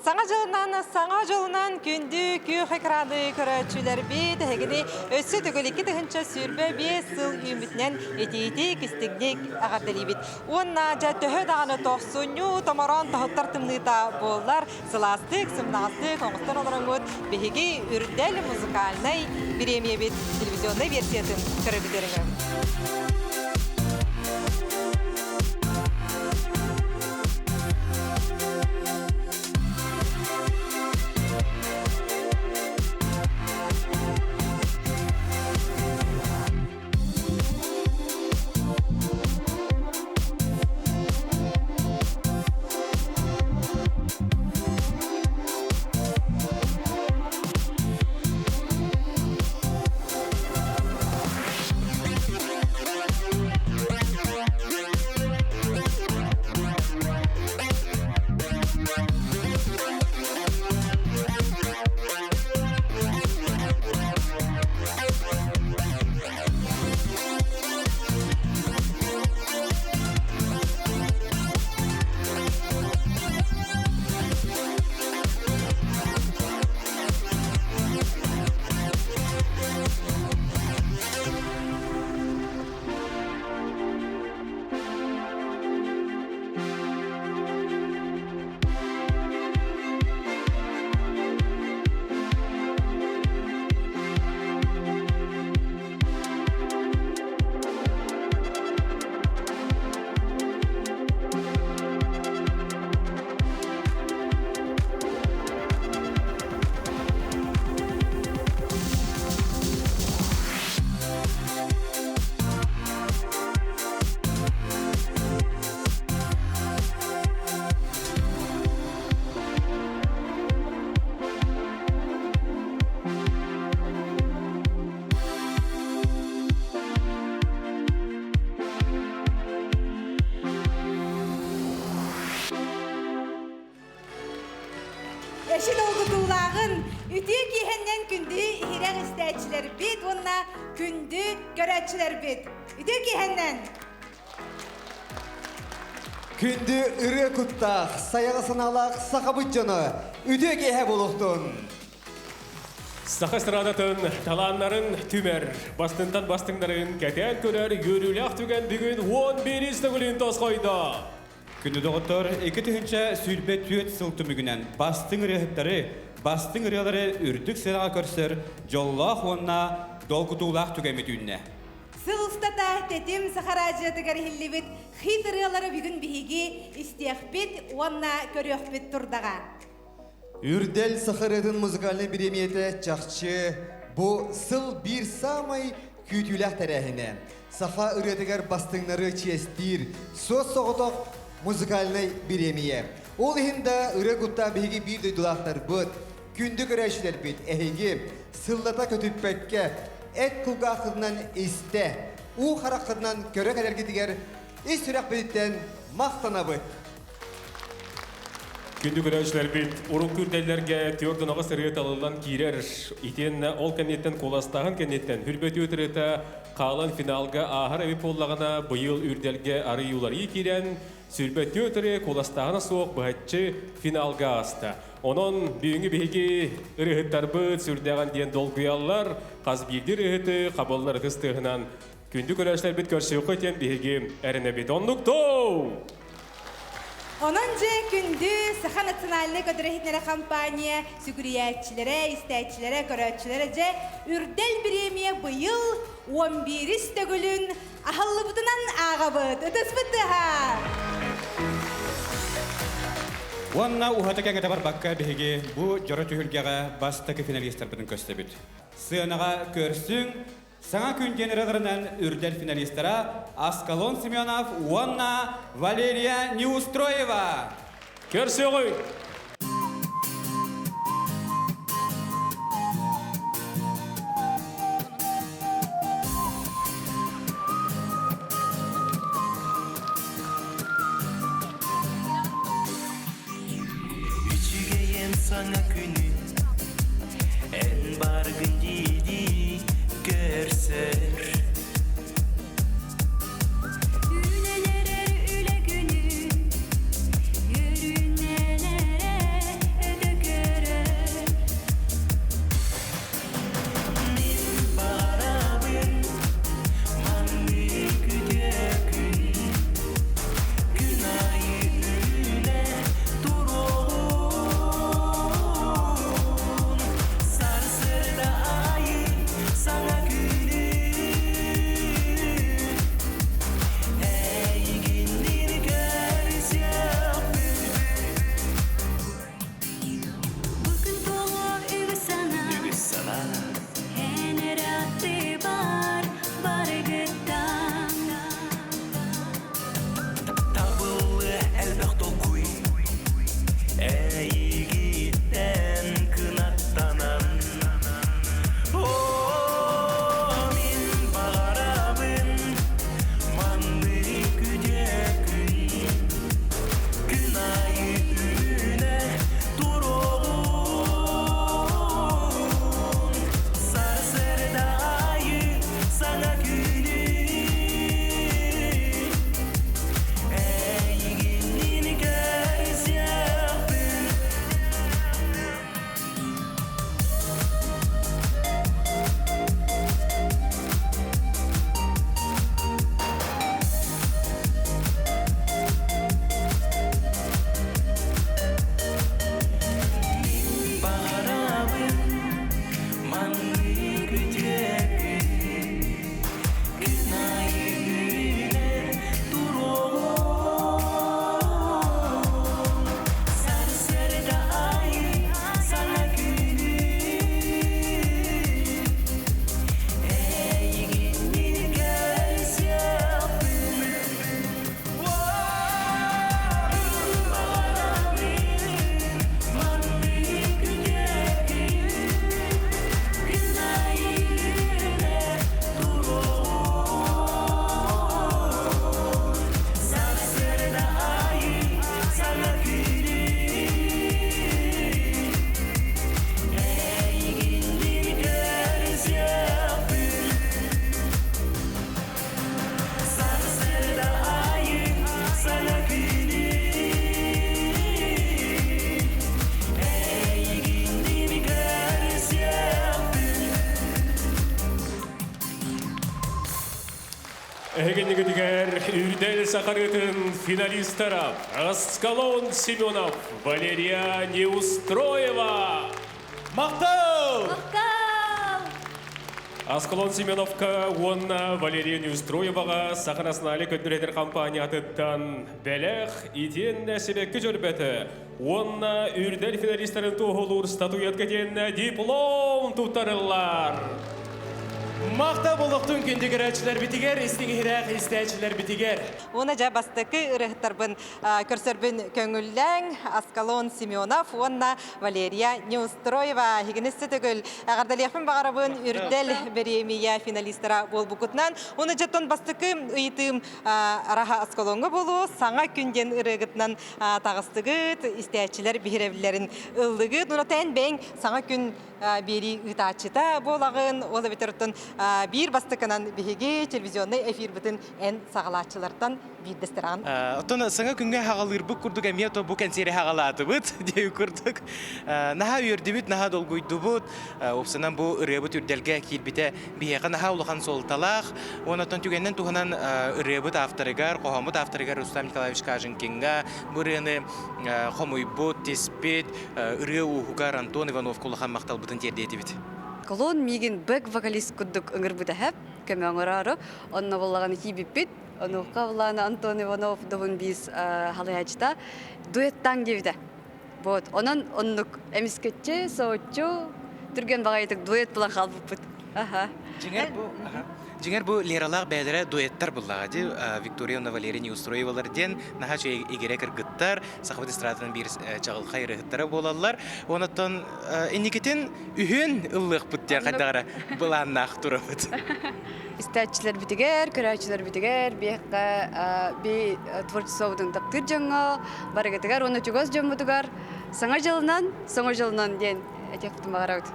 Саңа жолынан күнді күй қайқырады көрәтшілер бейд, әгіні өсі түгілікі түгінші сүрбе 5 сыл үймітінен етейді кістігдек ағардары бейд. Онна жа төхі дағаны тоқсуну томаран тағыттар тымныта болар, сыластық, сымнастық, оңыстан оларын өт, бейгі үрдәл музыкальный премия бейд телевизионный версиятын көрібідеріңі. Eşit olguduğulağın ütüye giyhenden kündü ihirek istəyçiler bit, onunla kündü göretçiler bit. Ütüye giyhenden. Kündü ırı kuttaq, sayağısın alaq, saqabıt canı, ütüye giyhe buluqtun. Saqa sıradatın talanların tümer, bastıntan bastınların keten köner yürülək tügen bugün 11 günün tosqoyda. Күнді доғыттыр, екі түхінші сүлбе түйет сылты мүгінен бастың ұрыхыптары, бастың ұрылары үрдік сыраға көрсір, жоллақ онына долгутулақ түгемет Сыл ұстата тетім сақарajyатыгар хиллибит, хит ұрылары бүгін бігі істияқпет, онына көріқпет тұрдаға. Үрдел сақырыдың музыкальный премияты чақчы, бұ сыл бір самай күйтіләқ тәрәхіне. Сақа ұрытыгар бастыңнары честір, сөз соғытық музыкальный премия. Ол ихинда ыры кутта биги бир дойдулақтар бұд, күнді көрәшілер бит, әйге, сыллата көтіппәтке, әт құлғақыдынан істе, у қарақыдынан көрі кәлерге дегер, іс сүрәқ бедеттен мақтана бұд. Күнді көрәшілер бит, ұрық күрдәлерге түйірдің ағыз ұрыт алылан кейрер. Итен ол кәнеттен қоластағын кәнеттен хүрбет өтіріті қалан финалға ағыр әвіп олағына бұйыл үрдәлге ары юлары кейрен, сүрбет өтірі қоластағына соқ бұғатчы финалға асты. Onun büyüğü bihigi ırıhıttar бұд сүрдәған ден долгуялар, қаз білдір ұрыхыты қабыллар тұстығынан. Күнді көрәшілер бит көрсі өқетен бихigi әріне бит онлықтоу! Onunca kündü Saha Nasyonalny Gödürehitnere kampanya sügüriyetçilere, istəyçilere, görətçilere ürdel biremiye bu yıl 11 günün ahıllıbıdınan ağabıd. Ötüsbüttü ha! Онына ухата кәңгеті бар баққа бігеге бұ жора түйілгеға бастықы финалистер бұдың көсті бүд. Сынаға көрсің, саңа күн генераторынан үрдел финалистера Аскалон Семенов, онына Валерия Неустроева. Көрсі ғой! Sana günü en bargın gidi görser. Ülelere üle günü yürünelere эгенигидигер үрдел сахарытын финалистара Аскалон Семенов, Валерия Неустроева. Мақтау! Аскалон Семеновка онна Валерия Неустроеваға саханаснали көтүретер компаниятыттан бәләқ итен нәсібеккі жөрбәті. Онна үрдел финалистерін туғылыр статуятка тенна диплом тұттарылар. Мақта болуқтың күнді көрәтшілер бітігер, істігірәқ істәтшілер бітігер. Оны жа бастықы ұрықтарбын көрсөрбін көңілләң Аскалон Семенов, онна Валерия Неустроева. Хигіністі түгіл ағардалияқпын бағарабын үрдел беремия финалистера бол бұқытнан. Оны жаттон бастықы ұйытым араға Аскалонғы болу, саңа күнден ұрығытнан тағыстығыт, істәтшілер бігіревлерін ұлдығыт. Оны тән бәң саңа күн бери ұтачыта болағын, олы бітірттін bir бастықынан бігеге телевизионный эфир бүтін ән сағалатчылардан бейдестеран. Оттон саңа күнге хағалыр бұк күрдік әмето бұк әнсері хағалаты бұд, деу күрдік. Наға үйірді бүт, наға долгойды бұд. Опсынан бұл үребіт үрделге келбіте бейеға наға ұлыған солталақ. Онаттан түгеннен туғынан үребіт авторыгар, қоғамыт авторыгар Рустам Николаевич Кажынкенға, бұрыны қомойбұт, теспет, үре ұғығар Антон Иванов құлыған мақтал бұтын тердеті біт. Колон миген бэк вокалист куддук ыңыр бұда хэп, көмі аңырары, онна болағаны кейбіппет, онуққа болағаны Антон Иванов дұғын біз халайачта дуэттан кевді. Вот, онын оннук әміскетче, соотчу, түрген бағайтық дуэт бұлан қалбыппыт. Жеңер бұл лералақ бәдірі дуэттар бұллаға де, Виктория Валерия Неустроевалар ден, наға чөй егерек іргіттар, сақыбыт эстрадының бір чағылқа іргіттары болалар. Онаттан әнекетін үйін ұллық бұттер қайдағыра бұланнақ тұры бұд. Истәтчілер бітігер, көрәтчілер бітігер, бей творчествоудың таптыр жаңа, барығытығар, оны түгіз жөммүдігар, саңа жылынан ден әтектім бағара өт.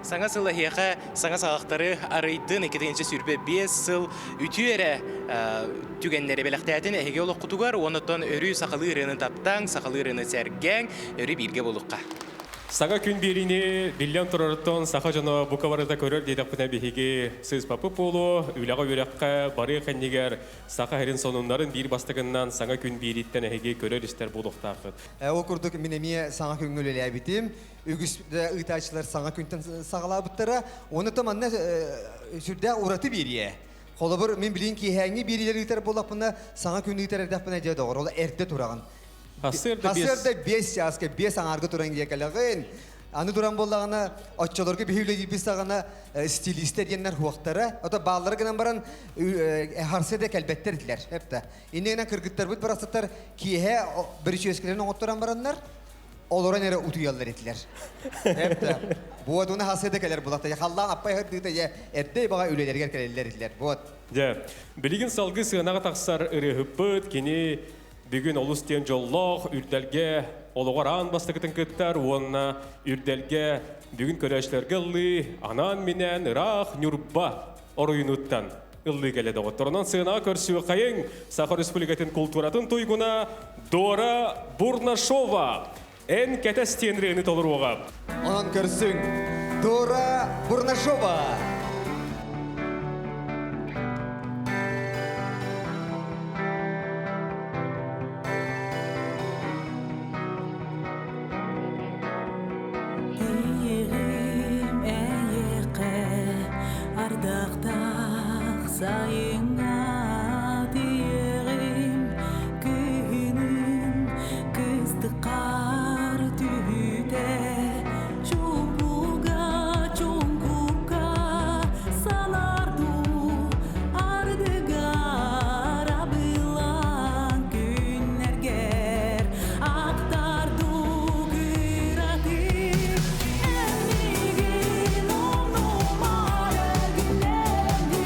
Саңа сылы хеқа, саңа сағақтары арайдың екетігінші сүрбе 5 сыл үті әрі түгенлері бәліқтәтін әйге олық құтығар, онытын өрі сақалы ұрыны таптан, сақалы ұрыны сәрген, өрі бірге болыққа. Саңа күн беріне білен тұрарыттан сақа жана бұқаварыда көрер дейдақпына бейге сөз папы болу, үліға өріққа бары қәннегер сақа әрін сонундарын бір бастығынан саңа күн береттен әйге көрер істер болуқтақыд. Ол күрдік менеме саңа күн өлі әбітім. Үгісті ұйтачылар саңа күнтен сағалабыттары, оны таманна сүрді ұраты берие. Қолы бір мен білейін ки әңі берелер ұйтар болақпына саңа күн ұйтар әрдәппіне деді оғыр. Ол әрді тұраған. Хасырда 5 жасқа 5 аңарғы тұран кекалағын. Аны тұран болағына отчаларға бейулі епістағына стилистер енлер хуақтары. Ота бағалары гынан баран харсыда кәлбеттер дилер. Иннегінен кіргіттер бұд барастықтар кейе бірінші өскілерін оңыттыран баранлар. Олоран әрі ұтуялар етілер. Бұд оны харсыда кәлер бұлақта. Қаллан аппай ғырдыда әрдей баға өлелергер кәлелер етілер. Білеген салғы сығынаға тақсар үрі хүппіт, кені бүгін олыстен жоллоқ үрдәлге олығаран бастықытын күттар, онына үрдәлге бүгін көрәшілерге ұлы, анан менен ұрақ нүрба оройынуттан ұлы келеді ғыттырынан сығына көрсіуі қайын Сахар Республикатын культуратын тойгуна Дора Бурнашова ән кәтәстенрені толыр оғап. Онан көрсің Дора Бурнашова. Sayınga diyelim günün kızdı kar tühüde çubuğa çunguka salardu ardıga arabılan günler ger aktardu güratik emigin onuma günlerdi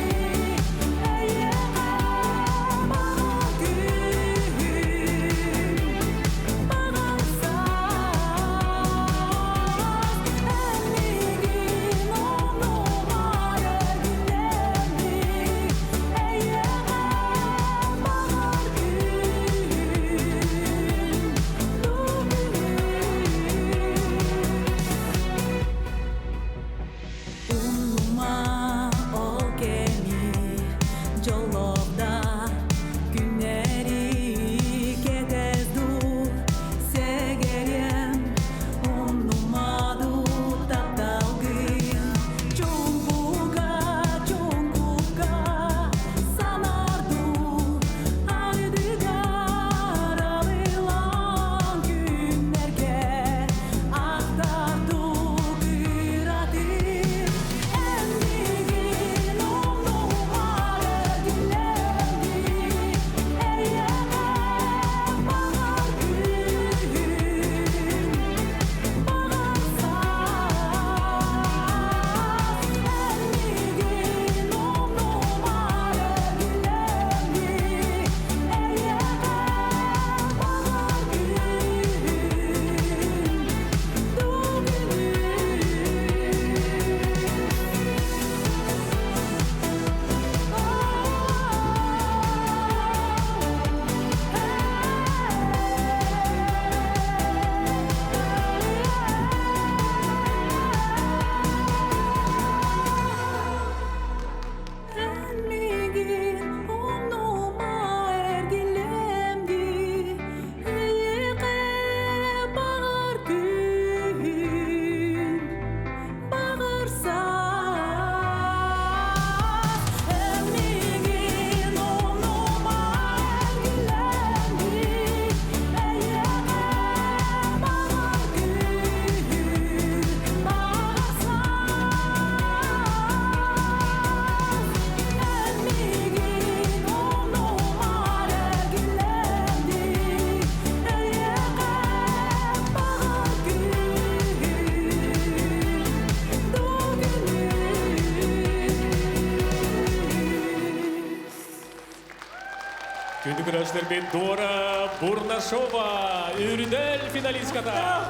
көрөчлөр бит Дора Бурнашова, үрдел финалистката.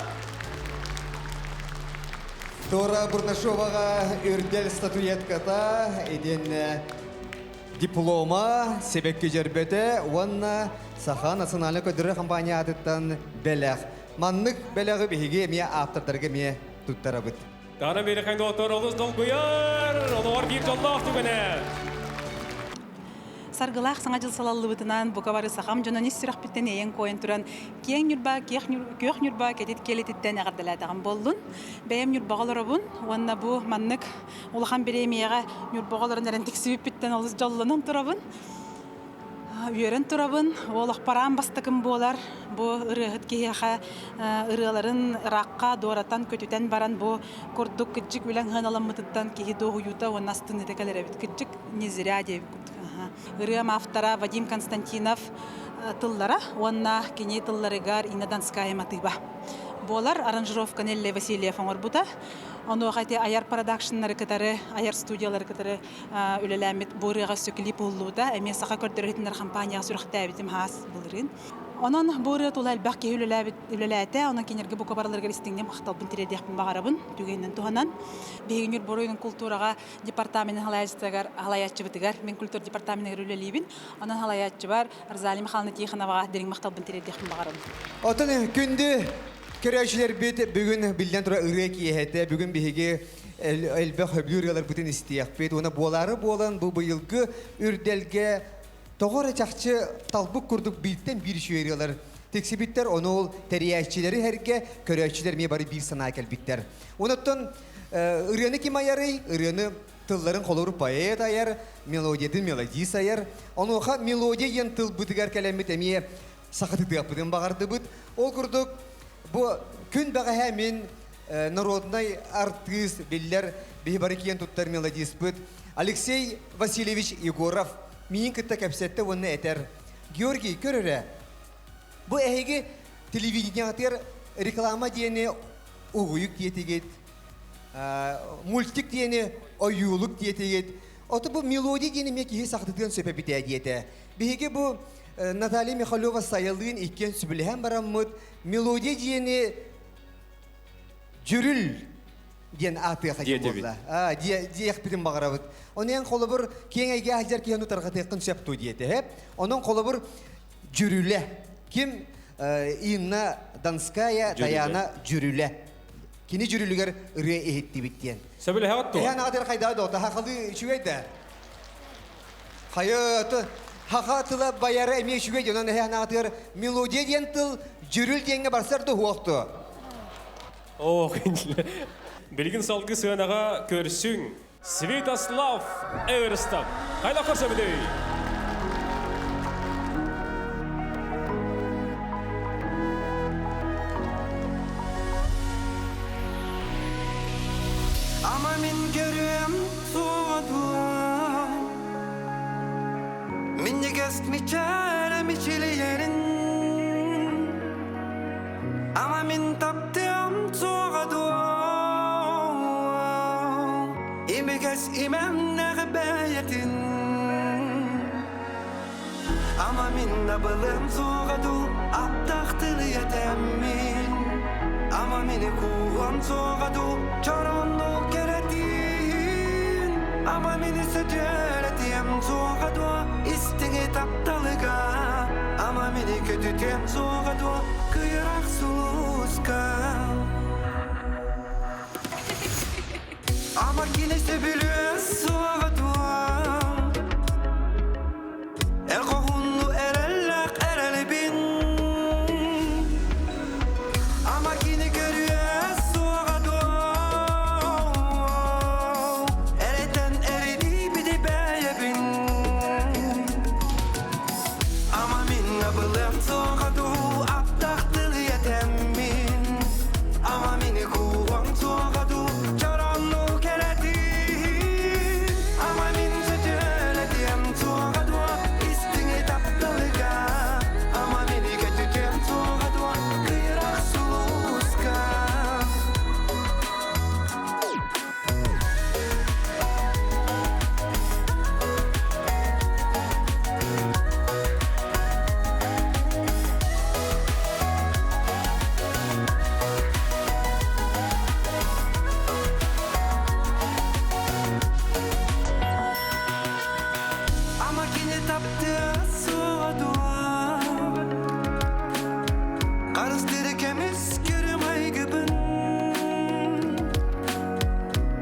Дора Бурнашоваға үрдел статуэтката еден диплома себекке жербеті, онна Саха национальный көдірі компания атыттан бәләқ. Маннык бәләғы бейге ме автордарға ме туттара бұд. Тана бері қайны отыр олыз долгуяр, олар бір жоллақ түгіне. Саргылах саңа жыл салаллы бытынан букавары сахам жона ниссирах биттен эйен коен туран кең нюрба кех нюрба кетит келетиттен агардалатаган болдун бэм нюрбагаларабун онна бу маннык улахан беремияга нюрбагаларын эрен тиксибип биттен олус жоллонун турабын үйөрөн турабын олох параан бастыкым болар бу ырыгыт кияха ырыаларын ыракка доратан көтүтен баран бу курдук кыджик билен ханаламмытыттан кихи доуюта онастын этекелеребит кыджик незиря деп Ырыам автора Вадим Константинов тыллара, онна кене тылларыгар Инна Донская матыба. Болар аранжировка Нелли Васильев оңорбута. Оны қайты аяр продакшнлары кытары, аяр студиялары кытары үлеләмет борыға сөкіліп олуда. Әме сақа көрдірігіндер компанияға сүріқті әбітім хас бұлырын. Onun borı tula elbaq ki hülelete, onun kenerge bu kabarlarga istingnem xtalbın tirediyakpın bağarabın, tügeynden tuhanan. Beğenir boruyun kulturaga departamenten halayatçı bitigar, men kultur departamentine hülelibin. Onun halayatçı var, Arzali Mikhalını Tiyekhanavağa derin xtalbın tirediyakpın bağarabın. Otun kündü körəşlər bit bugün bildən tura ırıq yəhətə, bugün bihigi elbaq höblüryalar bütün istiyaq bit. Ona boları bolan bu yılgı ürdelge Toğara çaqçı talbuk kurduk bilten bir şey veriyorlar. Teksibitler onu ol teriyatçileri herke köreyatçiler mi bari bir sanakel bitler. Ondan ıryanı kim ayarı? Iryanı tılların koluru payet ayar, melodi sayar. Onu ha melodiyen tıl bitigar kelimet emiye sakatı yapıdın bağırdı bit. O kurduk bu gün bağı hemen narodnay artist biller bir bari kiyen tuttar melodis bit. Alexey Vasilyevich Yegorov Min kıtta kapsette onu eter. Georgi körüre. Bu ehege televizyonatır reklama diyene uyuyuk diyeteget. Multik diyene oyuluk diyeteget. Oto bu melodi diyene mekihi saktıdığın söpe bite diyete. Behege bu Natalia Mikhailova sayıldığın ikken sübülehen baramut. Melodi diyene jürül diyen atı hakim oldu. Diyek bitim bağırabıt. Onun kolubur kengeyge hacer ki hanu tarqatı konseptu diyete hep. Onun kolubur jürüle. Kim? Inna Donskaya Dayana jürüle. Kini jürülüger ırıya ehitti bittiyen. Sebele haqqı. Ne kadar kayda da ota haqalı şüveyde. Hayatı haqatıla bayarı emiye şüveyde. Onun ne kadar melodiya diyen tıl jürül diyenge barsardı huaqtu. Oh, Bilgin salgı sığınağa körsün. Svetoslav Everstov. Hayla korsa bir dey. Ama min görüm soğudu. Min yegest mi çare mi çileyerin. Ama min taptım soğudu. İmeges imem neğbeyetin. Ama min nabılım soğudu. Aptaktıl yetemin. Ama mini kuğum soğudu. Çoronlu keretin. Ama mini sötüretiyem soğudu. İstini taptalıga. Ama mini kötütiyem soğudu. Kıyırak suluska. Ama kilise biliyoruz soğudu. Erkoğunlu erellek erelebin. Ama kini görüyoruz soğudu. Ereten eridi bir de beyebin. Ama min nabılım soğudu. Aptaktıl yetemin. Ama mini kuğum soğudu. Çoronlu keretin. Arastırı kemiz görüm aygıbın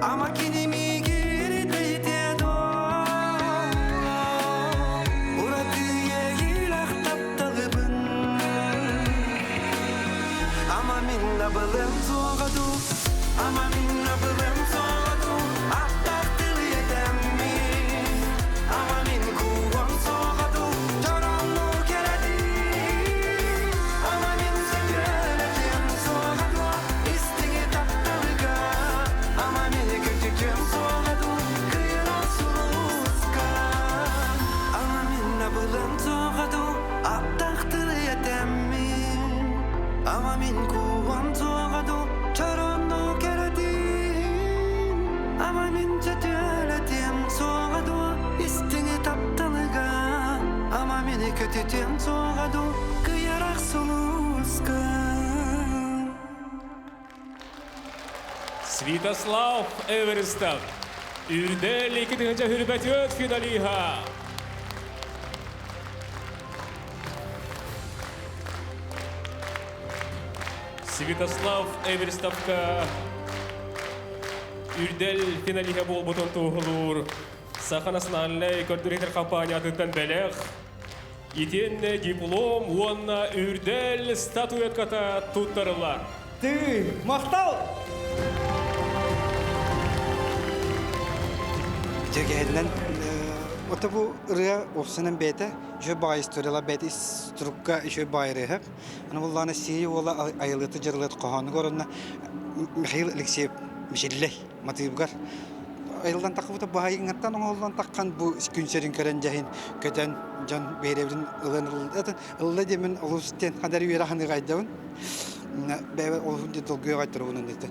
Ama kendimi geri deydi do Uratıya yılak taptalıbın Ama minna balım soğadı Ama minna balım soğadı Attaktılı yedemmi Ama min kuvam soğadı Çoranlı keredi Ama min sekretim soğadı İstigi taptalıga Ama min küçüküm soğadı Kıyıran suluska Ama minna balım soğadı Attaktılı yedemmi Ama min kuvam soğadı Çoranlı keredin Ama min çetületim soğadı İstini taptalıga Ama min kötütüm soğadı Kıyarak suluska Святослав Эверестов. Үрдел 2-нче хүрбәтөт финалиха. Святослав Эверестовка үрдел финалиха болбутун туғылур. Саханасыналлай көрдіректер компаниятыттан бәлеқ. Итен диплом, уонна үрдел статуэтката туттарылар. Ты, мақтал! Жегелден ота бу рыя опсынан бете жö бай историялар бете иструкка жö байры. Аны булланы сии ола айылыты жырлыт коханы горунна Михаил Алексеев Мишеллей Матыбгар. Айылдан такыбыта байыңаттан оңолдан таккан бу күнсерин көрөн жахин көтөн жан беребин ылын ылы демен улустен хадар үйраханы гайдабын. Бәбе олунде долгой гайтырыбын дете.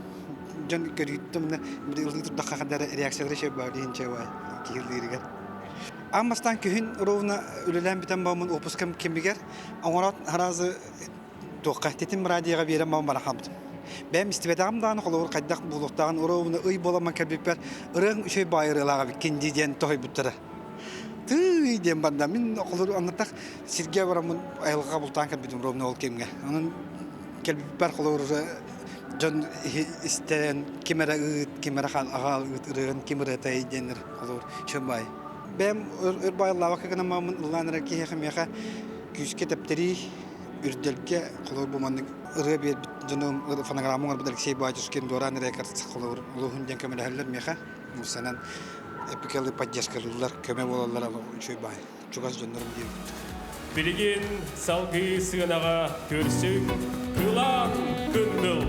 Жан көрүттүм бир ылы турдакка хадар реакциялар ше бар дегенче бай килдирген. Аммастан күн ровна үлелән битен бамын опускам кембигер. Аңорат харазы тоқаттетим радиога берем бам барахамд. Бәм истебедам дан холор кайдак булуктаган ровна ый боламан кебипер ырың үшөй байрылага бикенди ден той буттара. Ты дем банда мин холор аңтак сирге барамын айылга бултан кебитим ровна ол кемге. Анын келбипер холор жон истен кемера хал агал ырын кемера тай денер холор шөмбай. Бәм байыллага кагана мамын уланра кехемеха күскә тептери үрдәлгә холор буманның ыры бер жөнөм фонограммалар бер сей баҗыс кен доран рекорд холор улуһун ден кемеләрләр меха мусанан эпикалы поддержкалылар көмө болалар шөй бай чугас жөннөрүм дип Билигин салгы сыгынага көрсүк кылан күндүл.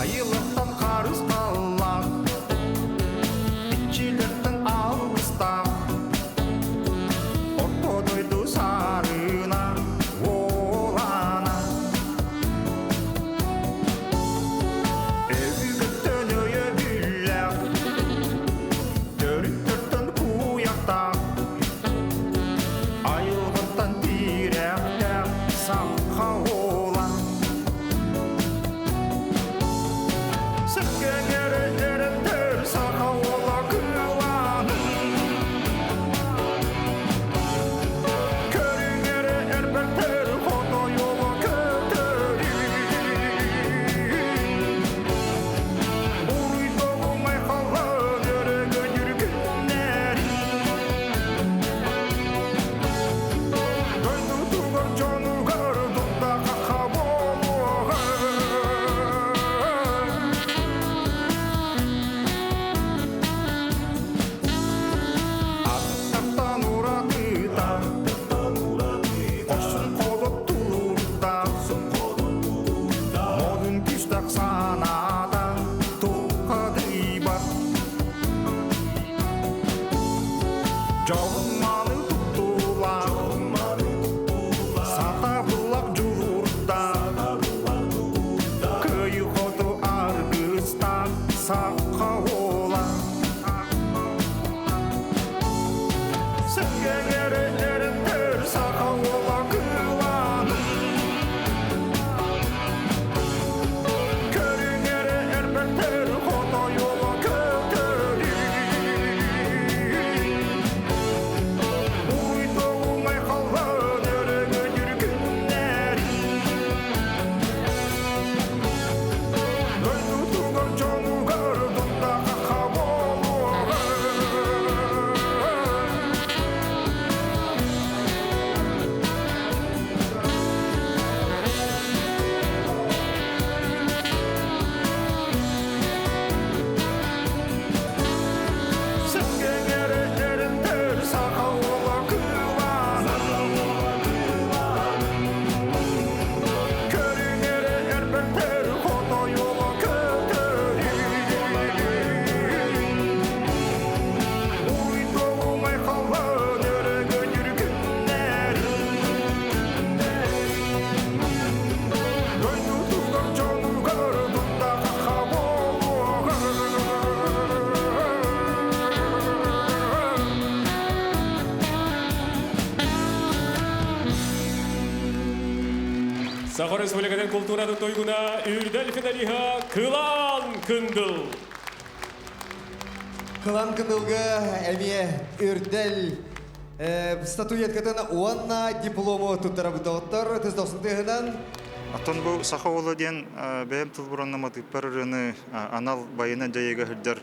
Ayılıktan karız kallar İçilirtin ağızda Ortodoydu sarına Oğlana Evgü dönüyor güller Dörüktürtün kuyakta Ayılıktan direkler Sakka oğlan Сахар Республикадан культураны тойгуна үрдел финалиха Кылан Кындыл. Кылан кындылга әмие үрдел статуяткатын уанна диплому туттарабыдауыттар тыздоқсындығынан. Аттан бұл саха олы ден бәйім тұлбұраннама тұппар үріні анал байына жайыға хүрдер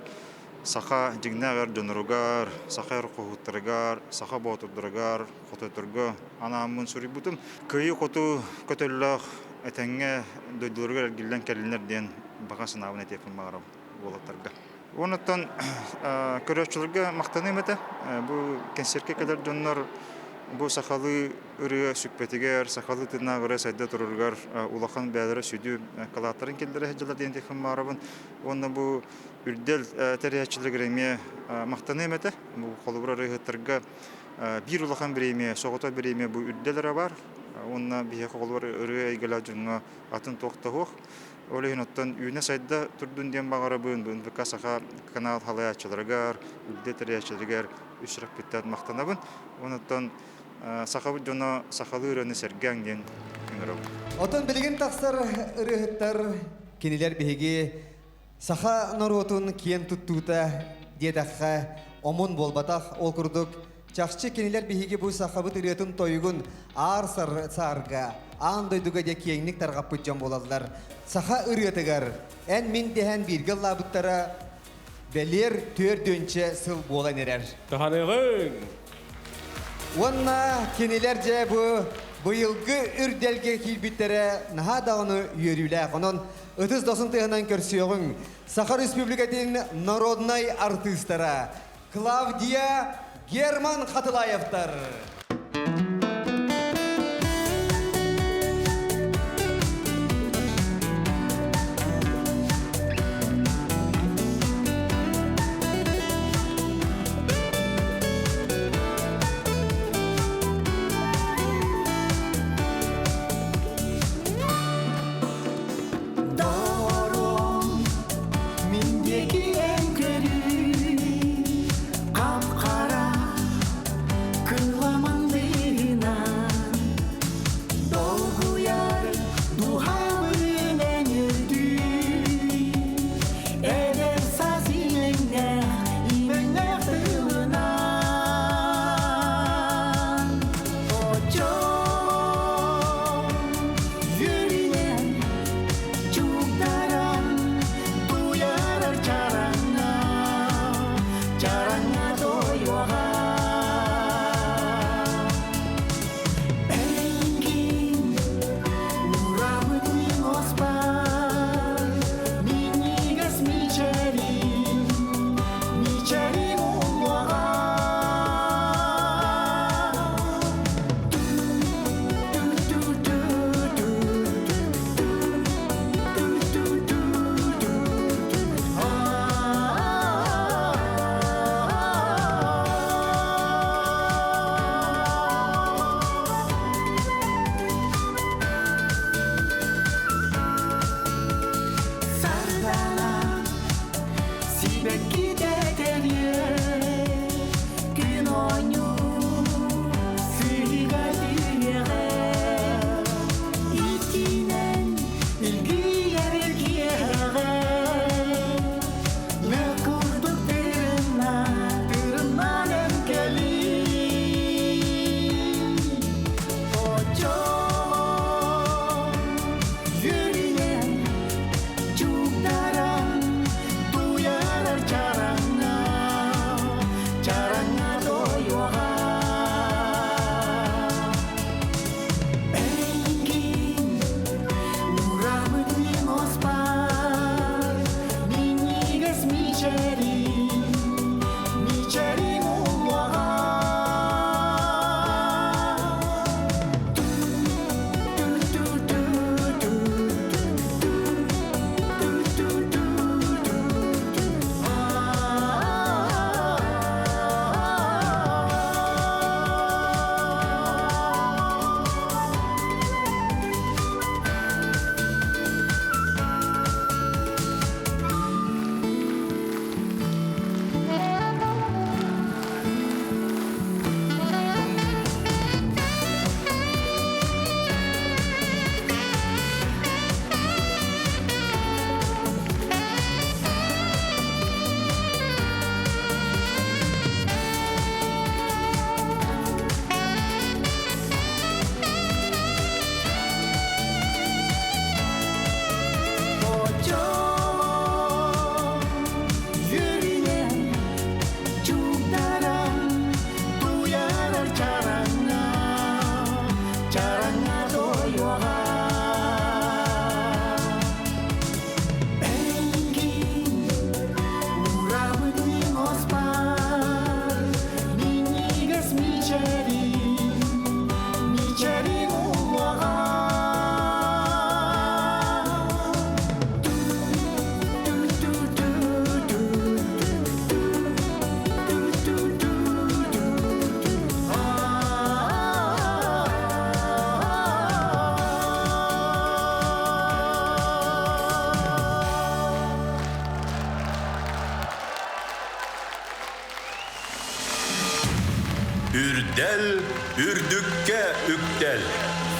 саха жигнағар жонуругар, саха әрқоғыттырыгар, саха боғытырдырыгар, қотытырға анамын сүрі бұтым. Көйі қоту көтеллақ әтәңе дөйділерге әргілден кәлінер ден баға сынауын әтепін мағарам болаттарға. Оныттан көрәшчілерге мақтаны мәті. Бұл кәнсерке кәдер жонлар бұл сақалы үрі сүкпетігер, сақалы тырнағыры сәйді тұрырғар, улақан бәлері сүді қалаттарын келдері әжілер дейін текін мағарабын. Оны бұл үрдел тәрияшчілер әме мақтаны мәті. Бұл қолыбыр арығыттарға бір улақан бір әме, соғыта бір әме бұл үрделері бар. Оны бейеқі қолыбыр үрі әйгіла жүнға атын тоқты хоқ. Олайын оттан үйіне сайда тұрдың ден бағарабын, бұл НВК сақа канал халаячыларығар, үрде тәрияшчілер үшірік біттәд мақтанабын. Оныттан сақабы жоны сақалы үрені сәргәң ден күңіріп. Отын білген тақсар ұрығыттар кенелер бейге сақа наротын кен тұттуыта дедаққа омын болбатақ ол күрдік. Чақшы кенелер бейге бұл сақабы үретін тойығын ар сарға, андойдуға де кеңнік тарғап бұтжан боладылар. Сақа ұрытығар, ән мен дән біргі лабыттара бәлер төрдөнче сыл болан ерер. Таханығын! Онна кенелер же бұйылғы үрделге келбеттері наға дағыны үйерілі қонын ұтыз досын тығынан көрсеуің Саха Республикатын народнай артыстара Клавдия Герман Қатылаевтар. Cara Үрдел үрдүкке үктел.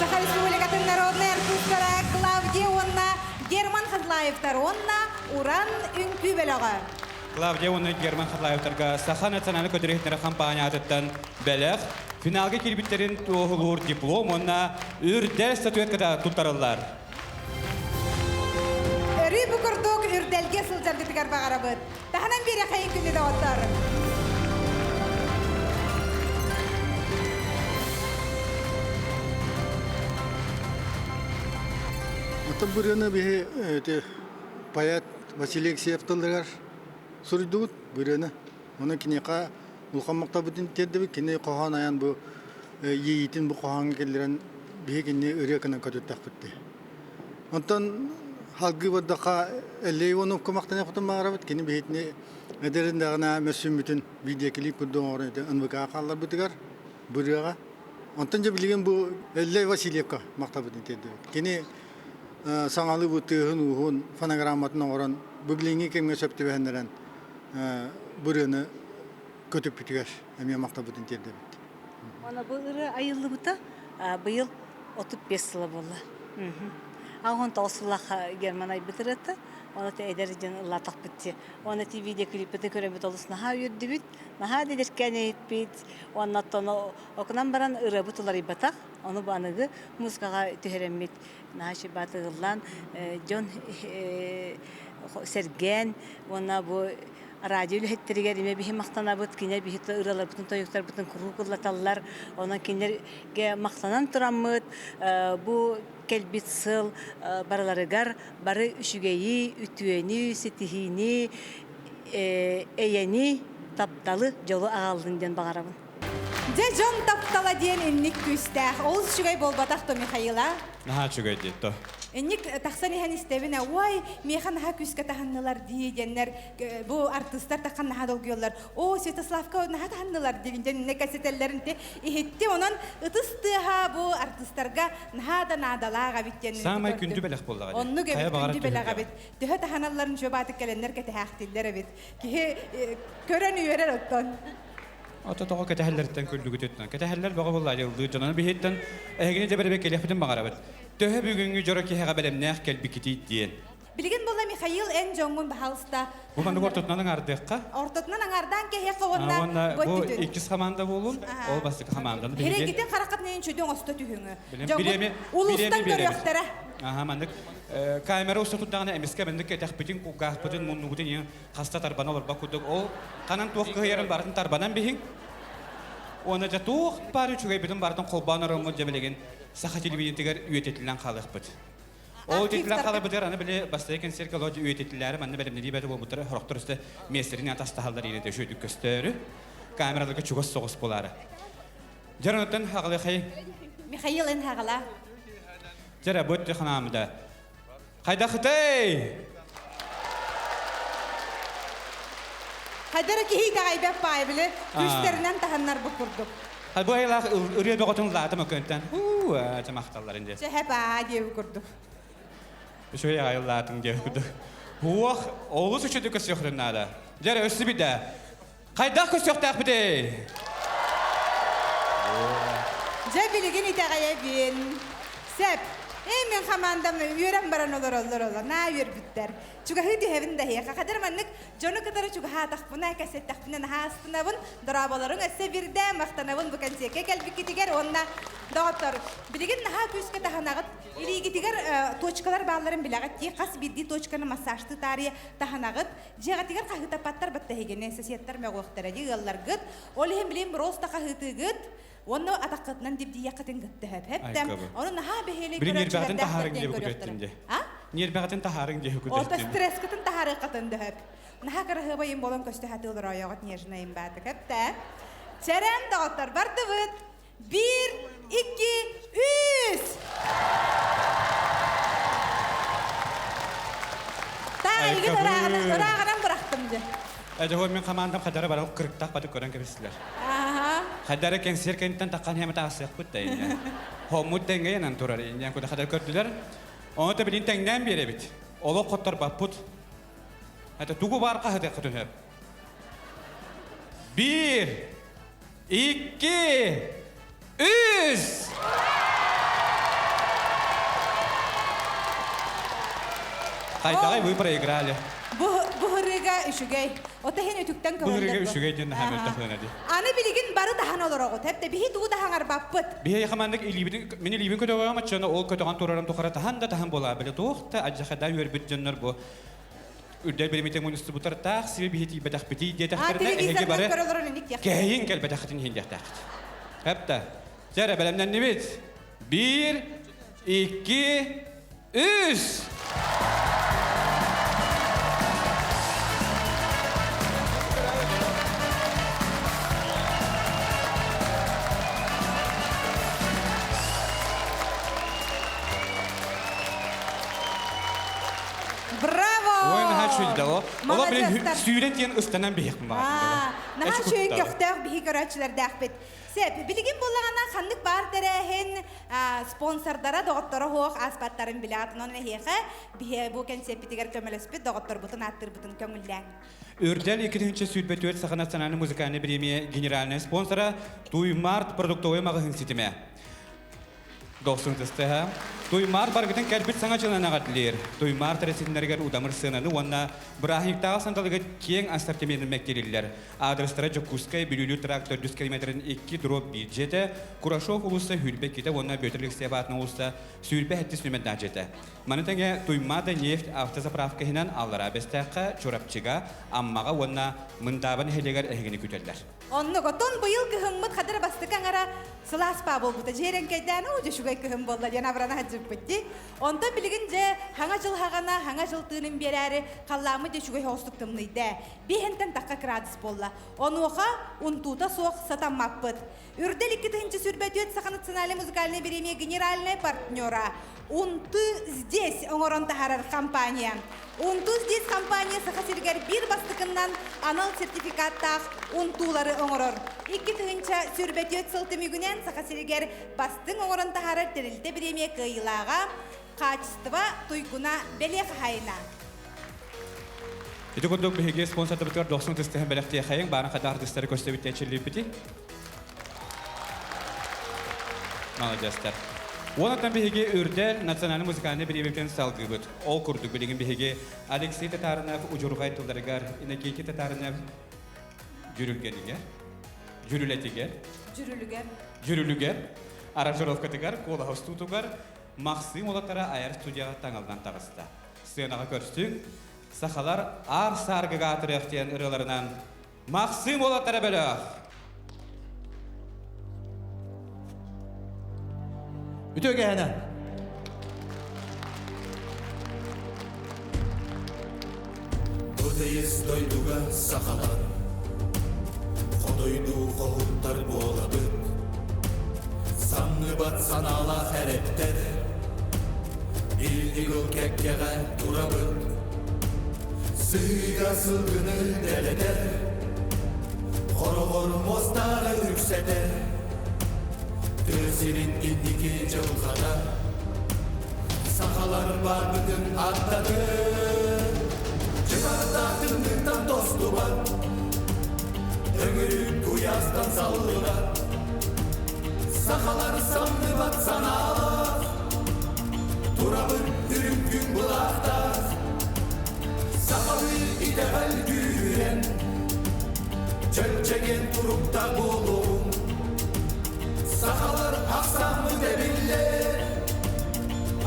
Саха Республикатын народный артисттары Клавдия Онна, Герман Хазлаевтар Онна, Уран Үнкү Белага. Клавдия Онна, Герман Хазлаевтарға Саха национальный көтіректері компания атыттан бәләқ, финалға келбеттерін тоғылуыр диплом, онна үрдел статуэткада тұттарылар. Өрі бұқырдық үрделге сылжардытығар бағарабыд. Таханан бері қайын күнді де оттар. Ата бүрені бе паят Василий Алексеевталдырар сүрдуд бүрені. Оны кинеқа ұлқамақта бүтін тердебі кине қоған аян бұл ейітін бұл қоған келдерін бе кине үрекіні көтеттақ бітті. Онтан халғы баддақа әлей оны ұққамақтан яқытын мағарабыд кине бейтіне әдеріндағына мәсім бүтін видеоклип күрдің орын ұнбыға қалар бүтігар бүреға. Онтан жа білген бұл әлей Васильевқа мақта бүтін тердебі. Кине саңалы бұттығын ұғын фонограмматын оңыран бүглеңе кемге сөпті бәндерін бүрені көтіп бүтігер әме мақта бұтын терді бітті. Оны бұл ұры айылы бұта, бұйыл 35 сылы болды. Ағын таусылақ Герман ай бітіретті, оны те әдерден ұлатақ бітті. Оны те видеоклипті көребіт олыс наға үйірді біт, наға дедеркен әйт біт, оны оқынан баран ұры бұтылар ибатақ, оны бағанығы музыкаға түхеремет. Наша батыгылан Джон Серген, она бу радио хеттергер име бихи мактана бут кине бихи ыралар бутун тоюктар бутун курукулаталлар, она кинерге мактанан турамыт, бу келбит сыл бараларыгар бары үшүгейи, үтүени, сетихини, эйени тапталы жолу агалдын багарабын. Жон таптала ден энник күстәх. Ол шугай болбатақ то Михаила. Наха шугай дейто. Энник тақсан ихан истебіне, ой, механ наха күске таханнылар дейденлер, бұл артистар таққан наха долгиолар. О, Святославка наха таханнылар дейден, не кассетелерінде. Ихетте онан ытыстыға бұл артистарға наха да надалаға биттен. Самай күнді бәләқ болдыға. Онны күнді бәләға бит. Түхі таханаларын жөбаты кәленлер кәті әқтелдері бит. Кихе көрен үйерер оттан. Ототоға кәтәһәлләрдән күлдүгү төттөн. Кәтәһәлләр бага булла ялды жонаны бихеттен. Әгене дә бәрбәк кәләфтен багарабыт. Төһә бүгүнгү жора ки хәгә белемнәх кәл бикити диен. Билген болла Михаил эн жоңгун бахалста. Бу манда ортотнан ардыкка. Ортотнан аңардан кәһә кавынна. Бу икис хаманда булун. Ол басты хамандан билген. Херегитен каракат нен чөдөң оста түһүңө. Биреме. Улустан көрөктөрө. Аха мандык камера уста туттагына эмеске бендик кәтәхбитин кукахбитин муннугутин хаста тарбаналар бакудык. Ол канан туакка ярын барын тарбанан бихин. Оны да туак бары чугай битин барын колбанарымы жебелеген саха телевидениетегер үететилен халык бит. Ол титлен халык бит аны биле бастайкен серкалоҗи үететилләре манны белемне дибәде бу бутыр хорокторысты местерин атастахаллар ине дә шөйдүк көстөрү. Камераларга чугас согыс булары. Жаранаттан хагылы хай. Михаил эн хагыла. Жара бөттө ханамда. Кайда хытай? Хайдара кихи тагайбап пай биле күстеринен таханнар бу курдук. Хай бу айла үрүе бөгөтүн лата мөкөнтөн. Жамакталлар инде. Жехепа деп курдук. Шөй айлатын деп курдук. Хуах олус үчү дөкөс жохрунада. Жара өссү биде. Кайда көсөктак биде? Же билген итагая бин. Сеп мен хамандам үйрен баран олар. На үйр биттер. Чуга хыды хевинде хе. Кадер маннык жону кадары чуга хатак буна касет тахпына хастынабын. Драбаларын эссе бирде мактанабын бу концертке келбикитигер онна доктор. Билген наха күскө таханагыт илигитигер точкалар бааларын билагат ки кас бидди точканы массажты тари таханагыт. Жегатигер кагыта паттар батта хегене сесеттер мөгөктөрө дигелларгыт. Ол хем билем роста кагытыгыт. Онно атаккытнан дип диякатын гытты хептем. Оны наха бехели көрөчүлөрдөн тахарын деп көттүндө. Нербегатын тахарын деп көттүндө. Ота стресскатын тахары кытынды хеп. Наха карахыбайым болон көстө хатылыр аягат нежнайым баты хепте. Черен доктор бардыбыт. 1 2 3. Тайгы ырагынан бырактым же. Әҗәһү мен командам хәдәре бар 40 так баты көрән кебесләр. Хәдәре кенсер кенттән таккан һәм тагысык бит инде. Хомут тәнгәйнән турар инде. Күдә хәдәр көрдүләр. Аны да билин тәңнән бере бит. Олы коттар бапут. Хәтта тугу бар каһда кытын һәп. 1 2, 3. Хайдагай вы проиграли. Бұғырыға үшігей. Ота хен өтіктен Бұғырыға көңілді. үшігей ден хамелді қойнады. Аны білігін бары тахан олар оғы. Тәпті бігі туғы тахаңар баппыт. Бие яхамандык мен илибин көтөгө матчаны ол көтөгөн тураран тухара тахан да тахан бола биле тухта ажахада өрбүт жоннор бу. Үрдәл белемитен мунусты бутар тах сибе бихити бетах бити де тахтарда эге бары. Кәйин кәл бетахтын хиндях тахт. Хәпта. Жара белемнән небит. 1, 2, 3. Браво! Ой, наха чүлдәло. Ола белен Молодецтар. сүйрен тиен ыстанан бихек мага. Наха чөйін көқтәқ бігі көрәтшілер дәқпет. Сәп, білген болағана қандық бар тәрәхін спонсордара доғыттары хоқ аспаттарын біле атын оны хеқі бігі бұл кәнсепетігер көмелеспет доғыттар бұтын аттыр бұтын көңілдән. Үрдәл 2-нче Сүйтбәтүет Сахана национальный музыкальный премия генеральный спонсора Туймарт продуктовый магазин ситеме. Достун тестеха. Туймарт баргытын кәлбит саңачылана гатлер. Туймарт ресиннәргә удамыр сынаны ванна брахиктагы санталыгы кең ассортиментын мәктерилләр. Адрестары Жокускай билүлү трактор 100 км 2/1 жете, Курашов улусы Хүлбек ките ванна бөтерлек сәбатны улусы Сүлбе хәттис нөмәдә жете. Манытәгә Туймада нефть автозаправка һинән аллара бестәкка чурапчыга, аммага ванна мындабын һәлегәр әһгене күтәлләр. Онны готон быйыл кыһыммыт хадыр бастыкаңара сыласпа болбута жерен кәйдәне үҗе шугай кыһым болла яна брана хаҗып битти. Онда билеген же хаңа жыл хагана хаңа жыл тыным берәре калламы же шугай хостуктымныйда. Бихентен такка градус болла. Онуха унтута соқ сатаммаппыт. Үрдел 2-нче Сүрбәтүет Сахана национальный музыкальный премия генеральный партнера. Унты здесь оңорон тахарар компания. Унты здесь компания сахасилгер бир бастыкыннан анал сертификаттах унтулары оңорор. 2-нче Сүрбәтүет сылтымыгүнен сахасилгер бастың оңорон тахарар терилте премия кыйлага качество туйкуна белех хайна. Ити кондук беге спонсордор досын тестен белехте хайын барын када артисттер көстөбүт течилип бити. Молодецтер. Онатан беге Үрдәл национальный музыкальный премиядан салгыбыт. Ол курдук билеген беге Алексей Татаринов ужургай тылдарыгар, Иннокентий Татаринов жүрүлгенигер, жүрүлүгер, аранжировкатыгар, кола хостутугар, Максим олатара айар студияга таңалдан тагыста. Сценага көрсүң, сахалар ар саргыга атырыктен ырыларынан Максим олатара белек. Үтөге әнә. Дойдайыз дойдуға сақалар, Қодойду қоғыттар болабыт, Саңы бат санала әреттер, Илдігіл кәккеға турабыт, Сыйға сылғыны дәлетер, Қорғыр мостары үксетер, Төсерін индіке жылғада, Сақалар бар бүтін аттады, Жығарда түндіктен досты бар, Өңіріп ұястан салғыға, Сақалар самды бат саналар, Турабын үрім күн бұлақтар, Сақалы идеғал күйрен, Чөлчеген тұрықта болуын, Сақалар ақсамы дәбілер,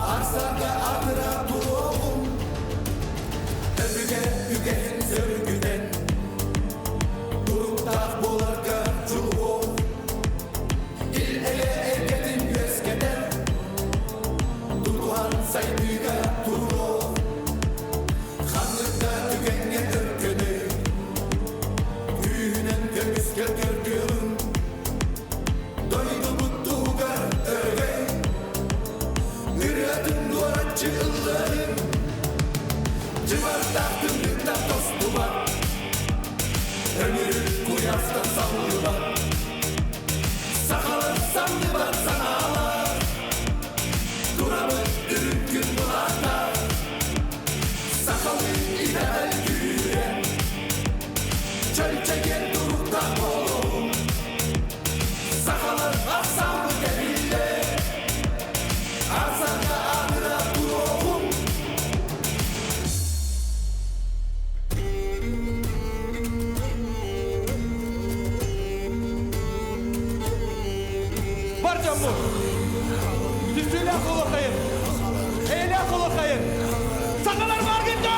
Арсарға адыра бұлуын, Үрге үген сөргіден, Тұрықтақ боларға жұлуын, Ил-әле әркетін өскеден, Тұлуан сайдыға тұруын, Қанлықта үгенге үркені, Күйінен көміске көргілін, Дойду бұттуға өргей, Үретін дуаратчы ұлларын, Жывардақ түндіктен досты бар, Өмірі қуястан салды бар, Сақалар санды бар саналар, Турабы үрін күн бұлақтар, Сақалы идәл күйрен, Чөлчеген тұрықта болуын, Jammu. Tüsüyle kolokayın. Eyle kolokayın. Sakalar var gitti.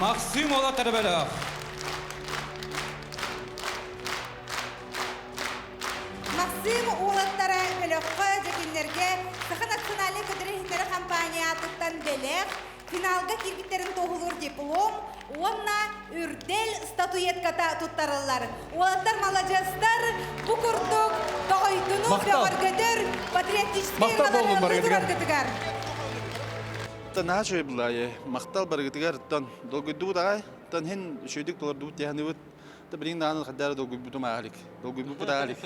Максим ола тәрбәләк. Максим уолаттара бөлөккө жекинлерге Саха национальный көтөрөһүндөрү компаниятыттан белек финалга кирбиттерин тоғулур диплом, онна үрдел статуэтката туттарылар. Уолаттар молодежьтар бу курдук тоғойдуну бөгөргөдөр патриотический гыдыгар. Тана шөй булай, мактал баргытыгар тан долгуду дагай, тан хин шөйдик толорду тяхныбыт. Та билин наны хаддар долгуду маалик. Долгуду путалик.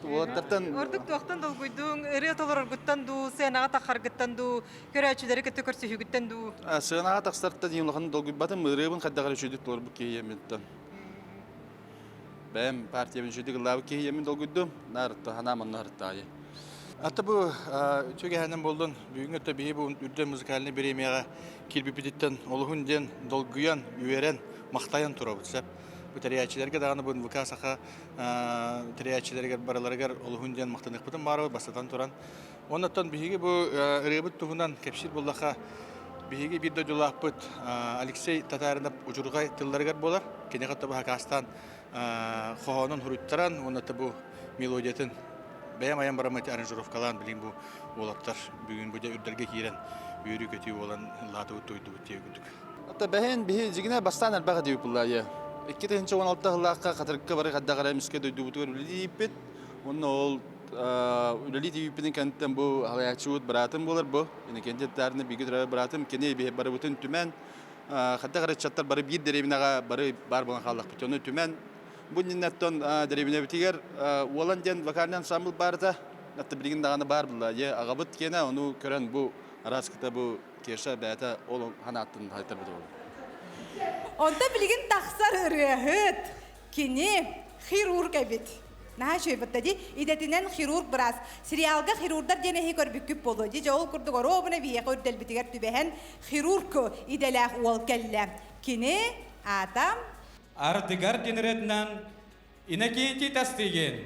Уолаттартан Ордук тоқтан долгуйдуң, ыры толоргуттан ду, сенага тахаргыттан ду, көрәчүләре көтө көрсөһүгүттан ду. сыгынага такстарта дийимлыгын долгубатын мырыбын хаддагар шөйдик толорбу кийемиттан. Бәм партиябын шөйдик лабы кийемин долгуду, нарытта ханамын нарыттай. Ата бу чөгәһенен болдун. Бүгүн өтө бии бу үрдө музыкальный премияга кирбипититтен олугун ден долгуян үйерен мактаян турабыз. Бу тәриячиләргә дагы бу ВК саха тәриячиләргә бараларга олугун ден мактанык бутын бары басатан туран. Оннан биһиге бу ребут тугунан кепшир буллаха биһиге бир дөлапыт Алексей Татаринов ужургай тылларга болар. Кенега таба Хакастан хохонун хуруттаран, оннан бу мелодиятын бәйәм аян барамат аранжировкалан билин бу олаттар бүгүн бу үрдәргә кирен үйрү көтү болан латы утуйду тегүдүк. Ата бәһен бихи жигине бастан албага дип буллая. 2016 елларга катырыкка бары каддагара мискә дөйдү бутур липет. Онны ол үлели дипинен кенттен бу халаячут братым булар бу. Эне кенттәрне бигидре братым кене бе бары бутун түмән каддагара чаттар бары бир деребинага бары бар булган халык бүтөне түмән. Бу ниннәттон деребине битигер Оланден вокальный ансамбль барда. Атты билген даганы бар була. Е агабыт кене ону көрән бу раскыта бу кеша бәта ол ханаттын хайтар бу. Онда билген тахсар ырыһыт кини хирург бит. Наһа шөйбәттәди идәтеннән хирург брас. Сериалга хирургдар денеһи көрбүк болду. Ди жол курдук оробына бие көрдел битигер түбәһен хирург иделәх ул келлә. Кини атам Ардыгар денеретнан инакети тастыген.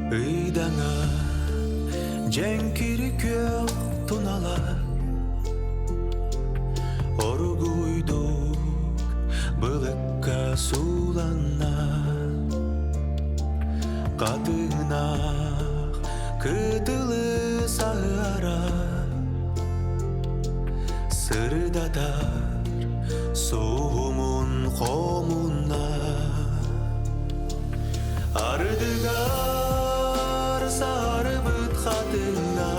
Ыйдана жәңкері көк тунала Оргуйдук былыққа суланна Қатынақ күтілі сағара Сырдадар соғымын қомына Ардыгар сарыбыт қатына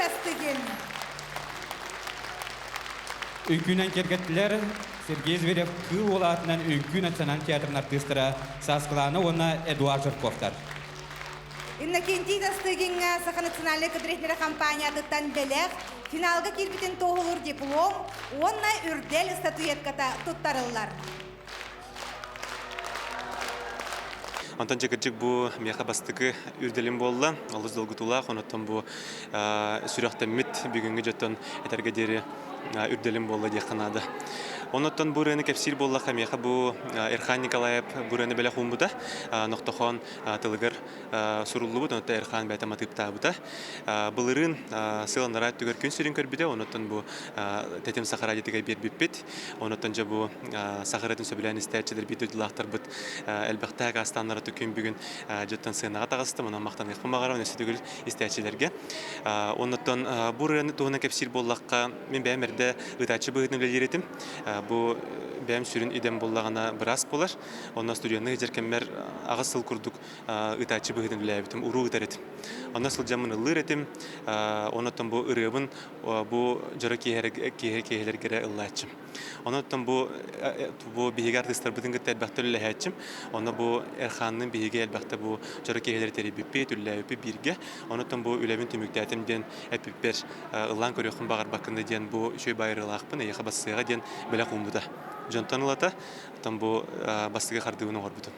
бастыгин. Үңкүнен кергеттілер Сергей Зверев кыл олатынан Үңкү национальный театрын артистыра Саскаланы оны Эдуард Жирковтар. Иннокентий Дастыгинга Саха национальный кадрехнері компания атыттан белек, финалга кирбитин тоғылыр диплом, онна үрдел статуетката туттарылар. Антон Чекерчик бу меха бастыкы үрделим болла, алыз долгутула, онуттан бу сүряқтан мит бүгінгі жаттан этергедері үрделим болла дейқанады. Онуттан бу рыны кепсир болла хамеха бу Эрхан Николаев бу рыны беле хумбута, ноқтахон тылыгар суруллу бут, онутта Эрхан бәйтама тыпта бута. Бұл рын сыланара түгер күн сүрін көрбіде, онуттан бу тетем сахара детіге бер биппет, онуттан жа бу сахаратын сөбілән істәтчедер бейді дылақтар бұт әлбәқтәгі астанлары түкін бүгін жаттан сыйнаға тағасты, мұнан мақтан еқпымағара, өнесі түгіл істәтчелерге. Онуттан бу рыны туғына кепсир боллаққа мен бәмірді ұтачы бұғытын білдеретім. Бу бәм сүрін идем боллағана біраз болар. Онна студияны жеркеммер ағасыл күрдік ұтачы бұғытын біләбітім, ұру ұтаретім. Онна сыл жамын ұлыр етім. Оннаттан бу ұрығын бу жары кейхелергері ұллачым. Оннаттан бу бейгі артистар бұдың күтті әлбәқті үлләхәтчім. Онна бу Эрханның бейгі әлбәқті бу жары кейхелер теребіппе, үлләйіппе бірге. Оннаттан бу үләбін түміктәтім ден әпіппер ұллан көріқын бағар бақынды ден бу шөй байырылақпын, еға басыға ден бәлі қуымбыда. Жонтан ұлата, там бу бастыға қардығының орбыды.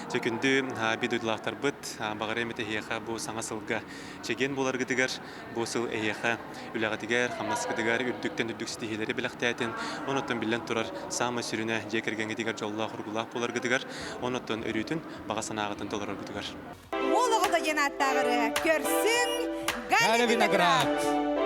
Жекінді бейді ұйлақтар бұд, бағар әметі еға бу саңа сылға чеген болар гыдығар, бу сыл еға үләға дігер, қамнасы гыдығар, үрдіктен үрдіксті елері біліқтәтін, оныттан білен тұрар сама сүріне жекерген гыдығар жолла құрғылақ болар гыдығар, оныттан үрітін баға санағытын толар гыдығар. Олығыда енаттағыры көрсін Галя Виноград.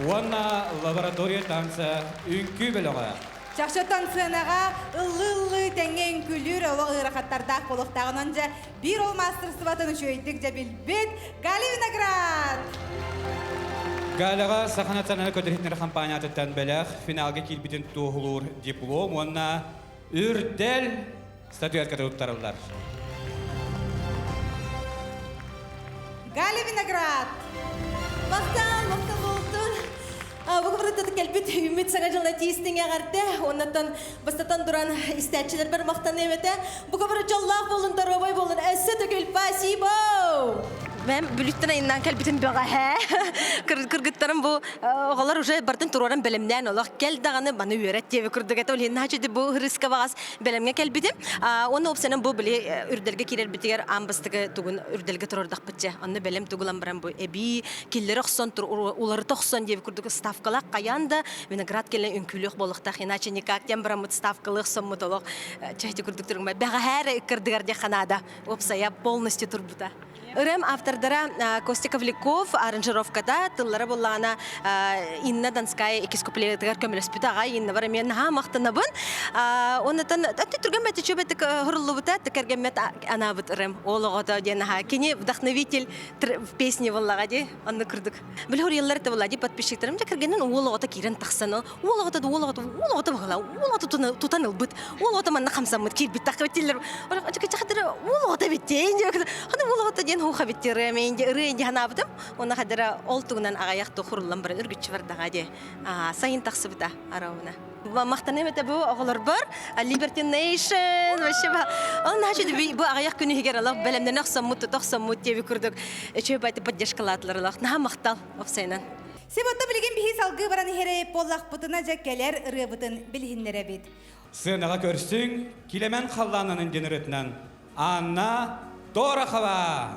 Уанна лаборатория танца үңкү белоға. Жақшы танцынаға ылы-ылы тәңген күлір олы ғырақаттарда қолықтағын онжа бір ол мастер сыватын үшөйдік жабілбет Галя Виноград. Галяға саханатсананы көдірхетнер компаниятыттан бәләқ финалға келбетін тоғылыр диплом, онна үрдел статуяткаты ұттарылдар. Галя Виноград. Мақтан болтun. Бүгін бұрытты кәлбет үміт саңа жылына тиістің ағарды. Оннаттан бастатан дұран істәтчілер бір мақтан еметі. Бүгін бұрыт жоллақ болын, дарабай болын. Әсі түгіл, спасибо! Ben bülütten ayından kalbitim bağa he. Kırgıtlarım bu oğullar уже bardın tururan belimden olaq. Gel dağını bana öğret diye kırdık et. Olhin haçı bu hırıska bağız belimge kalbitim. Onu opsenen bu bile ürdelge kirer bitiger ambastıgı tugun ürdelge tururdak bitçe. Onu belim tugulan baran bu ebi killeri oxson tur uları toxson diye kırdık stavkalak kayanda vinograd gelen ünkülük bolukta hinaçı nikakten baran mut stavkalık son mutolog. Çahti kırdık turgma. Bağa her kırdıgar diye kanada. Opsaya полностью turbuta. Ырым автордара Костя Ковляков аранжировкада тыллары буллана Инна Донская экис куплеттер көмөлөспүтө агай Инна бар мен ха мактанабын. Онтан атты турган мете чөбөтүк хурлубута текергемет анабыт ырым ологото дена ха кини вдохновитель песни буллага ди аны кырдык. Бил хурьяллар да булла ди подписчиктарым текергенен ологото кирен таксаны. Ологото багала. Ологото тутаныл бит. Ологото манна хамсамыт кирбит такветтилер. Чакчакдыр ологото биттен. Хана ологото ден хуха биттире мен ренди ханабдым. Оны хадыра олтугунан агаяк тухурлам бир үргүчү бар дагаде. Сайын таксыбыта арауна. Мактанем это бу оглар бар. Liberty Nation вообще ба. Он начал бу агаяк күнү хигер алак белемден аксам мут токсам мут деп күрдүк. Чөбайты поддержкалатлар алак. На мактал опсайнан. Себотта билген бихи салгы баран хере поллак бутына жаккелер ырыбытын билгиннере бит. Сынаға көрсүң, килемен халлананын денеретнен. Анна Дорохова.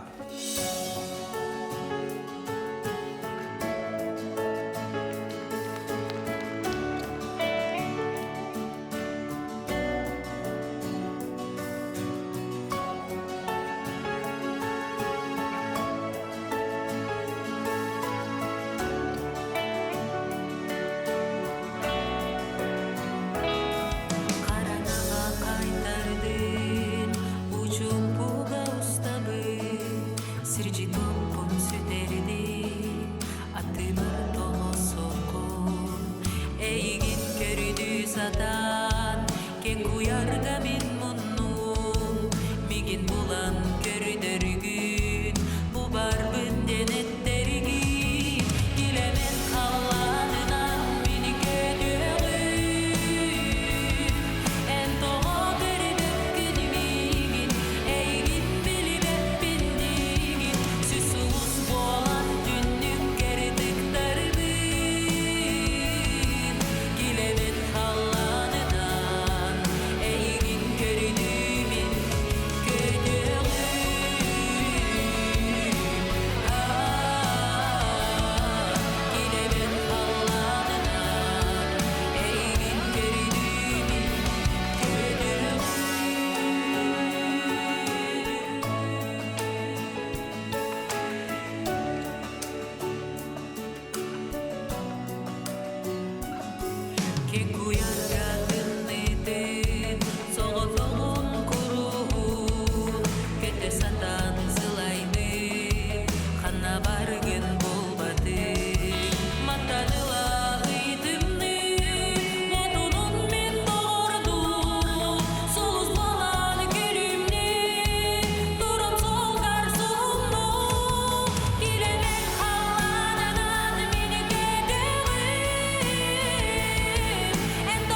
En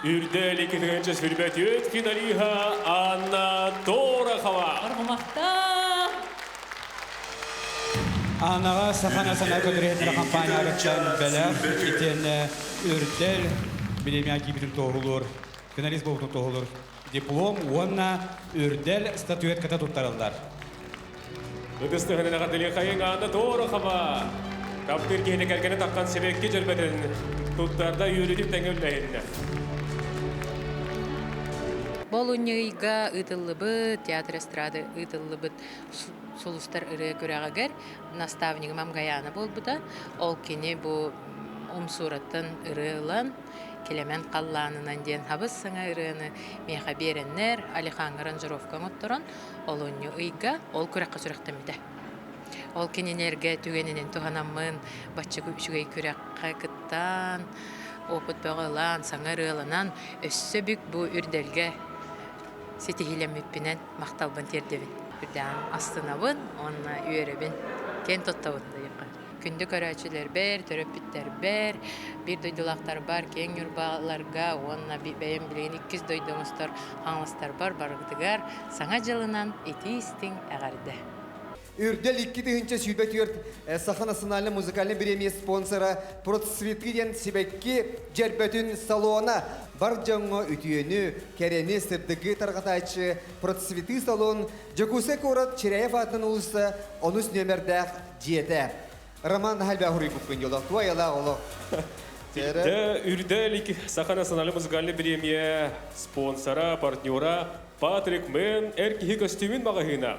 Үрдел 2-нче сүрбәтүт финалиха Анна Торохова. Анаға саханасына көтіретін компания арычан бәләр итені үрдел білемия кибетін тоғылыр, финалист болтын тоғылыр. Диплом, онна үрдел статуэтката тұттарылдар. Үгістігінен ағадылы қайын Анна Торохова. Каптыр кейіне кәргені таққан себекке жүрбәдін тұттарда үйрітіп тәңілдәйінді. Болуnyga ытыллыбыт, театр эстрады ытыллыбыт сулустар ыры көрәгәгәр наставнигы Мамгаяна болбыта. Ол кене бу умсуратын ырылан келемен қалланынан ден хабыс сыңа ырыны меха береннер Алихан аранжировкаң отторон олонью ыйга ол көрәккә сүрәктәмәдә. Ол кененерге түгененен туганамын батчыгы үчүгәй көрәккә кыттан опыт багылан саңа ырыланан өссө бүк бу үрдәлгә сетихилемиппинен макталбын тердебин. Үрдән астынабын, онна үйеребин кен тоттабын дайыкка. Күндү көрәчелер бер, төрөппиттер бер, бир дойдулактар бар, кең юрбаларга, онна бәйем билген 200 дойдуңустар, аңластар бар, барыгдыгар, саңа жылынан этистиң әгәрде. Үрдел 2-нче сүрбәтүт саханасыналы музыкальный премия спонсора Процветиден Сибекки Жербетүн салона бар жаңы үтүйөнү керени сырдыгы таргатачы Процвети салон Жакусе город Черяев атынан улуса 10 нөмердә жете. Роман Хальбахури букын yola туяла оло. Үрдел 2 саханасыналы музыкальный премия спонсора партнера Патрик Мен эркихи костюмин магазина.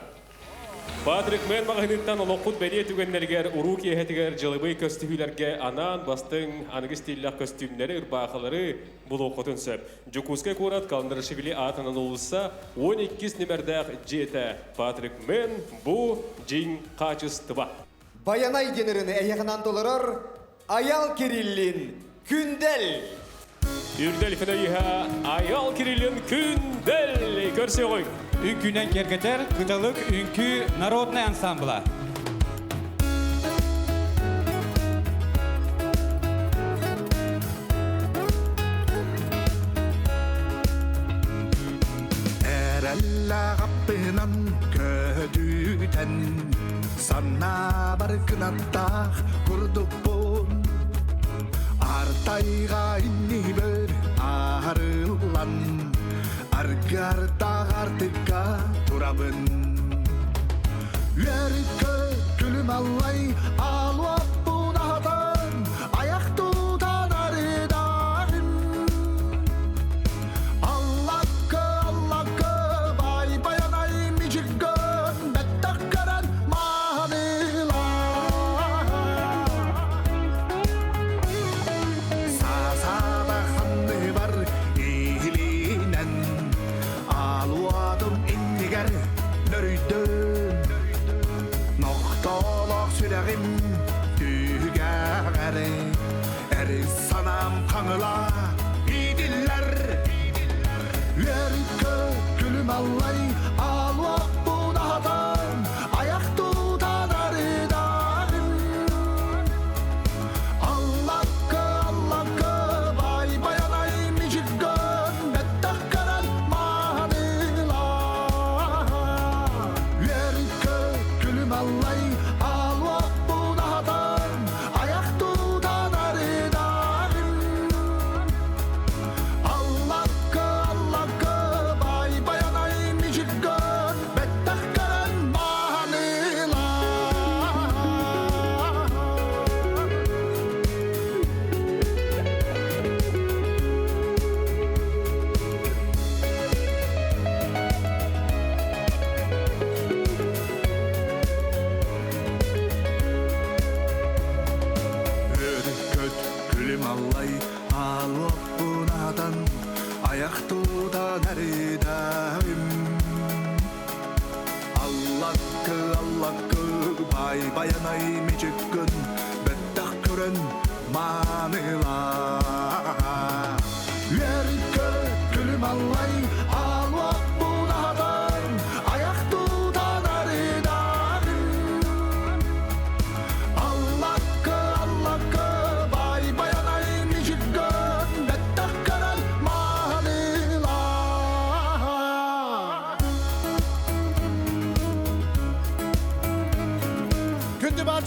Патрик Мен магазинтан олоқут бәне түгеннергер урук ехетігер жылыбый көстүхүлерге анан бастың анығы стиллах костюмнері ұрбақылары бұл оқытын сөп. Жукуске көрат Каландыршывили атынан олыса 12 нөмердәқ жеті. Патрик Мен бұл жин қачыстыба. Баянай денеріні әйеғынан толырыр Аял Кириллин Күндел. Үрдел финалиха Аял Кириллин Күндел. Көрсе ғой. Үңкүнен кергетер, кыталык үңкү народный ансамбла. Әрәллә ғаппынан көдүтен Санна бар кынаттақ күрдік бұл Артайға инни бір арылан Аргарда артыка турабын Үйерікке күлім аллай алуап бұнағдан Аяқ тұтан арыдағын Аллақы бай баянай мижігін Бәттақ қаран мағыла Сасада қанды бар елінен Aluadım inniger nörüydün Noktolak süreğim tügəğəri Eri sanam kanıla idiller Yörükü gülüm allay aluak bu dağdan Ayak tutan arıdağın Allakı bay bayanay micigön Bettak karan Allay alvak bu dağdan Ayak tutan arıdağın Allakı bay bayanay micigön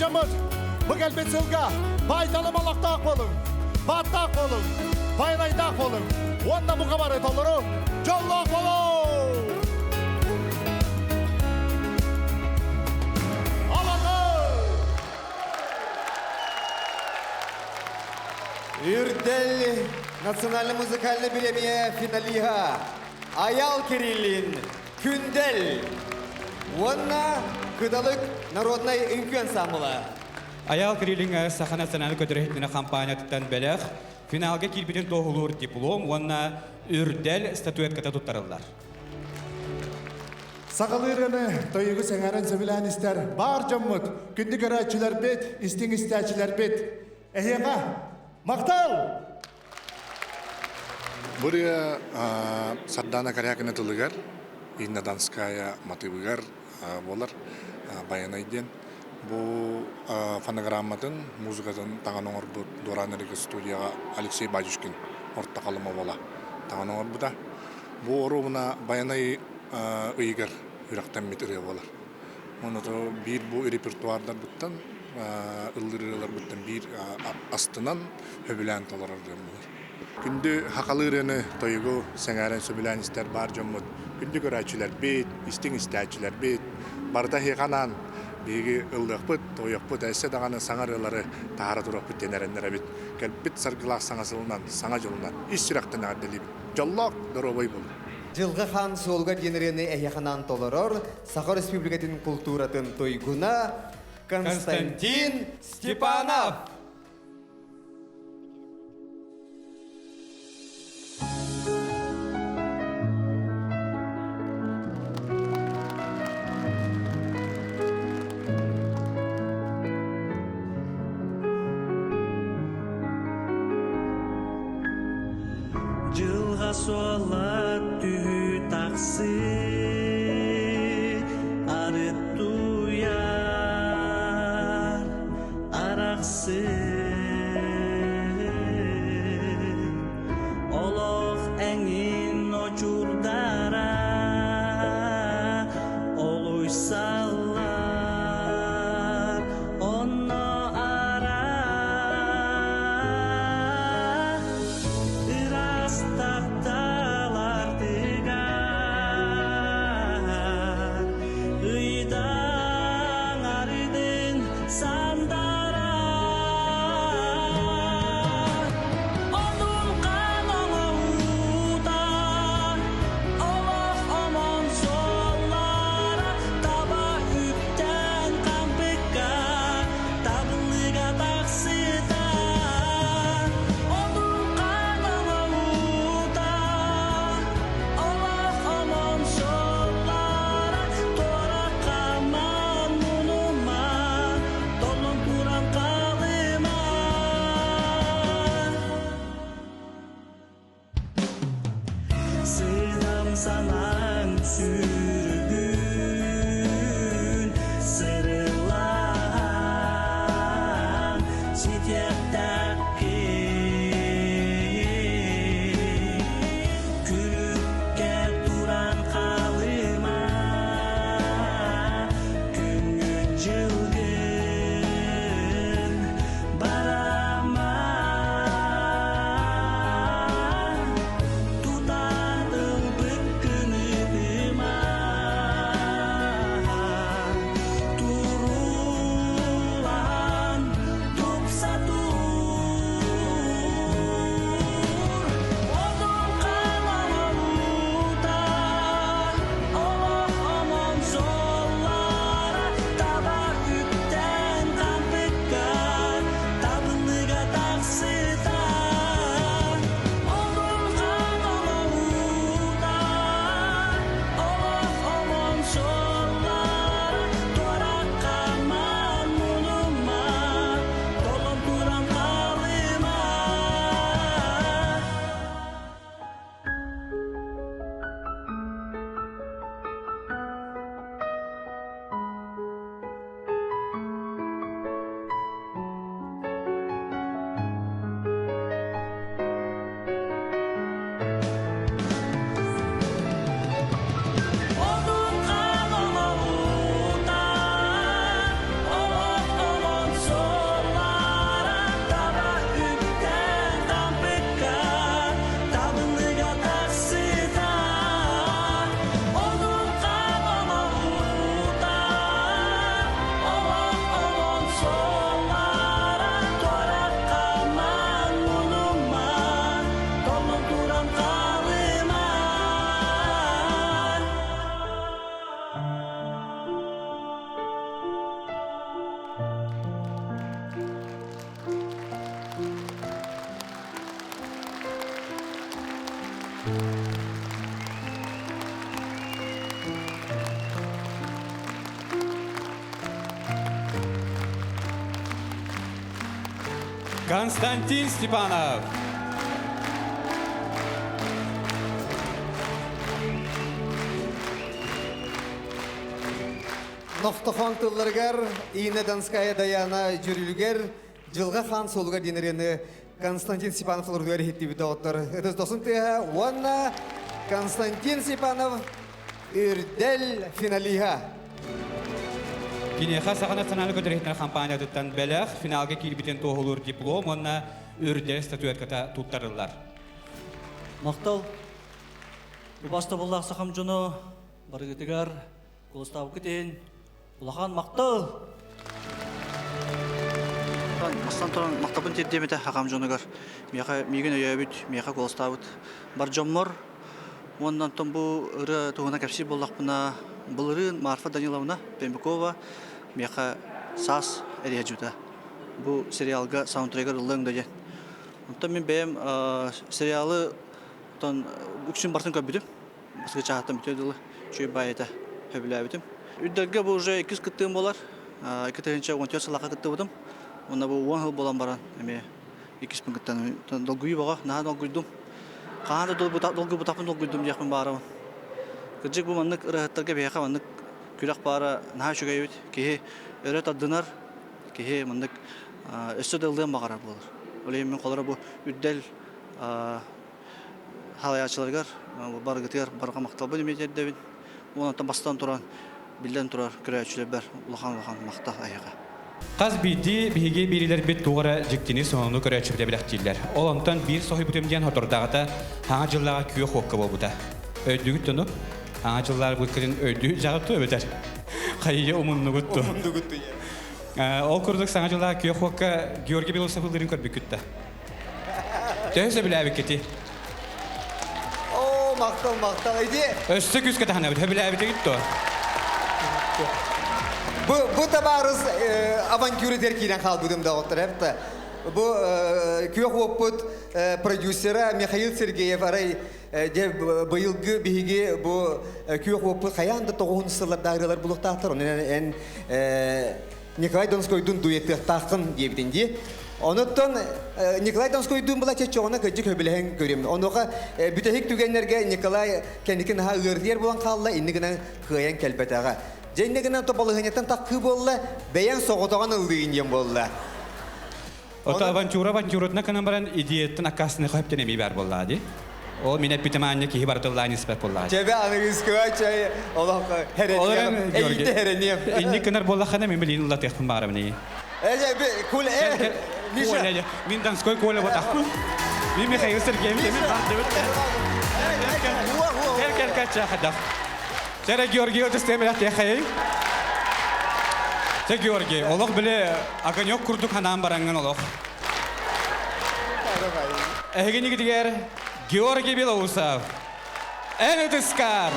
жамыт. Бұл әлбет сылға байдалы малақтақ болың, баттақ болың, байлайдақ болың. Онда бұға бар етолыру, жоллақ болың! Үрдел национальный музыкальный премия финалига Аял Кириллин Күндел. Онна кыдалык народный үнкі ансамблы. Аял Кириллинга сахана сананы көтөрөһүнү кампаниятан белек финалга килбитин тоғулур диплом, онна үрдел статуэтката туттарылар. Сағалырыны тойығы сәңәрін сөбіләністер бар жаммыт, күнді көрәтшілер бет, істің істәтшілер бет. Әйеға, мақтал! Буря Сардана Карякина тылыгар, Иннаданская матывыгар болар баянайден. Бу фонограмматын, музыкатын таған оңыр бұд Доранырығы студияға Алексей Бадюшкин орта қалыма бола. Таған оңыр бұда. Бу оруына баянай ыйгар үрақтан метірі болар. Оны бір бу репертуардар бұттан, ылдырылар бұттан бір астынан өбілән толарар жамылар. Күнді хақалырыны тойығы сәңәрін сөбілән істер бар жамыд. Күнді көрәтшілер бет, істің істәтшілер бет. Барда хеқанан беги ылдық бұд, тойық бұд, әсі дағаны саңар ылары тағара тұрық бұд денерендері бет. Кәлбіт сарғылақ саңасылынан, саңа жолынан, іс жүрақтан әрделі бет. Жоллақ дұробай бұл. Жылғы хан солға денерені әйяқынан толырыр, Сахар Республикатын культуратын тойгуна Константин Степанов. Жылға солат түйі тақсы, арыт туяр, арақсы. Олық әңін очурдара, олуй салар, онно ара. Irastaqtalar digar, ıydan aridin sandara. Onun kanalauda, Allah aman sollara, taba ütten kampika, tablıga taksida. Onun kanalauda, Allah aman sollara, tora kaman munuma, dolun kuran kalima. Sığam sanan sürgün, sırılan çiçekteki külükке duran kalıma, küngün çılgın barama. Tutar ılbık kınıdıma, turulan tupsa Константин Степанов. Ноқтохон тылларгар, Инна Донская Даяна жүрілгер, жылға хан солға денерені Константин Степанов ұрдуар хеттебі доғыттыр. Это досын тыға, онна Константин Степанов үрдел финалиға. Кинеха сағана саналы көдіреттер компаниядыттан бәләқ, финалға келбітен тоғылыр диплом, онна үрдел статуэтката туттарылар. Мақтал, баста боллақ сақам жоны, барығытығар, қолыстау кетен, Улахан мақтал. Мастан тұран мақтабын тердеметі хақам жонығар. Меген өйәбіт, меға қолыстауыт. Бар жоммор, ондан тұн бұл ұры туғына кәпсі боллақ бұна. Бұл ұрын Марфа Даниловна Пембекова меға сас әрия жүті. Бұл сериалға саундтрегер ұлың дөген. Онтан мен бәйім сериалы үксін бартын көббідім. Басқа чағаттан бүтеділі чөй байеті хөбілі әбітім. Үддерге бұл уже 2 кыттығым болар. 2-тігінші 14 сылаққа кытты бұдым. Онда бұл 10 жыл болан баран. 2 пін кыттан. Долгүйі баға, наға долгүйдім. Қағанда долгүй бұтапын долгүйдім дейқпін барамын. Күрджік бұл маннық ұрығыттарға бейқа маннық күлақ бары наға шүгей өт. Кейі өрет аддынар, кейі маннық өсті дылдығын бағарар болар. Олейін мен қолары бұл үддел халаячыларғар, барғытығар барға мақтал бұл деметердебін. Онан бастан тұран Билден тұрар күрәтшілер бәр, ұлахан мақта аяға. Қаз бейді бейге берілер бет туғыра жіктені соңыны күрәтшілер біләқтейлер. Ол онтан бір соғай бүтемден отырдағыта аңа жыллаға күйе қоққы бол бұта. Өйдігі тұны, аңа жыллар бұткілін өйдігі жағыпты өбетер. Қайығы ұмынны күтті. Ол күрдік саңа жыллаға күйе қоққы Георгий Белософылдырын көрбі күтті. Тәйсі білі әбі кеті. О, мақтал, иди. Өсті күз кетіғана біт, білі әбі кетті. Bu tabarız avantürü derkiden kalbıdım da otur hep de. Bu köyük oput prodüseri Mikhail Sergeyev aray bayılgı bihigi bu köyük oput kayan da toğun sırlar dağırlar buluk tahtır. Onun en Nikolay Donskoy'dun dueti tahtın diyebildiğinde. Ondan Nikolay Donskoy'dun bula çeçoğuna küçük höbülehen görüyorum. Ondan bütehik tügenlerge Nikolay kendikini ha ırdiyer bulan kalla indiginen kıyan kelpetağa. Jennegenen topalıhınetten takı bolla, beyan soğuduğun ıldığın yem bolla. Ota avanturutna kanambaran ideyetten akasını koyup denemi ber bolla di. O minnet bitemanya ki hibaratullahi nispet bolla. Çebe anınız kıvaçay, Allah hereniyem, eğitte hereniyem. İnni kanar bolla khana min bilin Allah tekfun bağırım neyi. Kul Misha. Min danskoy kola botak. Min Mikhail Sergeyev min Gel kaça hadaf. Saya Georgi otus temelah tehey. Saya Georgi, Allah bile akan yok kurduk hanam barangan Allah. Ehgini gidiyor Georgi Belousov. En öteskar.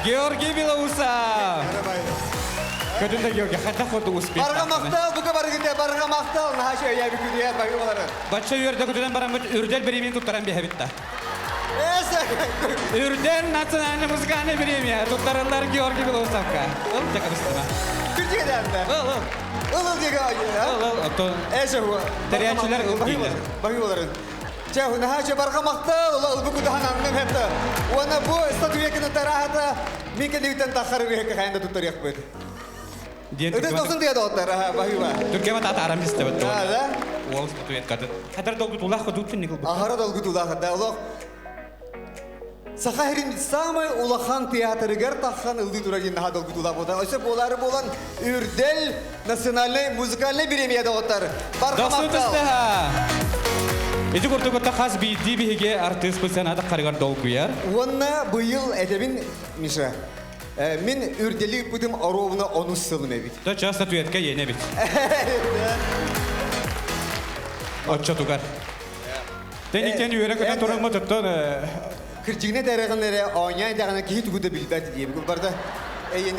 Georgi Belousov. Kötünde yok ya hatta foto uspet. Barga maqtal, buka bargıda barga maqtal. Naha şöyle bir küdüye bayı oları. Batça yörde kötüden baran ürdel birimi tuttaran bir habitta. Ürdel nasyonalny muzikalny birimi tuttaranlar Georgi Bilosavka. Ol çakabısına. Türkiye'den de. Ol diye ya. Ol. Ese bu. Teriyatçılar ol değiller. Bayı oları. Çahu naha şöyle barga maqtal, ol bu kudahan annem hepta. Ona bu statüyekini tarahata minke divten takhar bir kayanda tuttariyak böyle. Öde olsun diye de otar ha bayı var. Türkiye mata aram liste betul. Ha da. Wall statüet kadar. Hatta dolgutullah kodutun nikul. Ahara dolgutullah da Allah. Sakahirin samay ulahan tiyatrıgar takhan ıldı duracın daha dolgutullah bodan. Oysa boları bolan ürdel nasyonalny muzikalny birimi de otar. Dostum ha. Eci kurtukta khas bir dibihige artist pulsanada karigar dolguyar. Ona bu yıl edebin Mişa. Min ürdeli budim arovna onu sılım evit. Da çağ statüetka yene bit. Açça tugar. Tenikten yöre kadar torunma tuttan. Kırcıgına derağınlara oynayın derağına ki hiç güde bilbet diye. Bu barda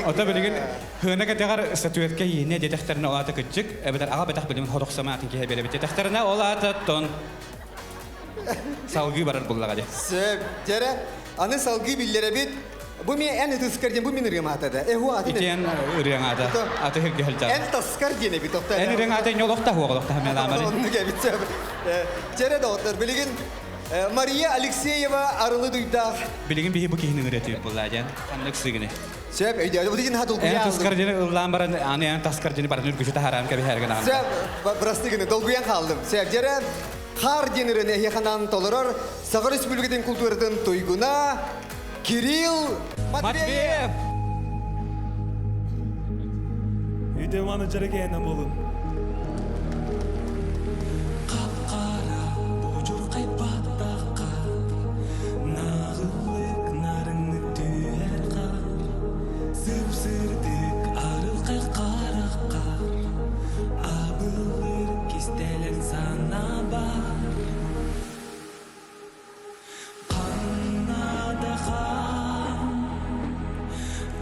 Ota bilgin hına kadar statüetka yene dedekterine olata küçük. Ebeder ağa betah bilimin hodok samaatın ki hebele bit dedekterine olata ton. Salgı barar bullaga de. Seb, jere anı salgı billere bit. Bu mi en tızkar bu min rıymata da. Hu atı. İtiyen rıymata. Atı hirge halta. En tızkar diye bit okta. En rıymata yolokta huolokta melamari. Onu gebit seb. Jere de otar bilgin Maria Alexeyeva arılı duyda. Bilgin bihi bu kihini üretiyor bullagan. Anlık sigini. Seb, bu dikin hatul kuya. En tızkar jeni ıllambaran anı en tızkar jeni baran ürgüşü haram kabi hergen ağam. Seb, brastigini dolguyan kaldım. Seb, jere Kar jenirine yakından toleror, Sağır Respublikadan kulturdan toyguna Kirill Matveyev. Üdemanı jaragena bolun. Kapkara bujur kaypatakka. Nağıllık narını tüyer kar. Sırdık arıl kaykarakka. Abılır kistelen sana bar.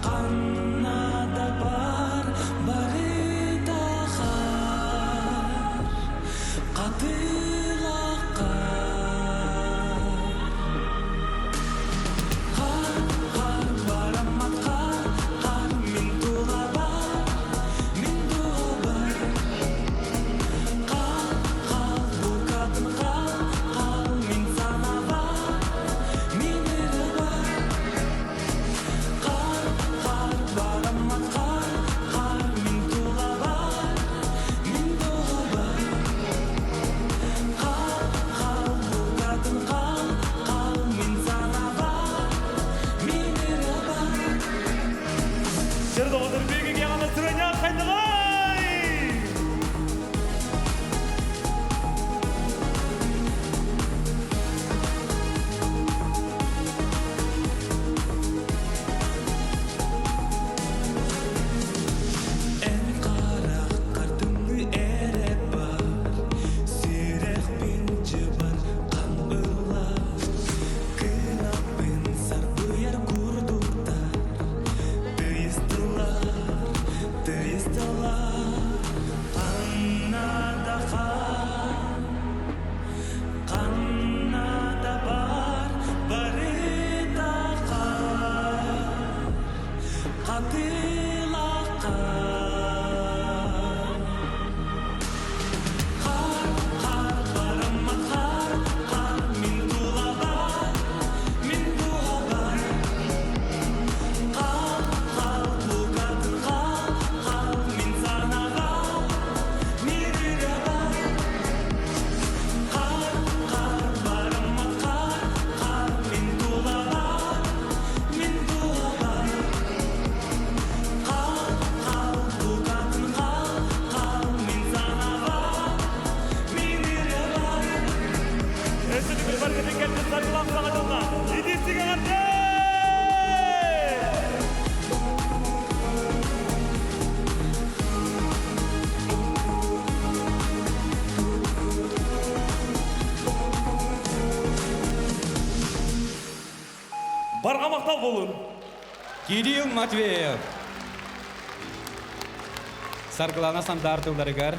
Kannada bar barita khar qatila qar baramat qar min tuğabar qal bukatın qal min sana bar min bar Barga maqtal bolun. Kirill Matveyev. Саргылана стандартыларыгар,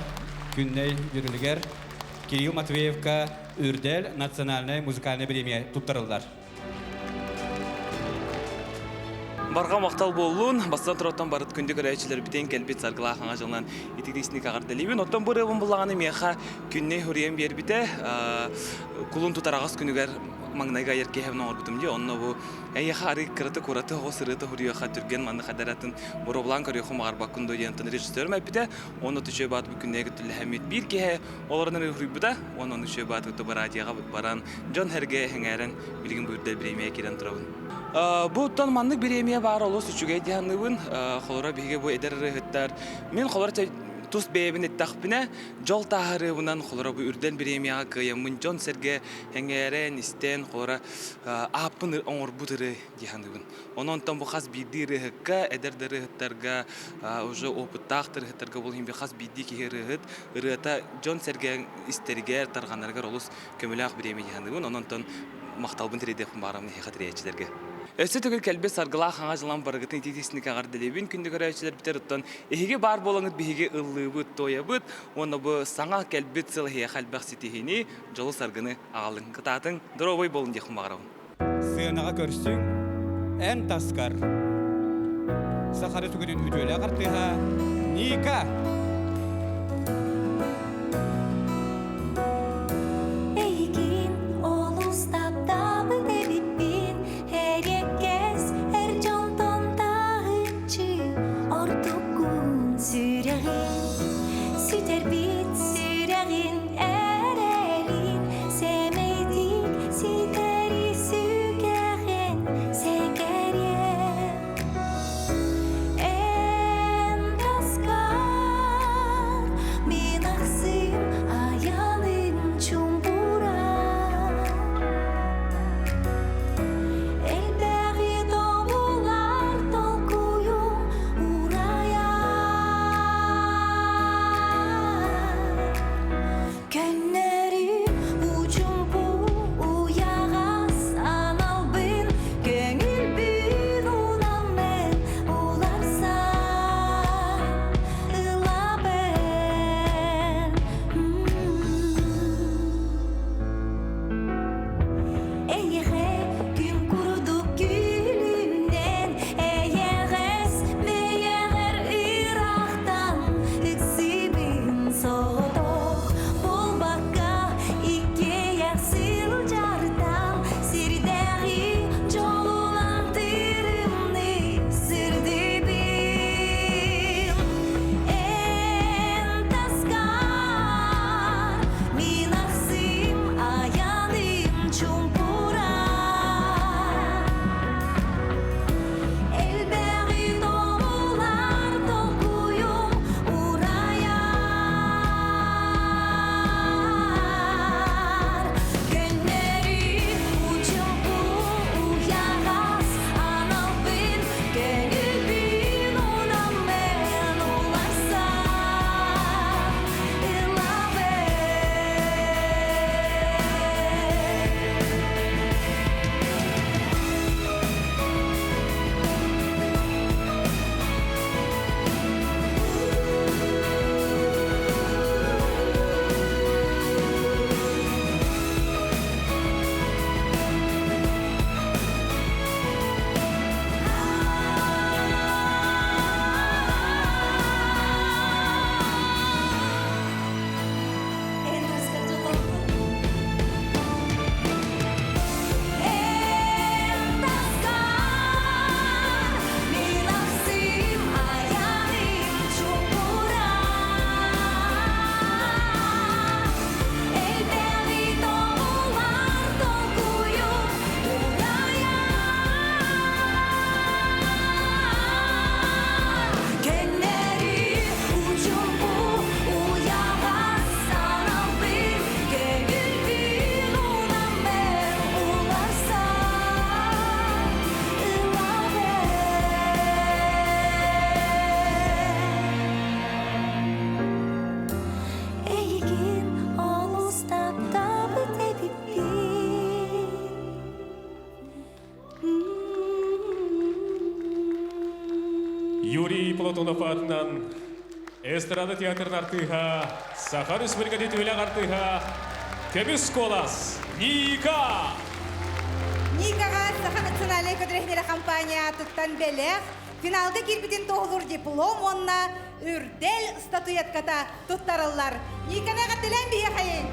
күнней жүрілігер, Кирилл Матвеевка Үрдел национальный музыкальный премия туттарылдар. Барға мақтал болуын, бастан тұраттан барыт күнді көрәйшілер бітен кәлбет сарғыла қаңа жылынан етігдесіне қағардалейбін. Оттан бұры бұлағаны меха күнне хүрем бер біте, күлін тұтарағыз күнігер маңнайға ерке хәвін оңыр бұтым де, онына бұл әйеха ары кіріті көріті ғосырыты хүрияға түрген маңны қадаратын бұры бұлан көріяқы мағарбақ күнді ентін режиссерім әпіте, оны түші баты бұл күннегі түлі әмет бір кеге оларынан үрхүй бұда, оны түші баты бұты бар адияға баран Джон Херге әңәрін білген бүйірдер біремея керен тұрауын. Бұл тон маннык биремия бар олус үчүгей дияныйбын, холора биге бу эдер рыхыттар. Мен холора тус бейбин эттахпине, жол тахарыбынан холора бу үрден биремияга кыйымын Джон Серге хеңерен истен холора апын оңор бутыры дияныйбын. Ононтан бу хас бидди рыхыкка, эдер рыхыттарга, уже опыттах рыхыттарга бул химби хас бидди ки рыхыт, рыхыта Джон Серге истергер тарганарга олус көмөлак биремия дияныйбын. Ононтан макталбын тиредеп барамын хатриячилерге. Өсі түгіл кәлбе сарғыла қаңа жылан барғытын ететесіне қағардалебін күнді көрәйшілер бітер ұттан. Ехеге бар болыңыз бігеге ұллы бұд, тойы бұд, оны бұ саңа кәлбе цылхия қалбақ сетехіне жолы сарғыны ағалың қытатын дұровой болын декім бағырауын. Сынаға көрсің, ән таскар. Сақары түгінің үдөлі ағартыға Ника. Юрий Платонов атынан Эстрада театрын артыға, Саха Республика детүлі артыға, Кебіс Колас, Ника! Никаға Саха национальный көтірехнері компания тұттан бәлек, финалды кирбитин тоғылыр диплом, онна үрдел статуятката тұттарылар. Никана қаттылан бейе қайын?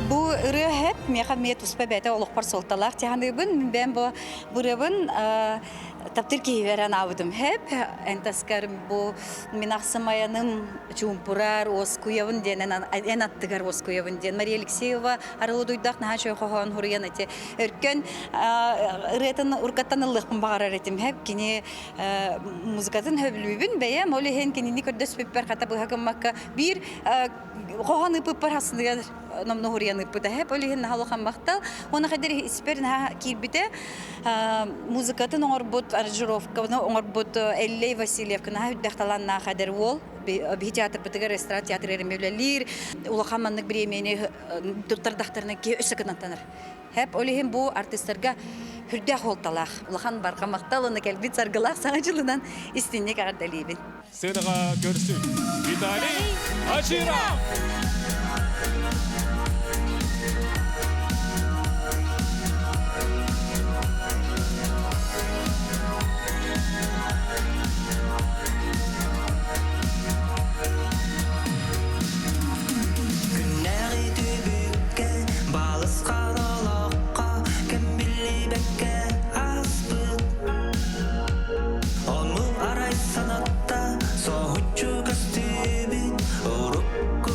Бу ыры хеп меха мет успа бәте олық пар солталақ тяғаныбын, мен бұл бұрыбын таптыр кейверен авыдым хеп, әнтаскарым бұл мен ақсымаяным чумпурар ос куявын ден, ән аттығар ос куявын ден. Мария Алексеева арылы дойдақ наға чөй қоған хұрыян әте. Өркен ырытын ұрқаттан ұлықпын бағарар әтім хеп, кені музыкатын хөбілбібін бәйем, олы хен кенені көрдөс пеппер қата бұғақым маққа бір қоған ұпыппар асындығаdır. Намны хурьяны пытахе, полиген нахалухан мақтал. Оны қадыр испер наха кирбите музыкатын оңырбут аранжировка, оңырбут Эллей Васильевка наха үддақталан наха қадыр ол. Би театр бітігер, эстрад театр еремевлелер, улахан маннық бір емені тұттардақтарына ке өсікін аттаныр. Хеп олиген бұл артистерға хүрдәқ олталақ. Улахан барға мақтал, оны кәлбет сарғылақ саңа жылынан істенек ағардалейбін. Сынаға көрсін, Виталий Ачиров! Sanatта soğucu gösteribin, urukku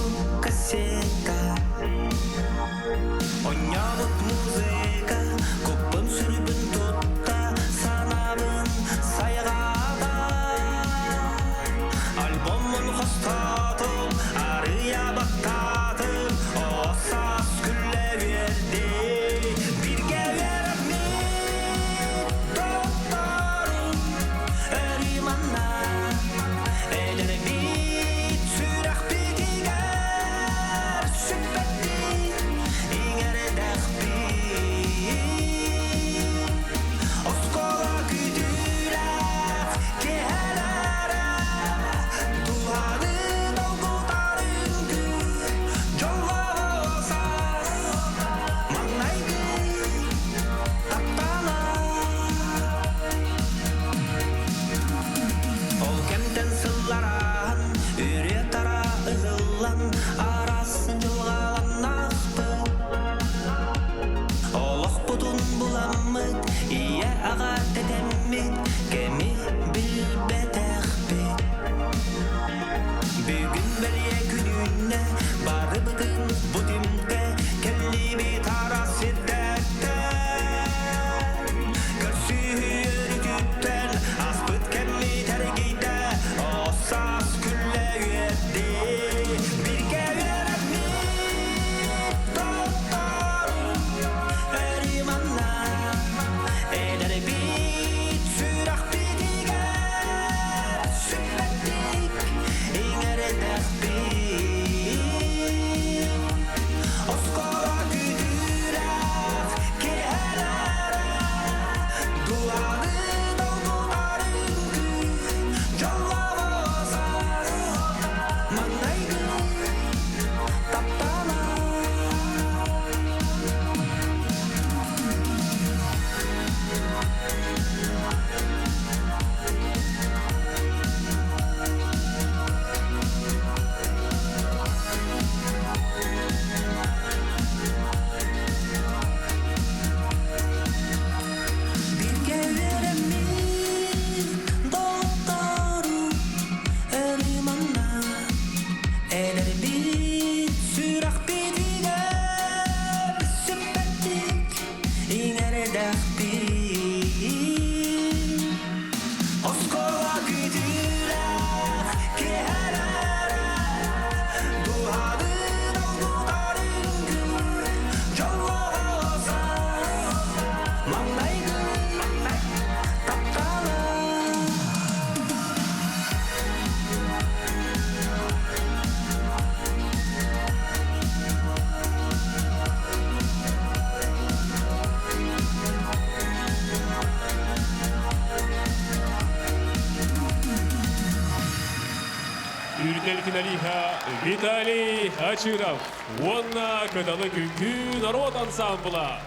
финалиха Виталий Ачиров. Онна кыталы күнкү народ ансамбла.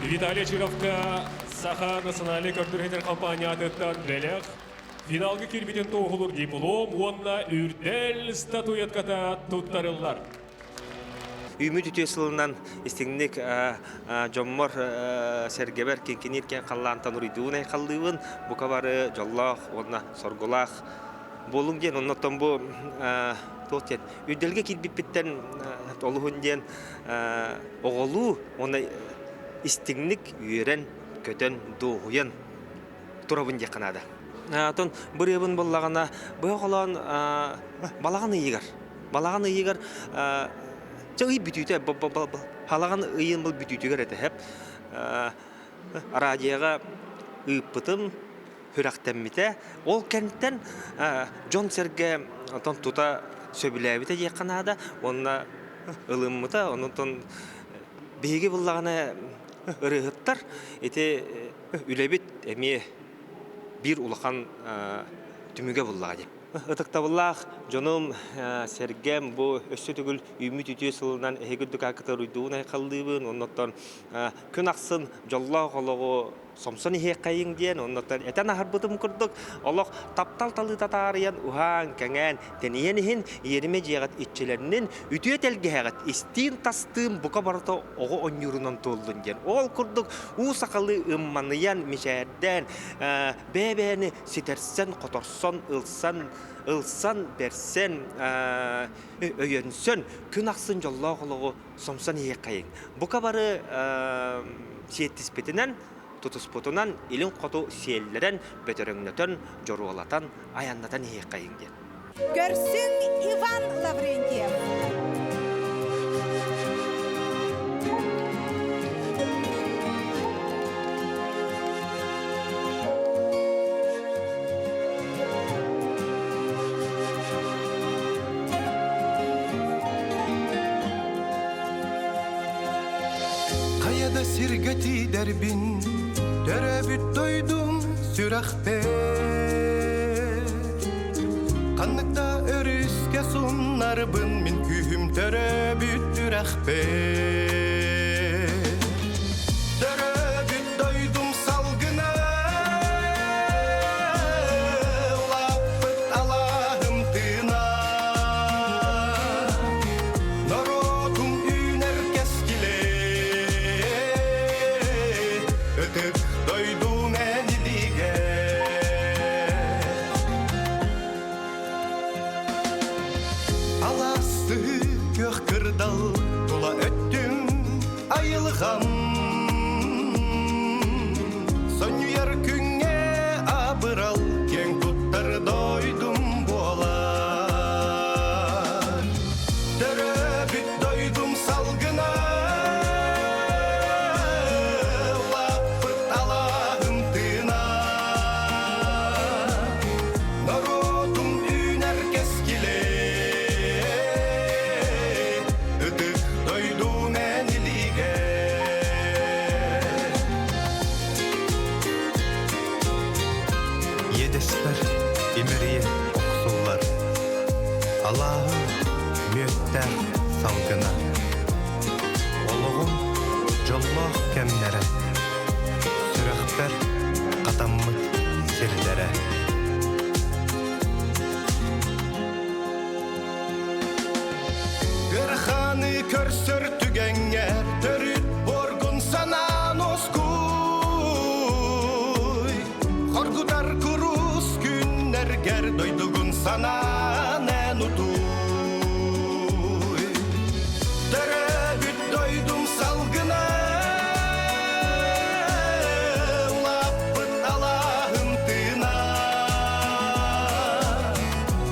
Виталий Ачировка Саха национальный көрдүрхетер компаниятыттан белек. Финалгы кирбитен тоғылыр диплом, онна үрдел статуятката туттарылар. Үміт үтесілінен істігіндік жоммор сәргебер кенкенеркен қаллантан ұридуын айқалдығын, бұқа бары жоллақ, онна сорғылақ болың ден, оннаттан бұл тоқтен. Үрделге кирбиппеттен олығын ден оғылу, оны істігіндік үйерен, көтен, доғуен тұрабын дек қанады. Тон бір ебін болағана, бұл оғылан балаған үйегір. Балаған үйегір Чаğı bütüte, halagan ıyın bu bütüte görete hep radyoga ıpıtım hüraktemite. Ol kentten John Serge ton tuta söbülevite yakınada, onna ılımıta, onun ton beygi bullağına ırıhıttar. Ete ülebit emiye bir ulakan tümüge bullağı. Ытыктабыллах, жоном Сергем бу өссө түгүл үмүт үтүө сылынан эгүдүк акытар уйдуун айкалдыбын, оннотон күн аксын жоллоо колого сомсон ихекайың диен, оннотон этен ахарбытым курдук, олох таптал талы татарыян ухан кеңен тениенихин иериме жиягат итчелеринин үтүө телгehagат истин тастыым бука барото ого онюрунан толдун диен. Ол курдук у сакалы ымманыян мишерден бебени ситерсен которсон ылсан берсен өйөнсön күн аксын жоллоо колого сомсон ихекайың. Бука бары сиеттиспетинен Тутуспутунан илин қоту сиеллерен бөтөрөңнөтөн жоруалатан аяннатан ихекайың ден. Көрсүң Иван Лаврентьев. Каяда сиргати дербин Дөрөбүт дойдум сүрәхпе Канныкта өрүскә суннарбын Мин күйім дөрөбүт дүрәхпе Дөрөбүт дойдум салгына Улаппыт алahым тына Народум үнер кескиле Өтіп дойду мәнилиге Аласы көк кырдал Тула өттім айылғам Сонюяр күңе абырал Кең туттар дойдум бола Дөрөбүт дойдум салгына Едеспер имерие оксуллар Аллахы мөттер салгына Олығым жоллох кемнері Сүрәхпер қатаммыт сирдері Гырханы көрсөр түгенгер Төрүт боргун санан оскуй Хоргудар курус күннергер Дойдугун санан энутуй Дөрөбүт дойдум салгына Улаппыт алahым тына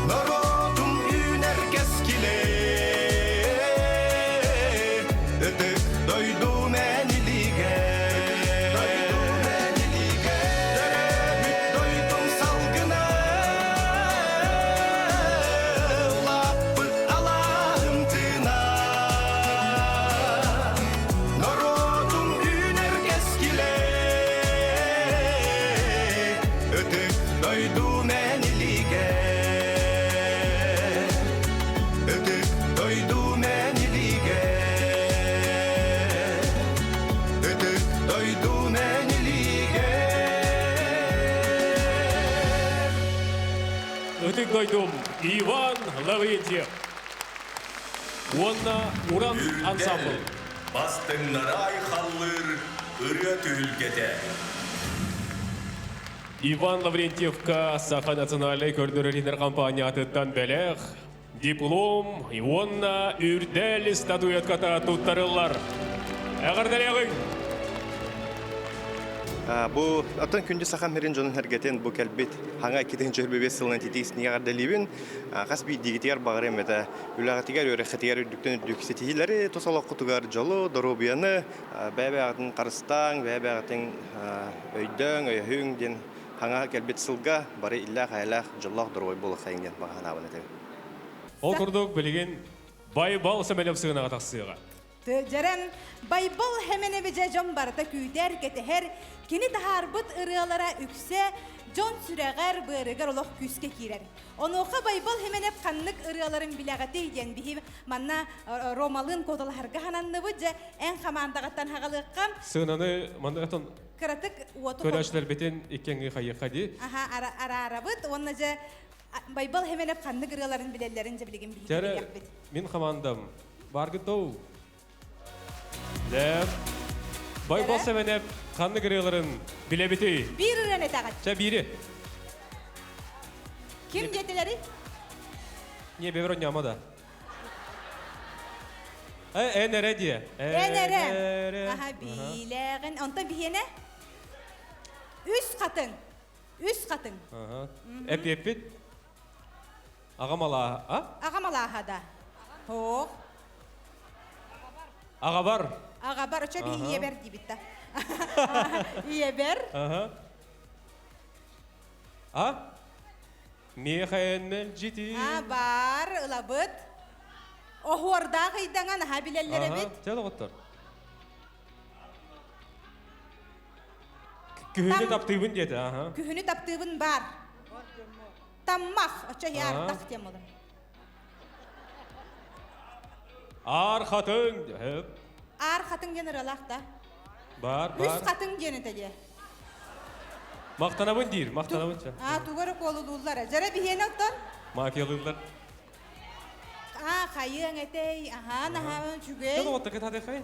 Народум үнер кескиле Өтүк дойду мәнилиге Дөрөбүт дойдум салгына дойдум Иван Лаврентьев. Онна Уран ансамбль. Бастыңнарай халлыр ыры түйілгеде. Иван Лаврентьевка Саха национальный көрдөрөлинер компаниятыттан бәлех диплом Ивонна үрдәл статуятката туттарылар. Әгәрдәлегің. Бу атын күнде сахан мерин жонун хәргәтен бу кәлбет хаңа 2025 сылынан титисни гардалибин касби дигитер багыр эмета үлагатигер өрехтигер дүктен дүксетиләре тосалак кутугар жолу доробияны бәбәгатын карыстан бәбәгатын өйдән өйһүң ден хаңа кәлбет сылга бары илля хайлах жоллак дорой булы хайнген багана баны. Ол курдук билген байбал сәмәләп сыгына тақсыга. Жаран байбал хемене беже жон барта күйтер кетехер кини тахарбыт ырыалара үксе жон сүрәгәр бырыгар олох күскә кирер. Онуха байбал хемене каннык ырыаларын биләгәте дигән бихи манна ромалын коталарга хананны буҗа эн хамандагаттан хагалыккам Сыгынаны мандатон кыратык уату. көрәшләр бетен икәнге хайыкади. Аха арабыт онна же байбал хемене каннык ырыаларын биләләрен же билеген бихи. Тәре мин командам баргытау. Дәп байбал сәмәнәп канны гырыларын билебити. Bir ырыны тагат. Ча бири. Ким жетеләри? Не беверон ямада. Энере дие. Энере. Аха билеген. Онта бихене? Үс катын. Үс катын. Ага. Эпепит. Агамала, а? Агамала хада. Хо. Агабар. Агабар оча би иебер дибитта. Иебер. Ага. А? Мехаеннел жити. Бар, ылабыт. Охорда кыйданган хабилеллере бит. Тел готтор. Күһүнү таптыбын деди, ага. Күһүнү таптыбын бар. Таммах оча яр тактемолы. Ар хатын. Ар хатын генералахта. Бар. Үс хатын генетеге. Мактанабын дир, мактанабынча. Тугары колулулар. Жара бихене оттон. Макелылар. Хайың этей. Наха чугей. Тел готта кетаде хай.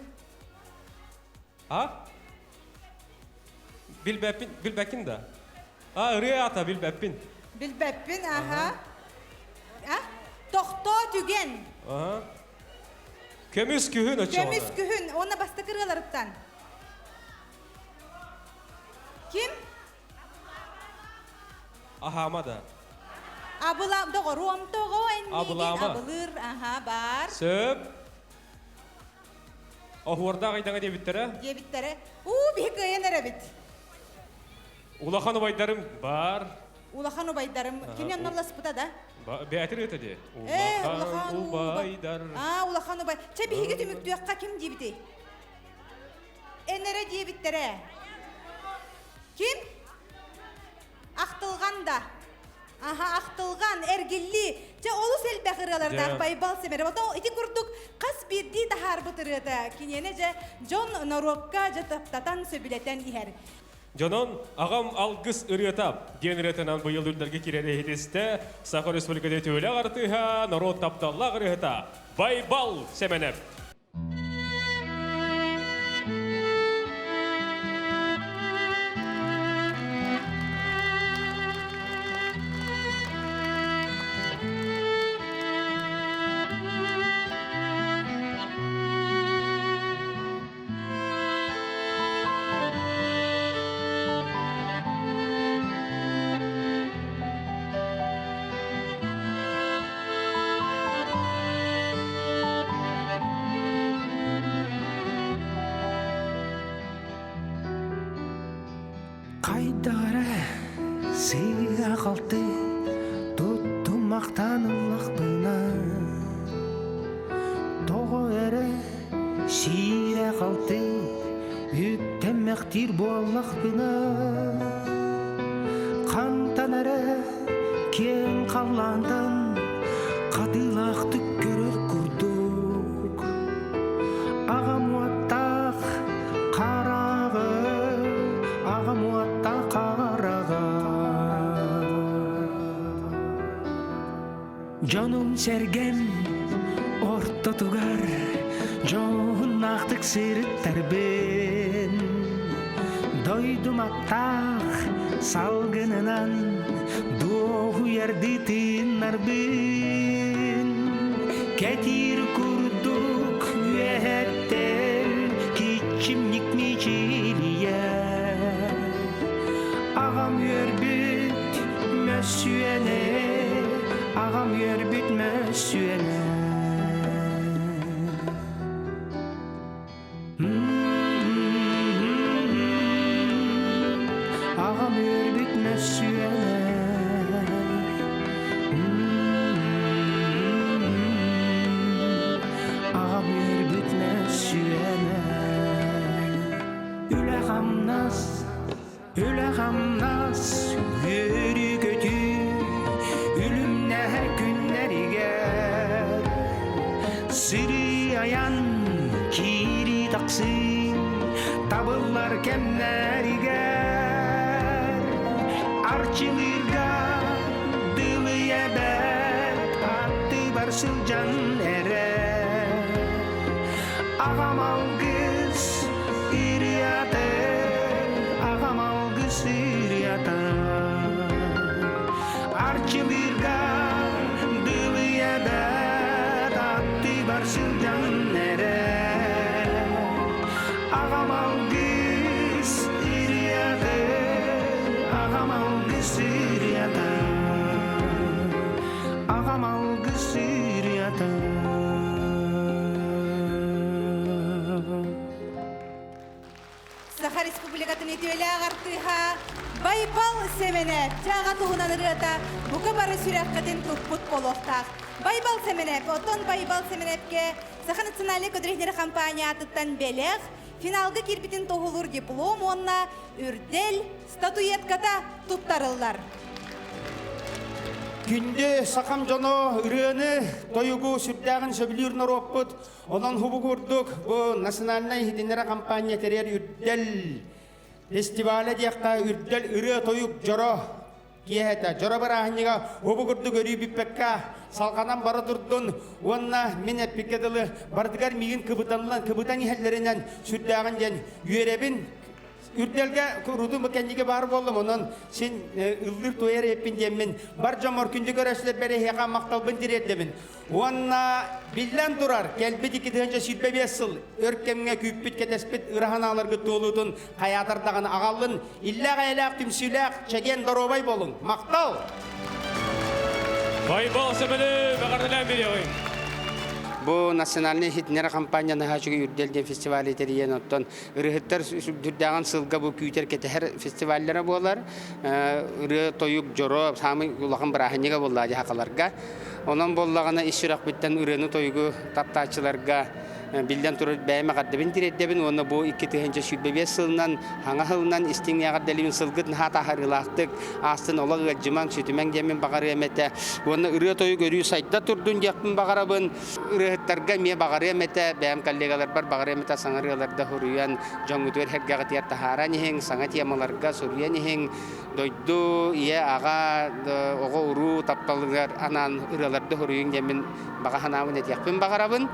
А? Билбәкин да. Риата билбәппин. Билбәппин, Тохто түген. Көмүс күһүн очо. Көмүс күһүн, оны басты кыргаларыптан. Ким? Ахамада. Абылам дого, руам того энни. Абылама. Абылыр, бар. Сөп. Охуарда кайдаңа дебиттере? Дебиттере. Бихи кыйыныры бит. Улахан убайдарым бар. Улахан убайдарым. Кенен ноллас бута да? Бәтір өтеді. Улахан убайдар. Улахан убай. Ча бихиге түміктүйаққа ким дебіті? Энере дебиттере. Ким? Ақтылған да. Ақтылған, әргелли. Ча олу сәл бәқыраларда байбал семері. Ота ити күрдік қас бірді тахар бұтырыда. Кенене же Джон Норокка жатаптатан сөбілетен ихер. Жонон ағам алгыс ырытап, генеретінан бұйыл үрдерге керелі етесті, Сақыр Республикада төйлі ағартыға, народ тапталла ырыта, байбал семенеп. Қайдары сыйға қалды тұтты мақтанылық бұна тоғы әрі шире қалды үктемектір болық бұна қантан әрі кен қаландын қадылақты көрер күрдік ағам уаттақ қарағы ағам уаттақ қараға Canım sergem orta tugar Johun aktık sırıttar ben Doydum attaq salgınınan Doğu yerdi tinnar ben Ketir kurduk üyetten Kiçimlik miçiliye Ağam yörbüt mösyöne Ağam yörbüt mösyöne Ağam yörbüt mösyöne Ağam yörbüt mösyöne Üle hamnas yürü kötü Ölümne günleri gel Siri ayan kiri taksin Tabıllar kemleri gel Arçılırga dılı yebet Attı barsıl can ere Ağam algız iriyatı Ağam algız iriyatı Arçılırga dılı yebet Attı barsıl can ere Ağam algız iriyatı Ağam algız iriyatı Ağam algız iriyatı Saha Respublikatın etiyöle ağartıha Baybal Semenep Jağa tuğunan ırıda Buka barı sürekkatin tupput boloqtaq Baybal Semenep Oton Baybal Semenepke Saha Naциональный көдірехнері компаниятыттан белег Финалғы кирбитин тоғылыр диплом онна үрдел статуетката туттарылар Күнде сақам жоно үрені тойугу сүрдәғін сөбілерін роппыт, онан хубу көрдік бұл национальный хидинера компания терер үрдел фестивалі дейқта үрдел үрі тойук жоро киехеті. Жоро бір ағынеға хубу көрдік өрі біппекка салғанан бары тұрдың, онна мен әппекеділі бардығар мейін кыбытан ехелерінен сүрдәғын ден үйеребін Үрделге күрудың бүкендеге бар болдым, онын сен үлдір тойер еппін демін. Бар жомор күнді көрәсілер бәрі еға мақталбын диреддемін. Онна білден тұрар, кәлбет 2-інші сүйтбе 5 сыл, өркемге күйіппет кетеспет ұраған алырғы толудың қаятырдағын ағалын, илләқ айлақ түмсіләқ чәген доробай болың. Мақтал! Байбал сөмілі бағардылан бере ойын. Бу национальный хитнер компания нахачуги үрделден фестивалі терiyен оттон ырыхыттар дүрдәган сылга бу күйтер кетер фестивальләре болар. Ыры тоюк жоро самый улахан браханега боллады хакаларга. Онан боллагана ишрак биттен ырыны тоюгу таптачыларга билден турып бәйме каддыбын диреддебин оны бу 2-нче сүтбе сылынан хаңа хылынан истиңя каддалыбын сылгыт хата харылактык астын олаг жыман сүтүмәң демен багары эмете оны ыры тою көрүү сайтта турдун жакпын багарабын ырыттарга ме багары эмете бәм коллегалар бар багары эмете саңарыларда хуруян жоңгутөр хергага тиярта харани хең саңа темаларга сурияни хең дойду ие ага ого уру тапталыгар анан ырыларда хуруян демен багаханабын этякпын багарабын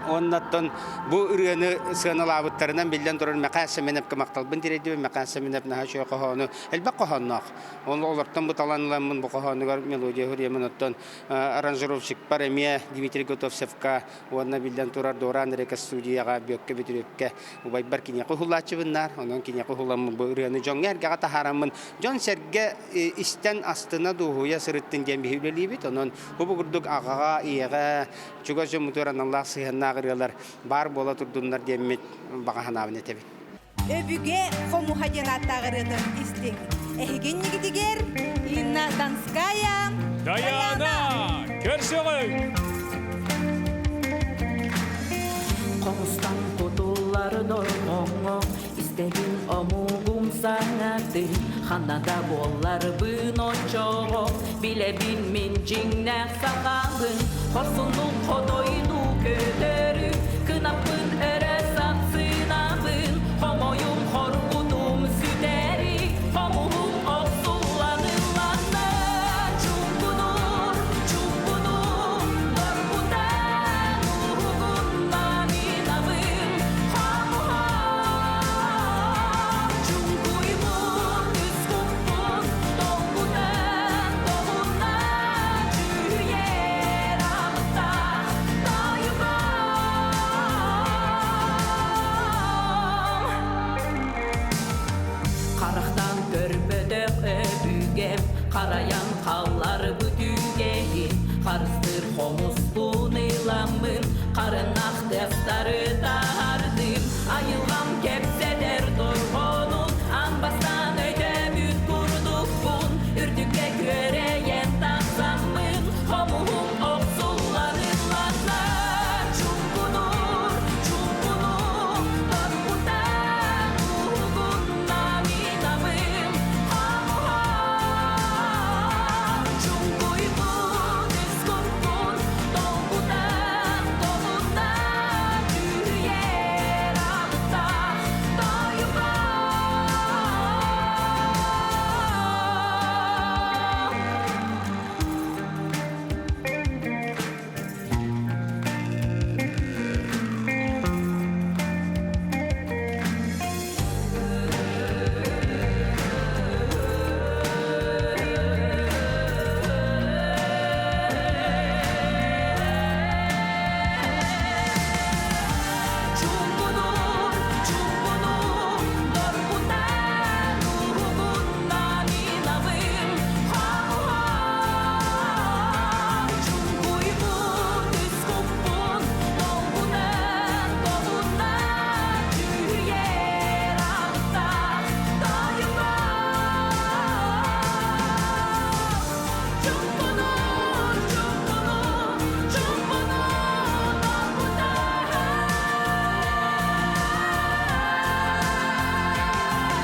Ondan bu ürünü sığınalabıtlarından bilden durur mekâsemenep kımaktalbın diredi ve mekâsemenep nahaşıyor kohonu elbette kohonnak. Onlardan bu talanılanın bu kohonu melodiya hürriyemin ottan aranjировщик Паремия Дмитрий Готовсевка onunla bilden durar Doran Reka Studiyaga büyükke bitürükke ubay barkinya kuhullatçıbınlar onun kinya kuhullamın bu ürünü jongerge ata haramın John Serge isten astına doğuya sırıttın gembi hüblelibit onun bu gurduk agaga iyaga çugaşı muturan Allah nağırlar bar bola turdunlar demet bagahanabine tabi. Öbüge komu hacenatağırıdır istik. Ehgen gidiger Inna Danskaya Dayana Körsöğün Komustan kutulları dormoğu İstedin omugum sanatın Hanada bollar bın oçoğu Bile bilmin cinler sakalın Horsunun kodoyunu kötörü Kınapın ere satsınabın Homoyum horgudum süteri Homuhum oksullanırlanlar Çumkunur Karayan kallar bütügeyin Karıstır homuspun ilamın Karınak destarı dardım Ayılgam kepseder dorgonun Anbastan ödemüt kurduk bun Ürdükle göreyen taksamın Homuhum oksullanırlar Çumkunur, çumkunur Dorkutan uğun naminamım Homuhum Çumkuybun iskorkun Dolgudan dolundan Yürüyer alıta Doyuba Çumkunur, çumkunur Dorkutan uğun naminamım Homuhum Çumkuybun iskorkun Dolgudan dolundan Yürüyer alıta Doyuba Çumkunur, çumkunur Çumkunur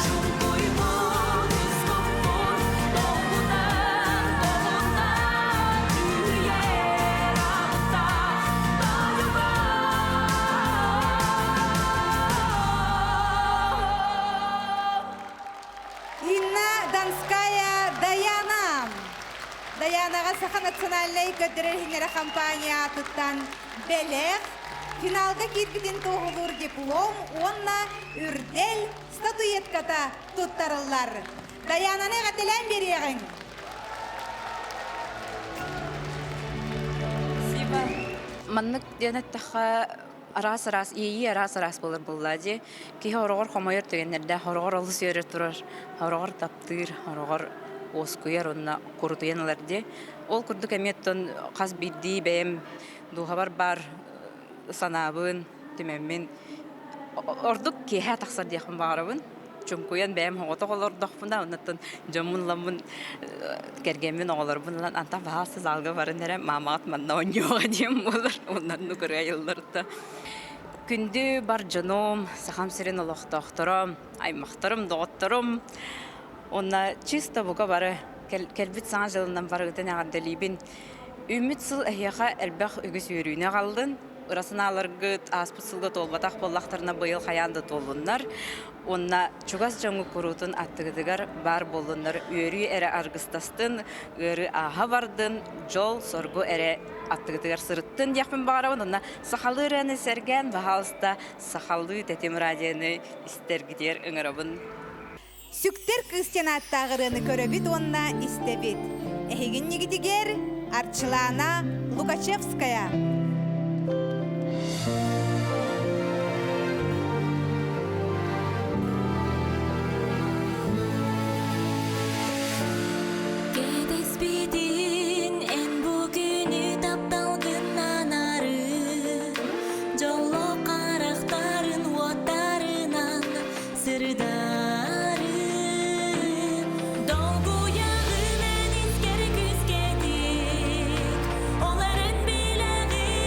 Çumkuybun iskorkun Dolgudan dolundan Yürüyer alıta Инна Донская Даяна. Даянаға Саха национальный көттерер компания тұттан белек. Финалға кеткіден тоғылыр диплом, онна үрдел статуетката тұттарылар. Даянаны ғателен береғің. Маннык денеттаха арас ии арас болар буллади. Ки хорогор хомойор тегеннерде хорогор олус йөрер турар. Хорогор таптыр, хорогор оскуяр онна курутуяналарди. Ол курдук эметтон каз бидди бем духабар бар санабын тимемин ордук кеха таксар диякын багарабын. Чумкуян бәм хоғыты қолырдық бұнда, оннаттын жомын ламын кергенмен оғылыр бұндан анта бағасыз алғы барын әрі мамағат манна ойнеуға дейм болыр, оннан нүкірі айылдырды. Күнді бар жоном, сақам сирен олықтақтырым, аймақтырым, доғыттырым. Онна чисто бұға бары кәлбіт саңа жылынан бары ғытын ағаддалибін. Үміт сыл әйеға әлбәқ үгіз үйрүйіне қалдын. Урасына алыргыт аспыт сылгыт олбатақ боллақтарына бұйыл қаянды толындар. Онна чугас жаңы құрутын аттығыдығар бар болындар. Өрі әрі арғыстастын, өрі аға бардын, жол соргу әрі аттығыдығар сырыттын дияқпен бағарабын. Онна сақалы үрәні сәрген бағалыста сақалы тәтем радияны істергідер үңірабын. Сүктер кыстен аттағырыны көрөбіт онна істебіт. Әхеген негідігер Арчылана Лукачевская. Kedespidin en bugünü tapdalgından arı Jollo qaraqtarın otarınan sırdarı Dolgu yağı men isker küskedik Onların bilevi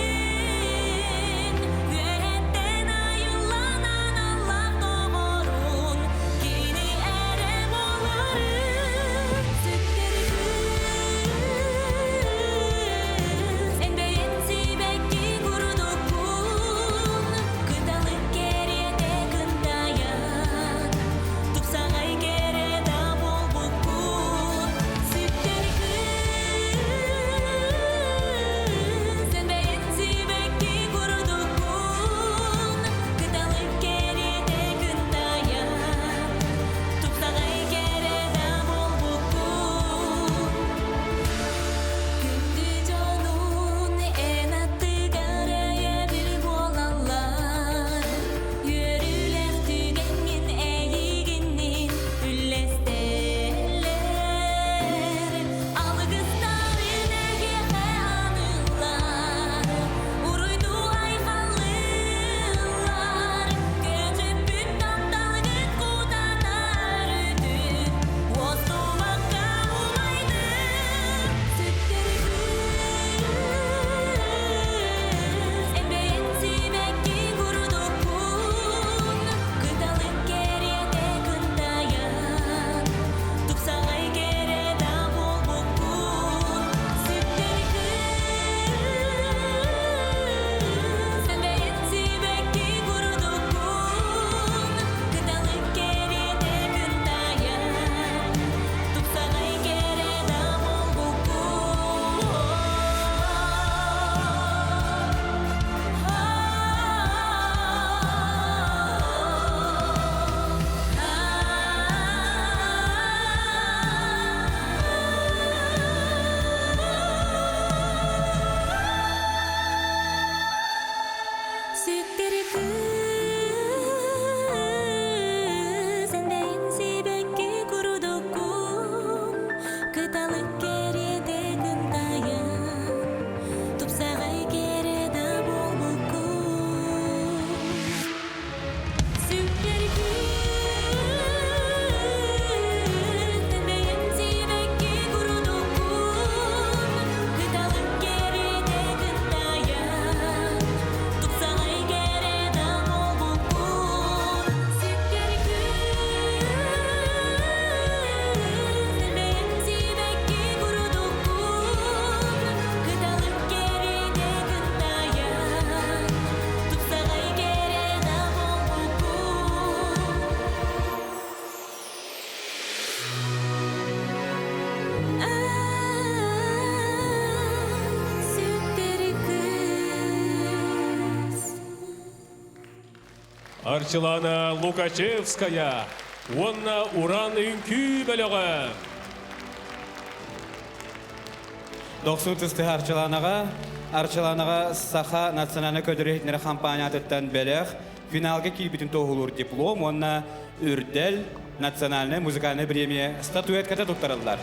Арчылана Лукачевская, онна уран үнкі бөлігі. 90 Арчыланаға Саха национальный көдірі компаниятыттан бәліғ финалға кейбітін тоғылыр диплом, онна үрдел национальный музыкальный премия статуэтката тұттарылар.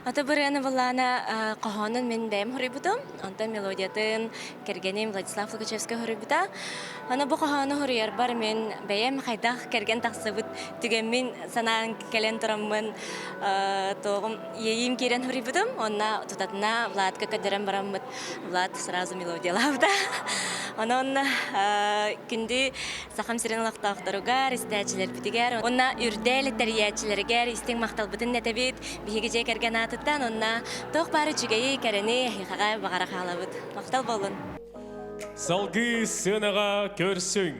Ата бұрыны болана қоғанын мен бәйім хүрібітім. Онта мелодиятын кергенем Владислав Лукачевский хүрібіта. Ана бұл қоғаны хүрияр бар мен бәйім қайдақ керген тақсыбыт түгенмен санаң келен тұрамын тоғым ейім керен хүрібітім. Онна тұтатына Владқа көдерен барамыд. Влад сразу мелодиялавда. Онна күнді сақам сирен лақтақтаругар, істәчілер бітігер. Онна үрдәлі тәриячілергер, істің мақтал бұтын нәтәбет, бігі жай керген атыттан, онна тоқ бары жүгейі кәріне хиқаға бағара қалабыд. Мақтал болын. Салғы сынаға көрсің.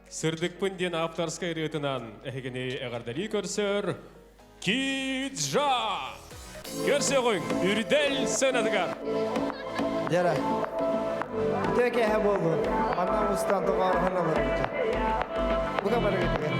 Сырдық пүнден аптарскай ретінан әхігіне әғардали көрсір. Киджа! Көрсеғың, үрдәл сынадығар. Дера. Töke he boldu. Anam ustan toqar hanalar. Bu kadar gitti.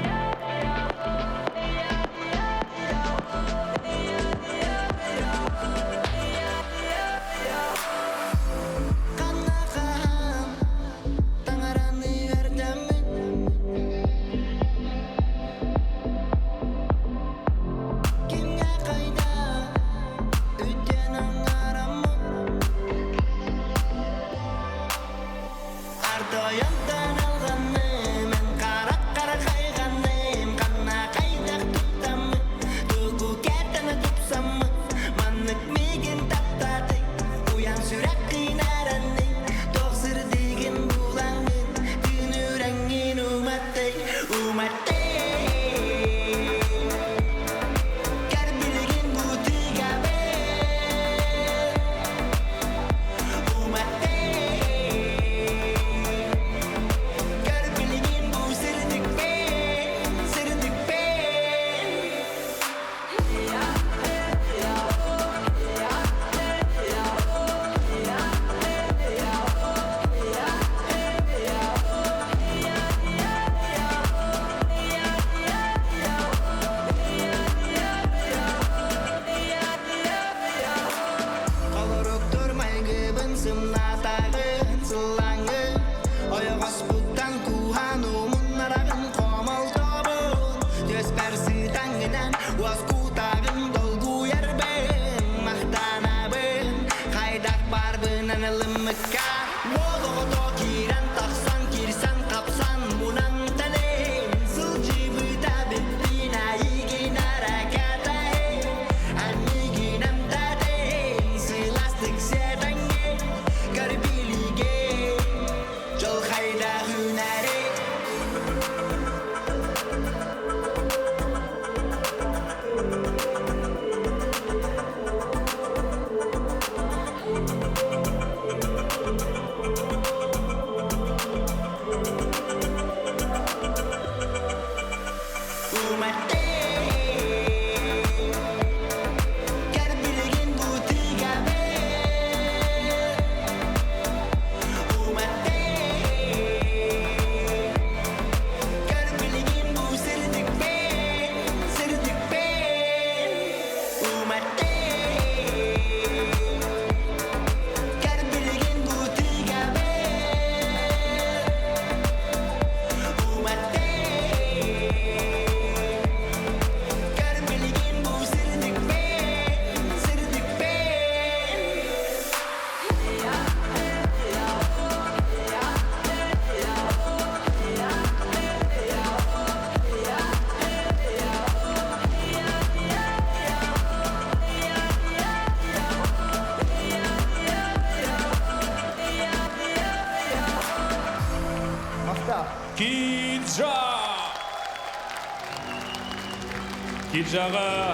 Киджаға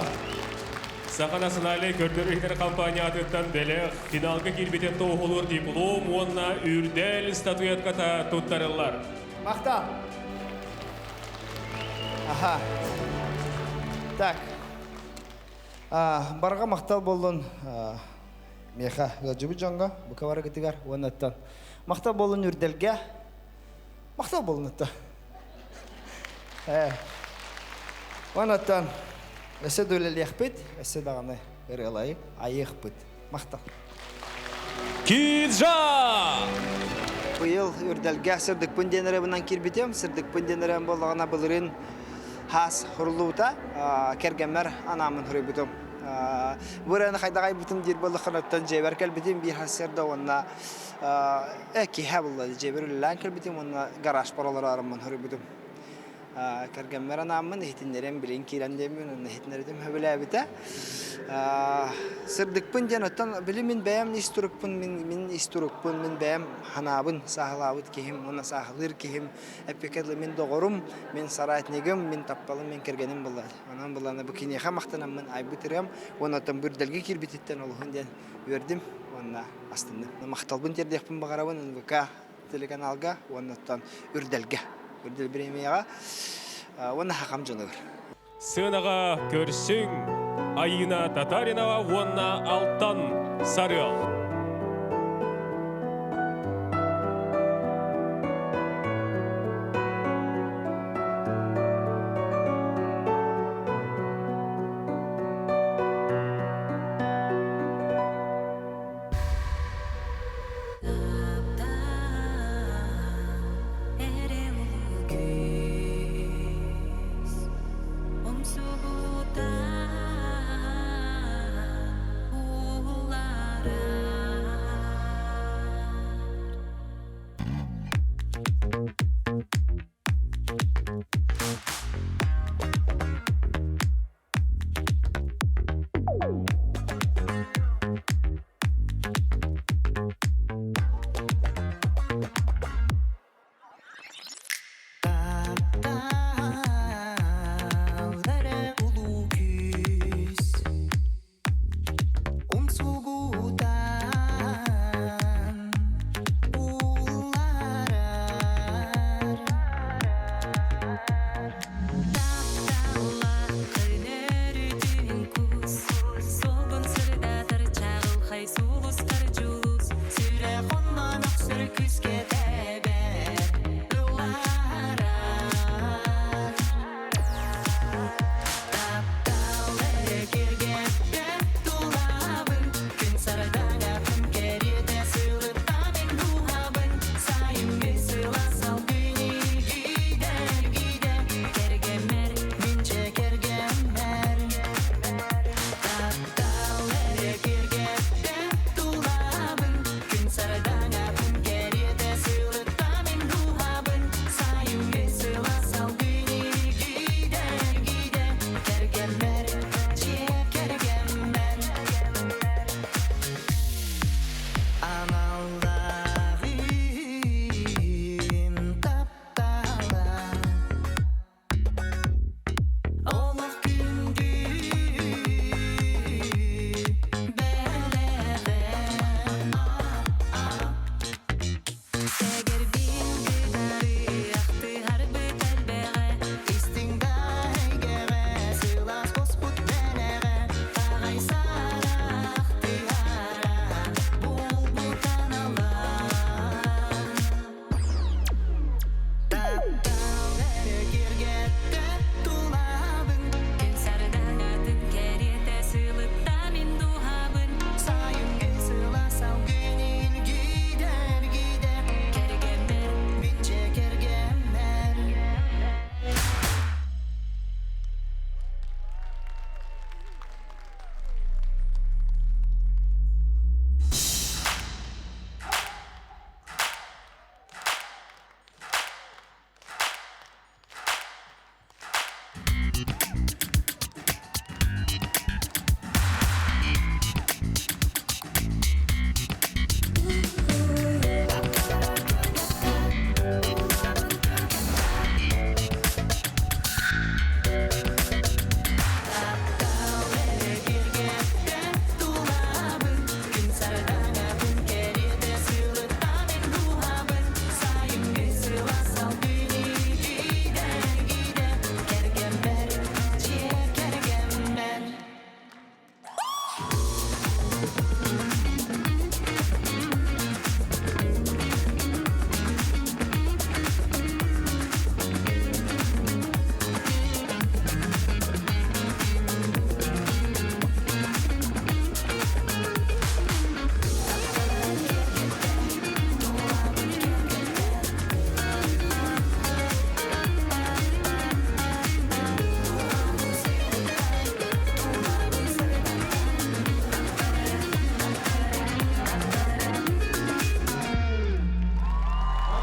Саха национальный көрдірігдер компаниятыттан бәліғ финалғы келбетен тоғылыр диплом, онна үрдәл статуятката тұттарылар. Мақта. Аха. Так. Барға мақтал болдың. меха гылжыбы жоңга букавары гытыгар оннаттан мактал болун үрделге мактал болунутта оннаттан эсе дөлелехпит эсе даганы ырылай айыхпыт мактал Киджа! быйыл үрделге сырдык пынденеребынан кирбитем сырдык пынденерем болгана былырын хас хурлуута кергемер анамын хурбутум бураны хайдагай бутум дир болгонаттан жебер келбитим бир хасерда онна эки хабылла жебер лан келбитим онна гараж паралар армын хурбутум кергемер анамын хитинерем билин кирендемин онна хитинердим хөбөлөбүтэ сырдык пынденаттан билимин бэм истурукпун мин истурукпун мин бэм ханабын сахлабыт кихим онна сахлыр кихим эпикедле мин догорум мин саратнигим мин таппалым мин кергеним булла анан булланы бу кинеха мактанамын айбытырам оннан бүрделге кирбититтен олхун ден өрдүм онна астында макталбын тердекпин багарабын НВК телеканалга оннан үрделге үрдел премияга онна хакам жоногор Сынаға көрсің, айына Татаринова онна алтан сарыл.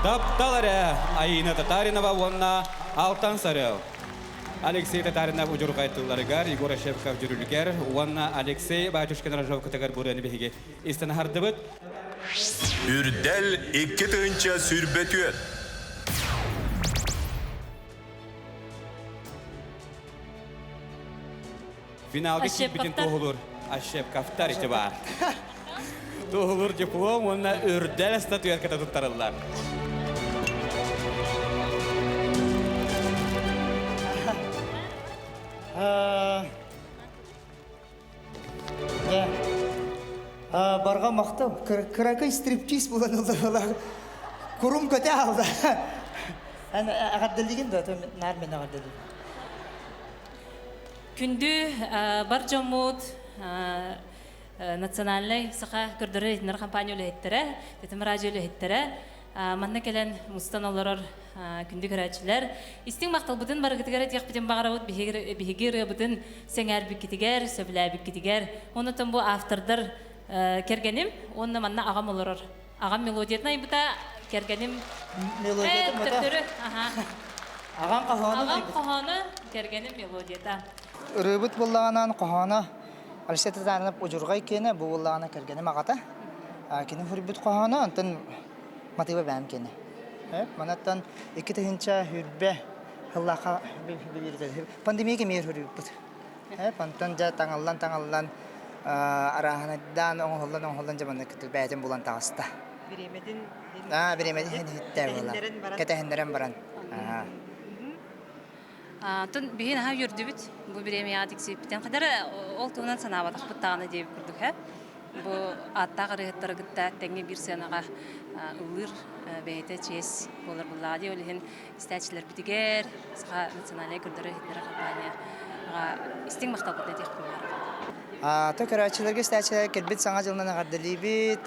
Тапталары Аина Татаринова онна Алтан Сарел. Алексей Татаринов ужургайтыларыгар, Егор Шевков жүрүлгер, онна Алексей Батюшкин Ражовкатагар бураны беге. Истен хардыбыт. Үрдел 2 тыынча сүрбөтүөт. Финалга кипбитин тоғылыр. Ашеп кафтар ити бар. Тоғылыр диплом, онна үрдел статуятката туттарылар. Барға мақтау, кракай стриптиз болан олар. Құрым көте алды. Ағаддылдеген да, нәрмен ағаддылдеген. Күнді бар жомуд национальный саха көрдөрө этнер компания үлеттері, детем радио үлеттері, манна келен мустан олорор күнді көрәчілер. Истің мақтал бұдын бар гітігер етек бітен бағара бұд, бігігер бұдын сәңәр біккетігер, сөбілә біккетігер. Оны тым бұл автордар кергенім, оны манна ағам олорор. Ағам мелодиятна бұта кергенім Мелодиятна Ағам қоғаны кергенім мелодията. Рыбыт боллағанан қоғаны Алексей Татаринов ұжырғай кені бұл боллағана кергенім ағата. Кені хүрбіт қоғаны антын матыба бәм кені. Манаттан 2 тыынча хүрбе хыллақа пандемияға мейір хүрбіт. Пантан жа таңаллан араханаддан оңғолдан жаманды күтіл бәйтін болан тағыста. Биремеден хиттер болар. Кәтәхіндерен баран. Тун биһин ха юрдүбүт бу биремия тиксиптен кадар ол туунан санабатак буттаганы деп күрдүк ха. Бу аттагы рыттаргытта теңге бир сенага ылыр бейте чес болар буллади олен истәчләр битигер ска национальный көрдөрө хиттер компания истең мактабыт дедек булар. Токарачыларга истәчләр келбит саңа жылынан агаддылыбит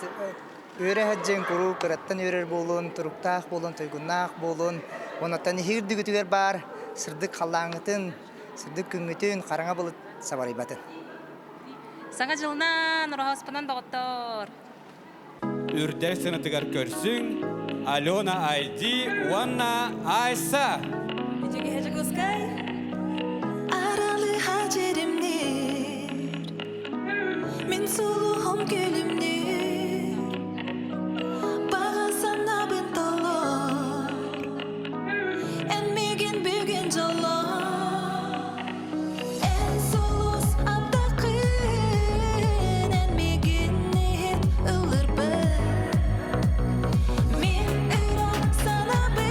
өре хаджен куру кыраттан өрер болун, туруктак болун, тойгуннак болун. Онаттан хирдүгүтүгер бар. Сырдык халлаңытын, сырдык күнгүтүн, қараңа болыт сабарайбатын. Саңа жылынан Рохоспанан доғыттор. Үрдер сынытыгар көрсүң, Алена Айди, Уанна Айса. Ежеге көскай. Аралы хажеримнер, мен сулуғым көлімнер, бағасан абын талар, әнмеген бөген жалар, ән солус абдақын, әнмеген нет ылыр бір, мен үрак санабын,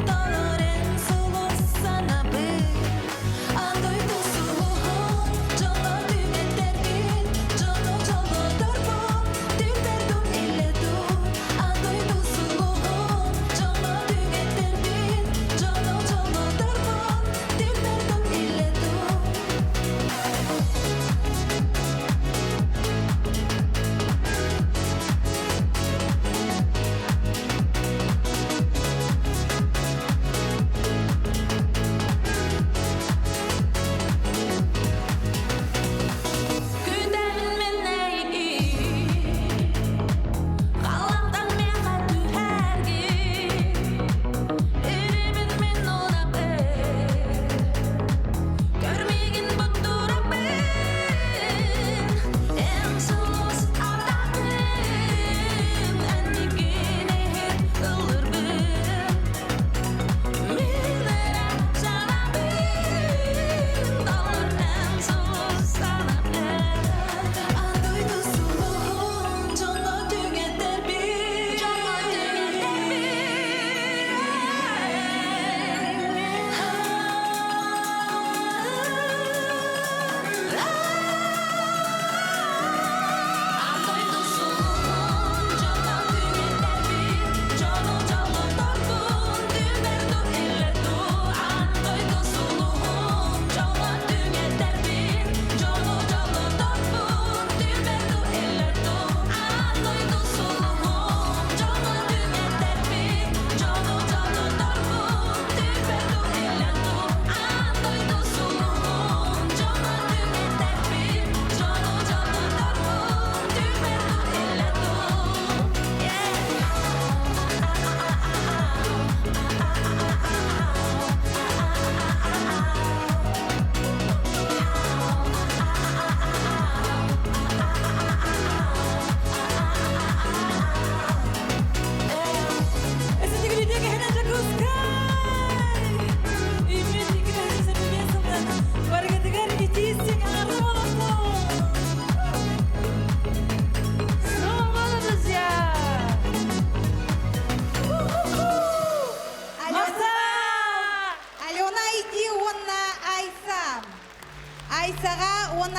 талар ән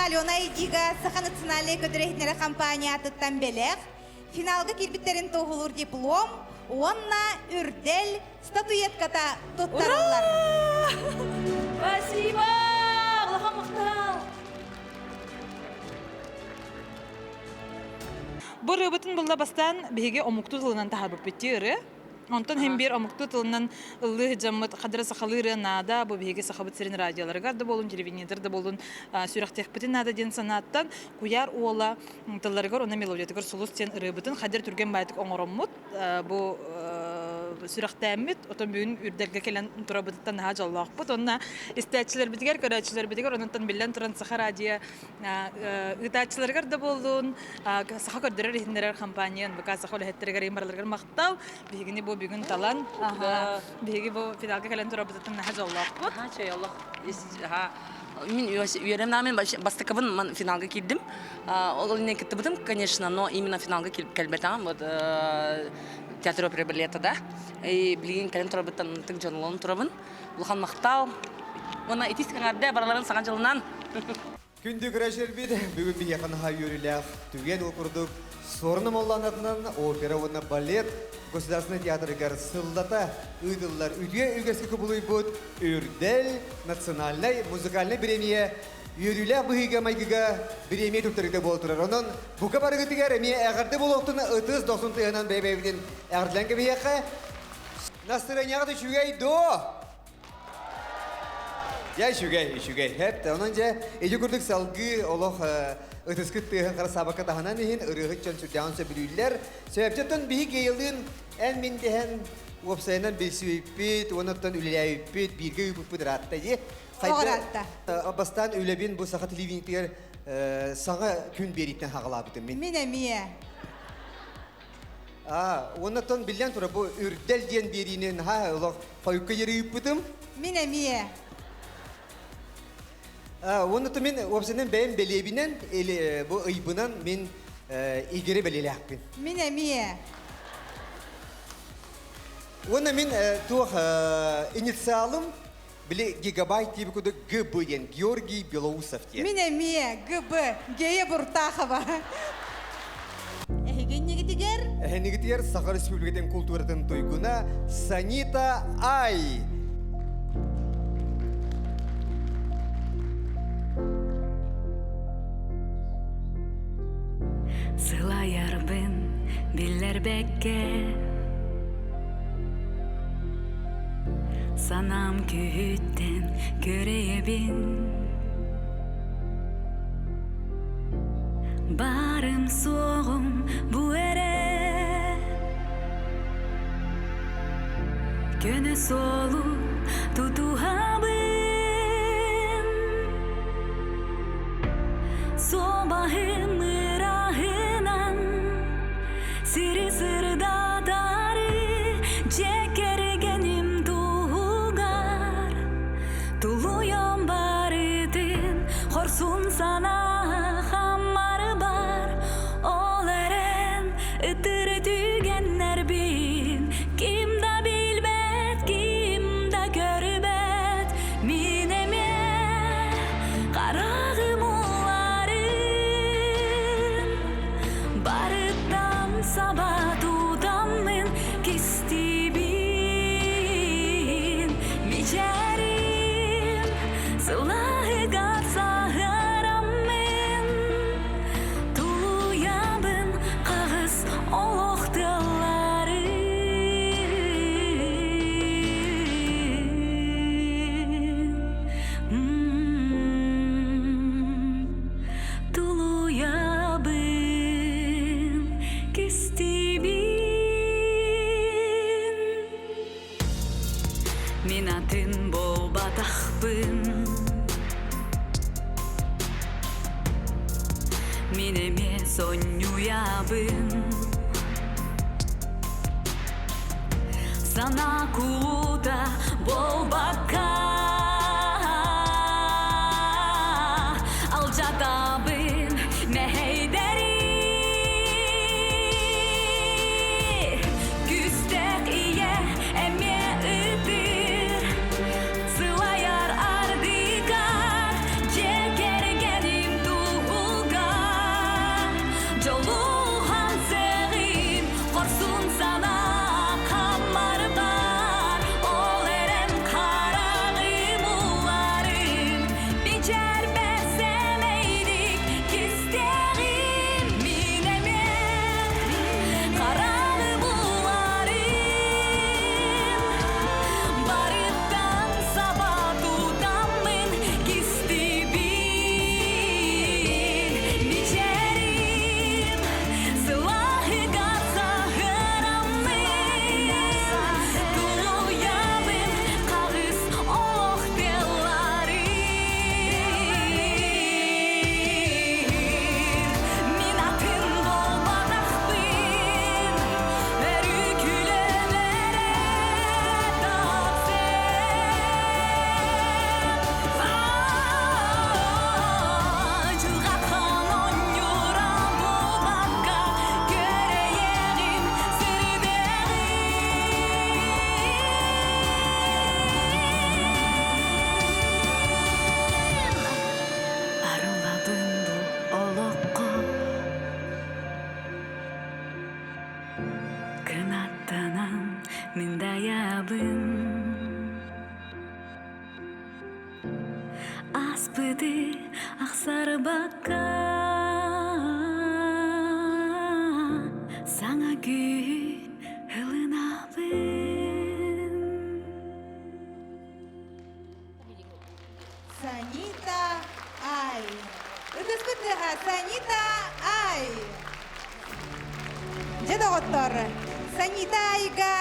Алена Идига Саха национальный көдірехнері компания атыттан белек. Финалғы келбіттерін тоғылыр диплом, онна үрдел статуетката тұттарылар. Спасибо! Аллаха мақтал! Бұл рыбытын бұлда бастан беге омукту тылынан тахарбып бітті ұры. Онтон hem bir омукту тылынан ылы жаммыт қадыра сақалыры нада, бұл беге сақабыт сирен радиоларыгар да болун, телевидениятар да болун, сүйрақтеқ бітін нада ден санаттан, куяр уола тылларыгар, ona мелодиятыгар сұлыс тен рыбытын, қадыр түрген байтық оңырыммыт, бұл сүйрақтәммит, отон бүгін үрдерге келен тұрабыттан наға жаллақ бұд, онна истәтчілер бітігер, көрәтчілер бітігер, онынтан білен тұран сақа радио ұтатчыларыгар да болун, сақа көрдірер ехіндерер компаниян, бұқа сақа өләхеттерігер ембарларыгар мақтау, бігіні бұл бүгін талан, бігі бұл фидалға келен тұрабыттан наға жаллақ бұд. Чай Аллах. Мен үйерімнамын бастықыбын финалға келдім. Ол не кетті бұдым, конечно, но именно финалға келбетам. Театр опера балета, білген кәлем тұрабыттан тұң жанылуын тұрабын. Бұлған мақтау. Оны етістің арды бараларын саған жылынан. Күнді күрәшер беді, бүгін бір яқынға үйіріләқ, түген оқырдық. Сорным оланатынан опера, оны балет, государственный театрыгар сылдата, ыдыллар үйгескі күбілуй бұд, үрдел, национальный, музыкальный премия, үйіріләқ бұхиға майгыға премия тұптырықты бол тұрар. Онын бұқа барығытығар әме әғарды бол оқтыны ұтыз 90 тығынан бәйбәйбіден әғырділән кәбі яқы. Настырынияғы түшігей до! Я шүгей. Хәпті, онын жа, ежі күрдік салғы олық ытыскы тыгын қара сабаққа тағынан ехін ұрығы чон сүрдяғын сөбілілер. Сөйіптен бігі кейілін ән мендеген опсайынан білсі өйппет, оныттан үліләй өйппет, бірге өйппет ратта е. Оғыратта. Бастан өйләбен бұл сақа телевизиялар саңа күн бериттен хағылабыдым мен. Мен әмие. Оныттан білден тұра бұл үрдел ден беринен қойыққа ері өйппетім. Мен әмие. Оны мен опсынан бәйім бәлебінен, бұл ұйбынан мен егері бәлелі ақпен. Мен әмие. Оны мен туық инициалым біле гигабайт дейбі күді ГБ ден, Георгий Белоусов ден. Мен әмие, ГБ, Гея Бұртақова. Әхеген негітігер? Негітігер Саха Республикатын культуратын тойгуна Санита Ай. Сылайарбын биллер бекке, санам күйіттен көрейбін. Барым соғым бұ әре, көні солу тұтуғабын. Собахым ырағынан сирі сырдатары жекергенім туғар. Тулуям барытын хорсун сана хаммары бар. Ол әрен үтір түйгеннер бін. Ким да білбет, ким да көрбет. Мен еме қарағым Sabatudamın kistibin Micerim Sılahı garsaharamın Tuluyabın Kağız oluqtıları Minatın bol bataqpın Mineme sonyuyabın Sana kuluda bol bakka Alcatabın meheyderi Güstek iye eme öpür Sılayar ardıkar Cekergenim dur аттанан мен даябын аспыды ақсары баққа саңа күй ылынабын Санита Ай. Ыдыспытыға Санита Ай. Жадағыттар, Санита Айға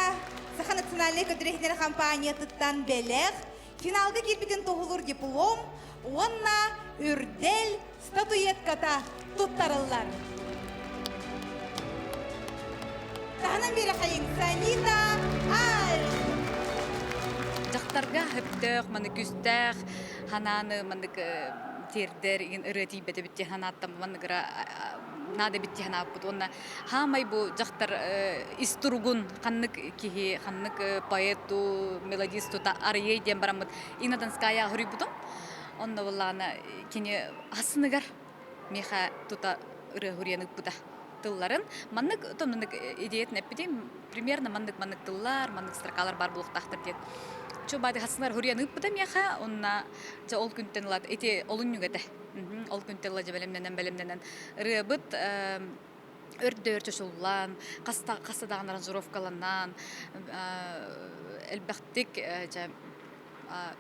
Саха национальный көтірехнер компания тұттан бәлег, финалғы келбетін тоғылыр диплом, онна үрдел статуетката тұттарылар. Тағынан бері қайын, Санита Ай. Жақтарға хөптөк, маны күстәк, хананы маны тердер, ырыти бәді бітте ханаттам, маны гыра нада бітте ханаппыд. Онна хамай бу жақтар истургун, қаннык кихи, қаннык поэту, мелодисту, та арьей дем барамыд. Игнатанская хұрый будым. Онна боллағына кені асыныгар, меха тута ыры хұриянык бұда. Тылларын. Маннык томнынык идеят нәппедем, примерно маннык тыллар, маннык строкалар бар болуқтақтыр дед. Чо бады хасынар хұриянык бұда меха, онна жа ол күнттен лад, эти олын нүгеті. Ол күнттен лад бәлемненен. Ыры бұд өрді шоллан, қастадағын аранжировкаланан, әлбәқтік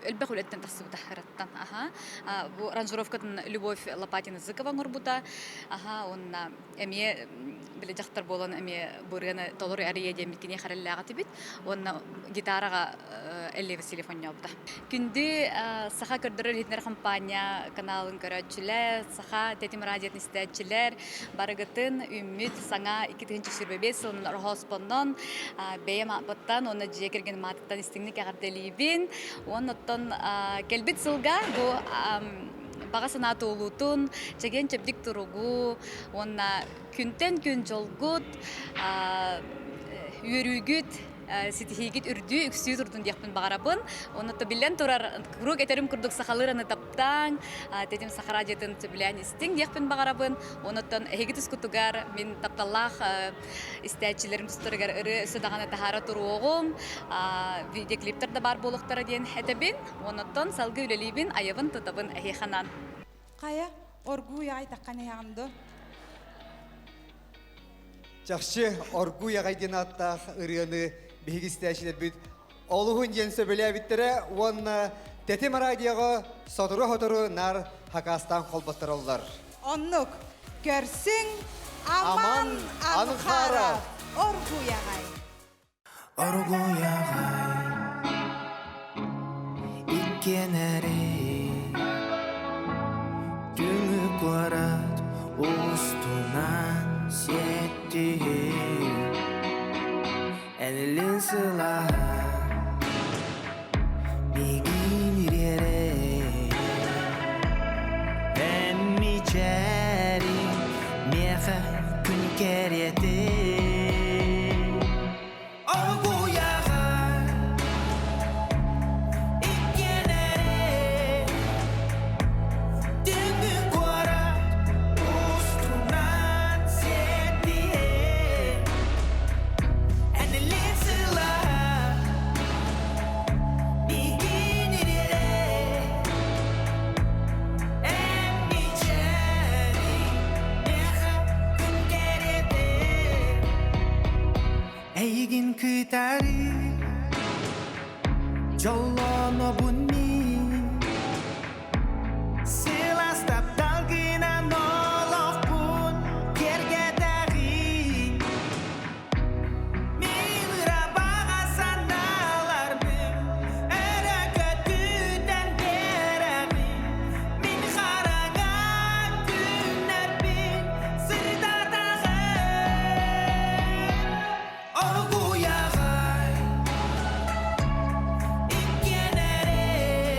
Эльбэх үлеттен тақсы бұта әраттан. Бұл аранжировкатын Любовь Лопатина-Зыкова ғырбұта. Онна әме білі жақтар болан әме бұрғаны толыр әрие деметкене қарылы ағаты біт. Онна гитараға әлі телефоння бұта. Күнді саха көрдірір етінер компания каналын көрәтчілер, саха тәтім радиятын істәтчілер, барығытын үміт саңа 2025 сылын рохоспоннан бәйім апыттан, оны жекерген матыттан істіңнік ағартелейбін. Оннаттан келбит сылга бу бага санаты улутун, чеген чепдик туругу, онна күнтен күн жолгут, үйөрүгүт, ситихигит үрдү үксүү турдун диякпын багарабын. Оннатта билен турар круг этерим курдук сахалыраны таптаң, тетим сахара жетін билен истиң диякпын багарабын. Оннаттан эгит искутугар мен тапталлах истәчилерим тустарыгар ыры өсөдаганы тахара туруогум, видеоклиптер да бар болуктара диен этебин. Оннаттан салгы үлелибин, аябын тутабын эхиханан. Кая оргу яй таккан ягымды. Жақшы оргу яғайден аттақ ұрыны бейгістәшілер бүт. Олығын ден сөбілі біттірі, оны тәтім радиоға сотыры-хотыры нар хақастан қолбаттыр олар. Оннық, көрсің аман анқара оргу яғай. Оргу яғай иккенәрі түңі көрат ұстынан сетті әлілін сыла бегін ере әмі чәрі меха күн кереті Эйгин кытары жоллоно бунми сыластап далгынан олоқпун кергедағи мен ұрабаға саналармын әрі көтүден берәғи мен қараға күнәрбін сырдадағы оргу яғай иккенәрі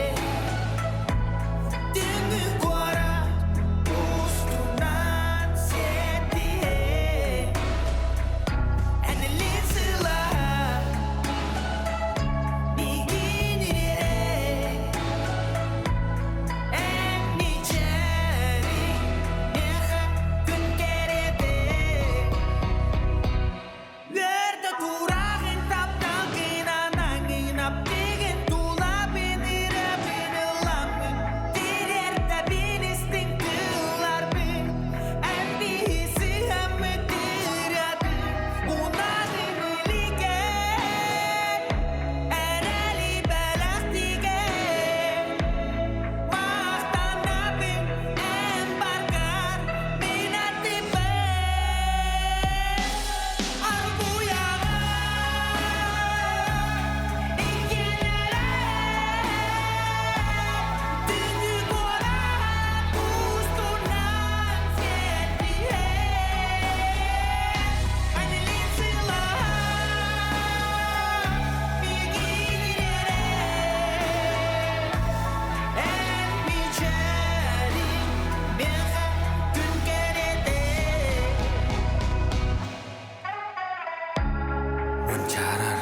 Onçarar,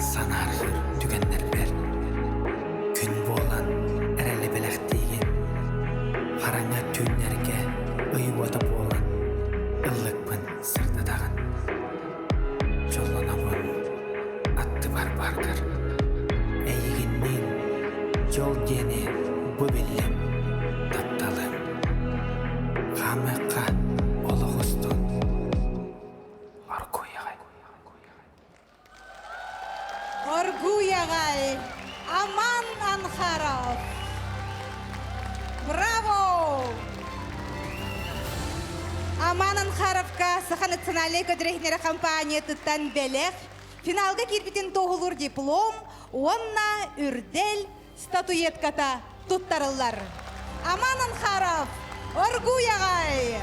sanarır, tükenler ber. Gün bolan, ereli belektiğin. Karanga tünlerge, ıyıvada bolan. Illıkpın sırda dağın. Jolana bun, attı barbar. Eğiginmin, yol geni, bu billim, taptalım. Kamıkka, oluğustun. Arkoyay. Orguyagay, Aman Anharov. Bravo! Aman Anharovka Саха национальный көдрехнері компания тұттан бәлек. Финалға кирбитин тоғылыр диплом, онна үрдел статуетката тұттарылар. Aman Anharov, Orguyagay.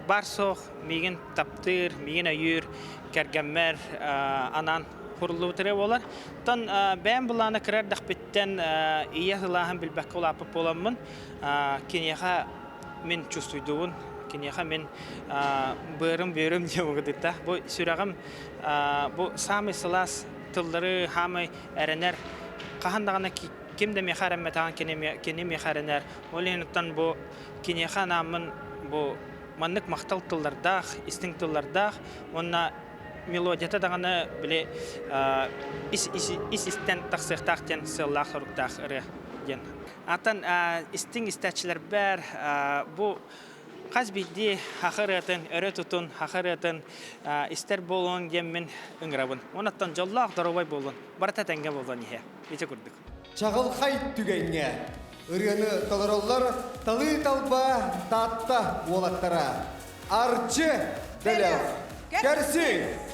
Барсох, миген таптыр, миген айыр, кәргәммәр, анан құрылу тірі олар. Тон бән бұланы кірер дақпеттен ие ғылағын білбәк олапып боламын. Кенеға мен чувствуйдуын, кенеға мен бөрім де оғыдықта. Бұл сүрағым, бұл самый сылас тылдары хамы әрінер. Қағандағына кемді мехарам мәтаған кене мехарынер. Ол еніктен бұл кенеға намын бұл маннык мақтал тыллардах, истин тыллардах, онна мелодията дағаны біле истен тақсықтақтен сыллақ ұрықтақ ұры ден. Атын истин истәтшілер бәр, бұл қаз бейді хақыр әтін, өрі тұтын, хақыр әтін, істер болуын дем мен үңірабын. Онаттан жоллақ дұрубай болуын, барата тәңге болуын ехе. Бете күрдік. Чағыл қайт түгенге. Үргені толыроллар талы талба татта олаттара. Арчы дәлев. Кәрсің!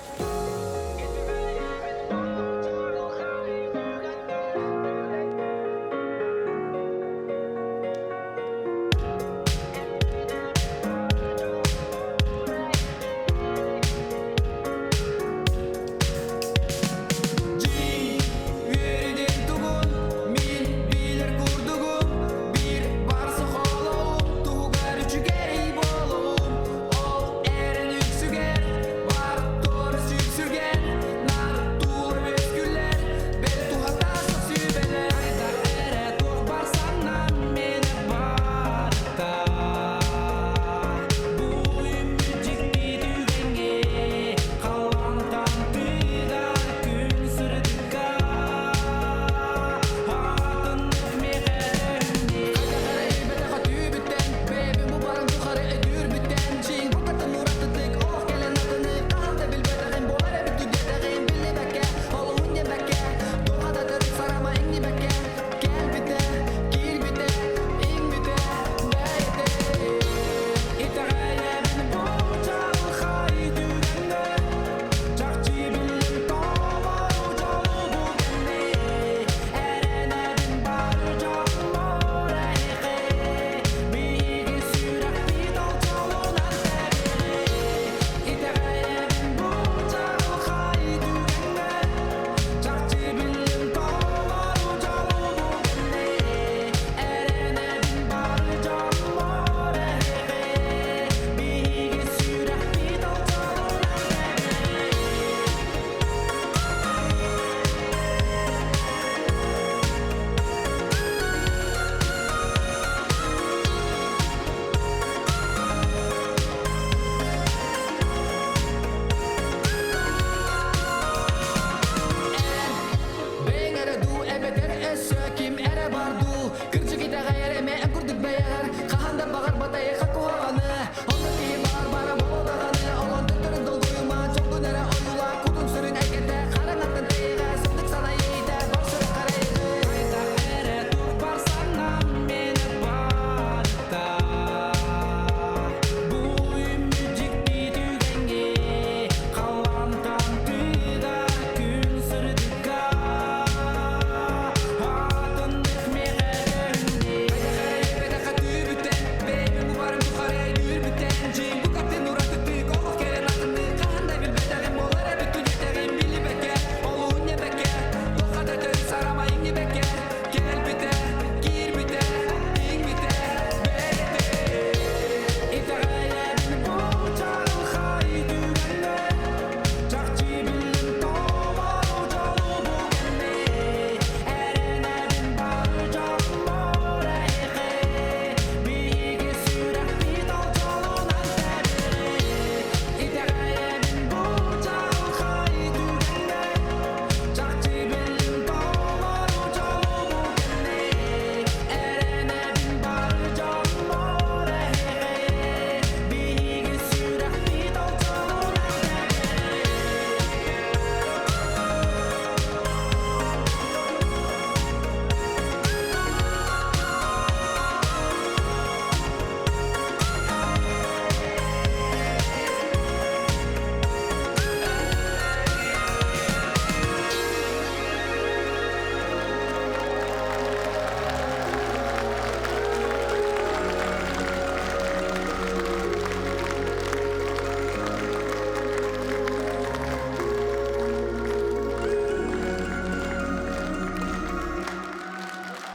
Tor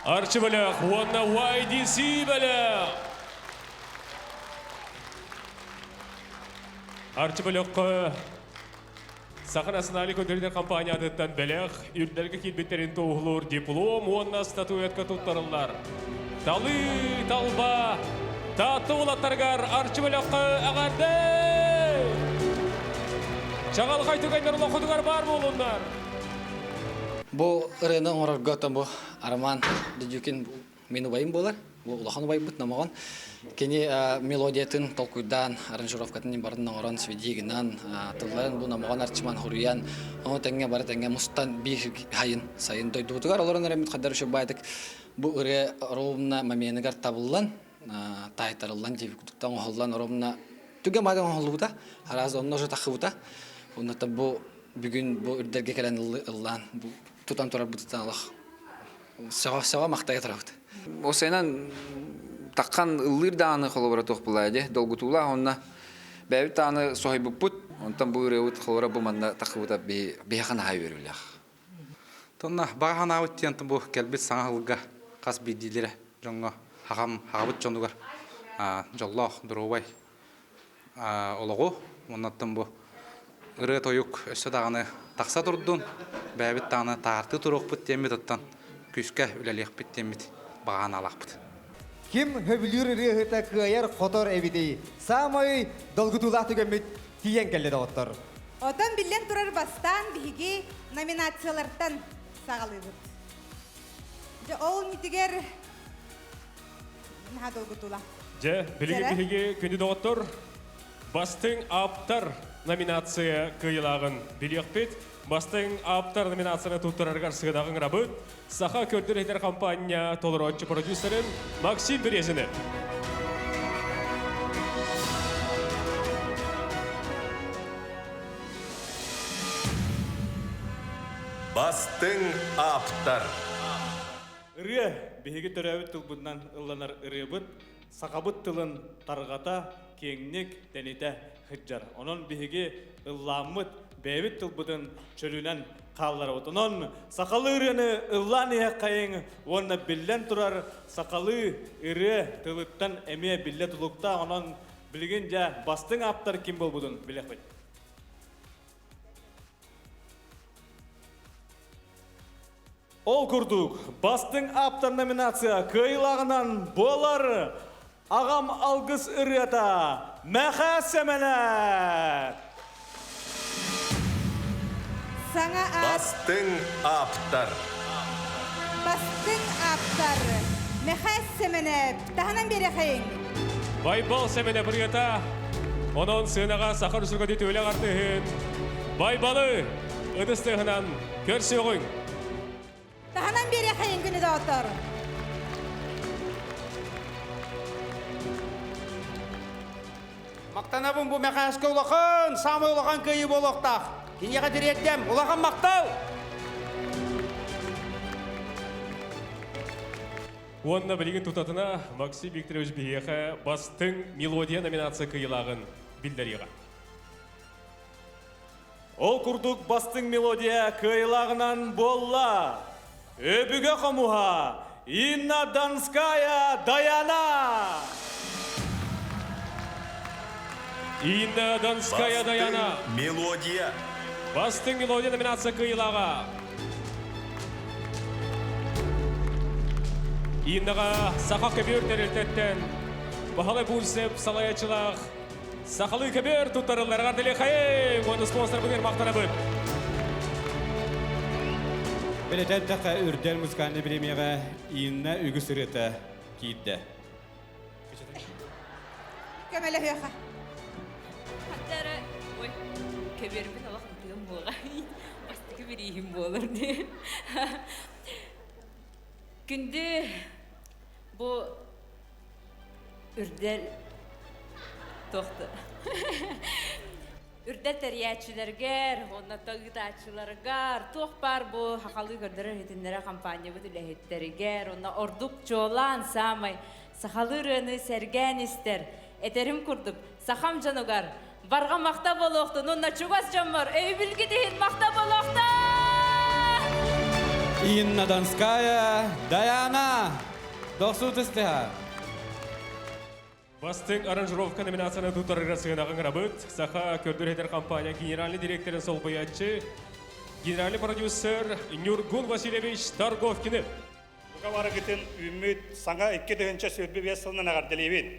Арчы бөлек, онна YDC бөлек. Арчы бөлек Сақын Аснали көндердер компания адыттан бөлек, үрдерге келбеттерін тоғылыр диплом, онна статуэтка тұттарылар. Талы, талба, татты олаттарғар арчы бөлек ағарды. Чағал қайтуғайнар ұлақыдығар бар болындар. Бұл ұрыны оңырғаттан бұл Арман Дедюкин мені байым болар. Бұл ұлақан байым бұт намаған. Кені мелодиятын толкуйдан, аранжировкатын барын оңыран сведигінан, тылларын бұл намаған арчыман хұриян, оны тәңге бары тәңге мұстан бір хайын сайын дойды бұтығар. Оларын әрімет қаддар үші байдық бұл ұры ровна маменігар табылан, тайтарылан, девікудықтан оғылан ровна түген байдан оғылы бұта, аразы онын ұжы тақы бұта. Онында бұл бүгін бұл үрдерге кәлен ұллан, тұтан тұрар бұтыттан алақ. Сава мақтайы тұра бұты. Осайнан таққан ыллыр дағаны қолыбыра тоқ бұлайды. Долгутула онна бәбіт дағаны соғай бұппұт. Онтан бұл үреуіт қолыбыра бұл манда тақы бұта бейхан ағай өріліғ. Тонна баған ауыт тиянты бұл кәлбет саңағылға қас бейдейлері жоңға ағам ағабыт жондығар. Жоллақ, дұробай олығы. Оннаттан бұл ұры тойық өсі дағаны тақса тұрдың. Бәбіт дағаны тағарты тұрық бұт темет оттан. Күшке үләлек бұт темет баған алақ бұт. Ким хөбілер рыхыта кыяр қотор әбідей. Самай долгутулақ түгемет тиен кәлі дауыттар. Отан білен тұрар бастан бігі номинациялардан сағалығыд. Ол нетігер наға долгутулақ. Білігі бігі күнді дауыттар. Бастың аптар номинация кыйлағын білек бет. Бастың аптар номинацияны тұттырарғар сығыдағын рабыт. Саха көрдір етер компания толыротчы продюсерін Максим Березіні. Бастың аптар. Үрі, бейгі түрәуі тұлбұндан ұлланар үрі бұд, сақабыт тылын тарғата, кеңнік, дәнеті хыджар. Onun бейгі ұлламыт, бәйбіт тұлбұдын чөлінен қаллар от. Onun сақалы үріні ұллан ең қайың, онына білден тұрар сақалы үрі тылыттан әме білді тұлықта, onun білген жа бастың аптар кем бол бұдын білек бәйт. Ол күрдік, бастың аптар номинация кыйлағынан болар ағам алғыс үрета мәқа сәмәләт. Бастың аптар. Бастың аптар. Мәқа сәмәләт. Тағынан бері қайын. Байбал сәмәлі үрета. Оның сынаға сақыр сүргөді төлі қартығын. Байбалы ұдыстығынан көрсі оғын. Тағынан бері қайын күні дауыттар. Мақтанабын бұл мәқәскі ұлақын, самы ұлақын көйі болуқтақ. Кенеға директем, ұлақын мақтау! Онына білген тұтатына Максим Викторович Бейеха бастың мелодия номинация кыйлағын білдеріға. Ол күрдік бастың мелодия кыйлағынан болла. Өбіге қомуға Инна Донская Даяна. Инна Донская Даяна. Мелодия. Бастың мелодия номинация кыйлаға. Иннаға сақа көбер тәрелтеттен. Бағалы бұлсеп салаячылақ. Сақалы көбер тұттарыларға діле қайын. Оны спонсор бұдер мақтана бұд. Белетен тақа үрдел музыкальный премияға Инна үгі сүреті кейді. Көмелі хүйеқа. Hatta oy keberibin Allah mutluğum boğay. Bastı keberiyim boğulur diye. Günde bu ürdel toxtu. Ürdel teriyatçılargar, onunla tağıtçılargar, tox bar bu haqalı gördürür hitinlere kampanya bu tüle hitterigar, onunla orduk çoğulan samay, sahalı rönü sergen ister. Eterim kurduk, saham canıgar. Barga maqta boloqtu, nonna çugas canmar. Ey bilgi deyin maqta boloqta! Инна Донская, Даяна, Дохсутыстыха. Бастың аранжировка номинацияны тутарыра сыйнағын рабыт. Саха көрдүрхетер компания генеральный директорын сол боятчы, генеральный продюсер Нюргун Васильевич Торговкины. Бұға бары күтін үміт саңа 2-інші сөйбі бес сылынан ағарделейбін.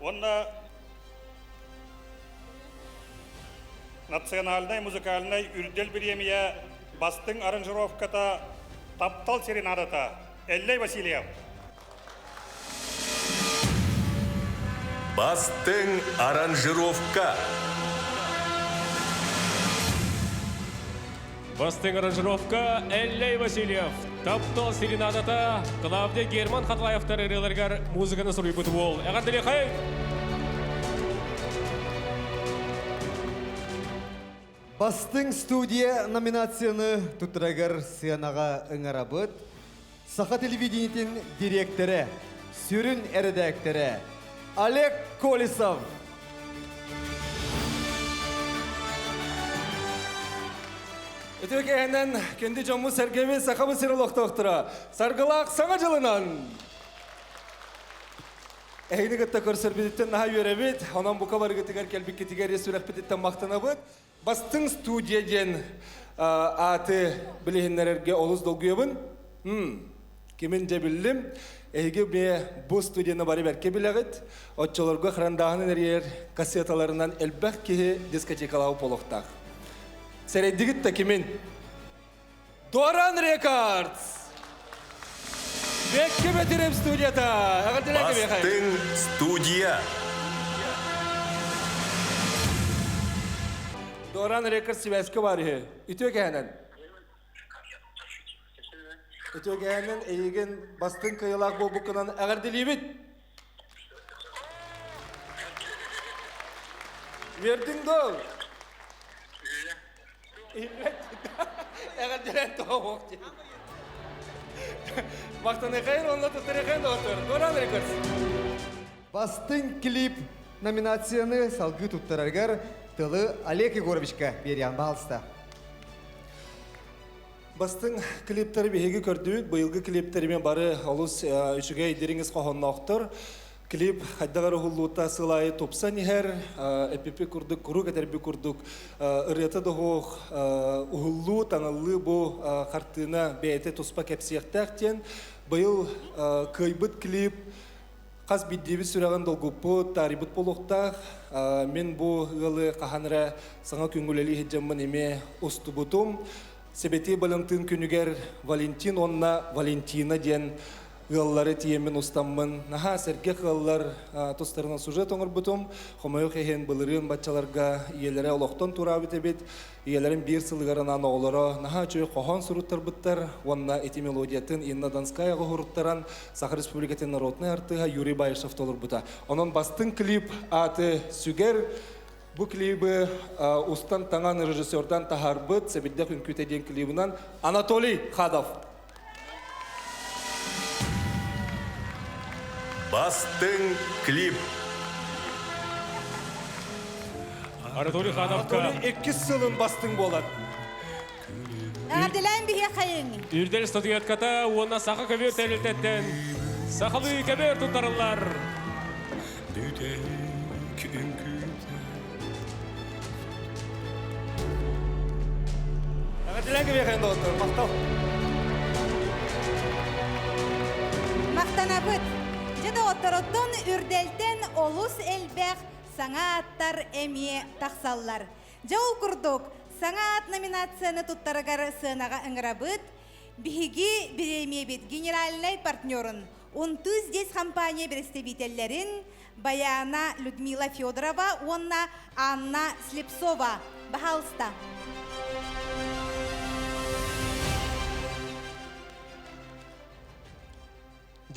Онна национальный музыкальный үрдел премия бастың аранжировката таптал серенадата Эллей Васильев. Бастың аранжировка. Бастың аранжировка Эллей Васильев. Таптал серенадата Клавдия Герман Хатлаевтар эрелергар музыканы сұрый бұты бол. Әғарділі қай? Бастың студия номинацияны тутрагар сыянаға ыңарабыт. Саха телевидениетин директоры, сүрін редакторы Олег Колесов. Өтөк әйнен кенді жамы сәргеме сақабы сырылық тоқтыра. Сарғылақ саңа жылынан. Әйні ғытта көрсір бедеттен наға өребет, онан бұқа бары ғытығар кәлбік кетігер есурек бедеттен мақтана бұд. Бастың студия ден аты білігінлерге олыз долгүйебін. Кемін де білдім. Әйге ме бұл студияны бары бәрке білігіт. Отчаларға қырандағын әрер кассеталарынан әлбәқ кеге дискотекалау полықтақ. Сәрейдігіт та кемін. Доран Рекордс! Бәкке бәтірем студията. Бастың студия. Доран Рекордс сібәскі бар е. Үтөк әнен. Үтөк әнен әйген бастың қиылақ бұл бұқынан әғарділейбіт. Вердің дол. Әғарділен тоғы оқты. Мақтаны қайын, онда тұттыры қайын да отыр. Доран Рекордс. Бастың клип номинацияны салғы туттараргар тылы Олег Егоровичка берян балыста. Бастың клиптері бейгі көрдіуіт, бұйылғы клиптерімен бары олыс үшіге едеріңіз қоғынна оқтыр. Клип қайдағары ғылуыта сылайы топса нехер, әпепе күрдік, күру кәдербі күрдік, ұреті дұғық, ұғылу таңылы бұл қартына бәйті тұспа кәпсияқтақтен, бұйыл көйбіт клип, қаз биддебі сүреген долгупы, тарибіт болуқтақ, мен бұл ғылы қағаныра саңа күнгілелі хеджамын еме ұсты бұтым. Себеті балантын күнігер Валентин, онна Валентина ден ғыллары тиемін ұстамын. Наға сәрге ғыллар тұстарынан сюжет оңыр бұтым. Хомайық әйен бұлырын батчаларға иелері олықтан тұра бітебет. Иелерін бір сылғарынан оғылары. Наға чөй қоған сұруттар бұттар. Онна эти мелодиятын Инна Донская ғұрыттаран Саха Республикатын народный артыға Юрий Байышев толыр бұта. Онын бастың клип аты «Сүгер». Бұл клибі ұстан таңан режиссердан тахарбыт, сәбілді күнкөтеден клибінан Анатолий Хадов. Бастың клип. Анатолий Хадовка. Анатолий 2 сылын бастың болады. Ағардылайын біге қайын. Үрдел студиятката онна сақы көбер тәлілтеттен. Сақылы көбер тұтарылар. Ағардылайын көбе қайында отыр, мақтау. Мақтана бұд. Жеді отырыттың үрделтен олыс әлбәқ саңа аттар әмие тақсаллар. Жауыл күрдік, саңа ат номинацияны тұттарығар сынаға ұңыра бұд. Бігі біреме бет генеральный партнерын, 30 компания представителлерін Баяна Людмила Федорова, онна Анна Слепцова. Бахалста.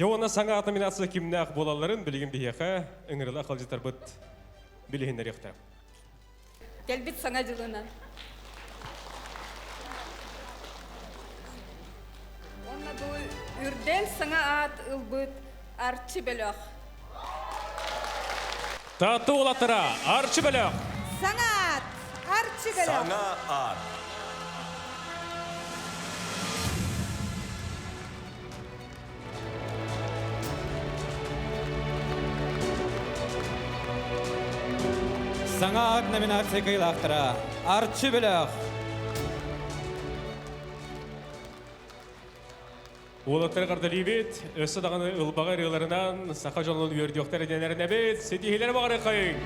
Жауына саңа ат номинация кімнәқ болаларын білген бейеқа үңірілі қалжетар бұд білігіндер еқті. Келбит саңа жылынан. Онна бұл үрдел саңа ат ұлбыт арчы бөліқ. Татты олаттыра, арчы бөліқ. Саңа Арчы бөлөк. Саңа ат. Саңа ат номинация кыйлақтыра. Арчы бөлөк. Улаттар қардалибет, өсі дағаны ұлбаға рыйларынан сақа жолын өрдіоқтар еденеріне бет, сетихилер бағары қайын.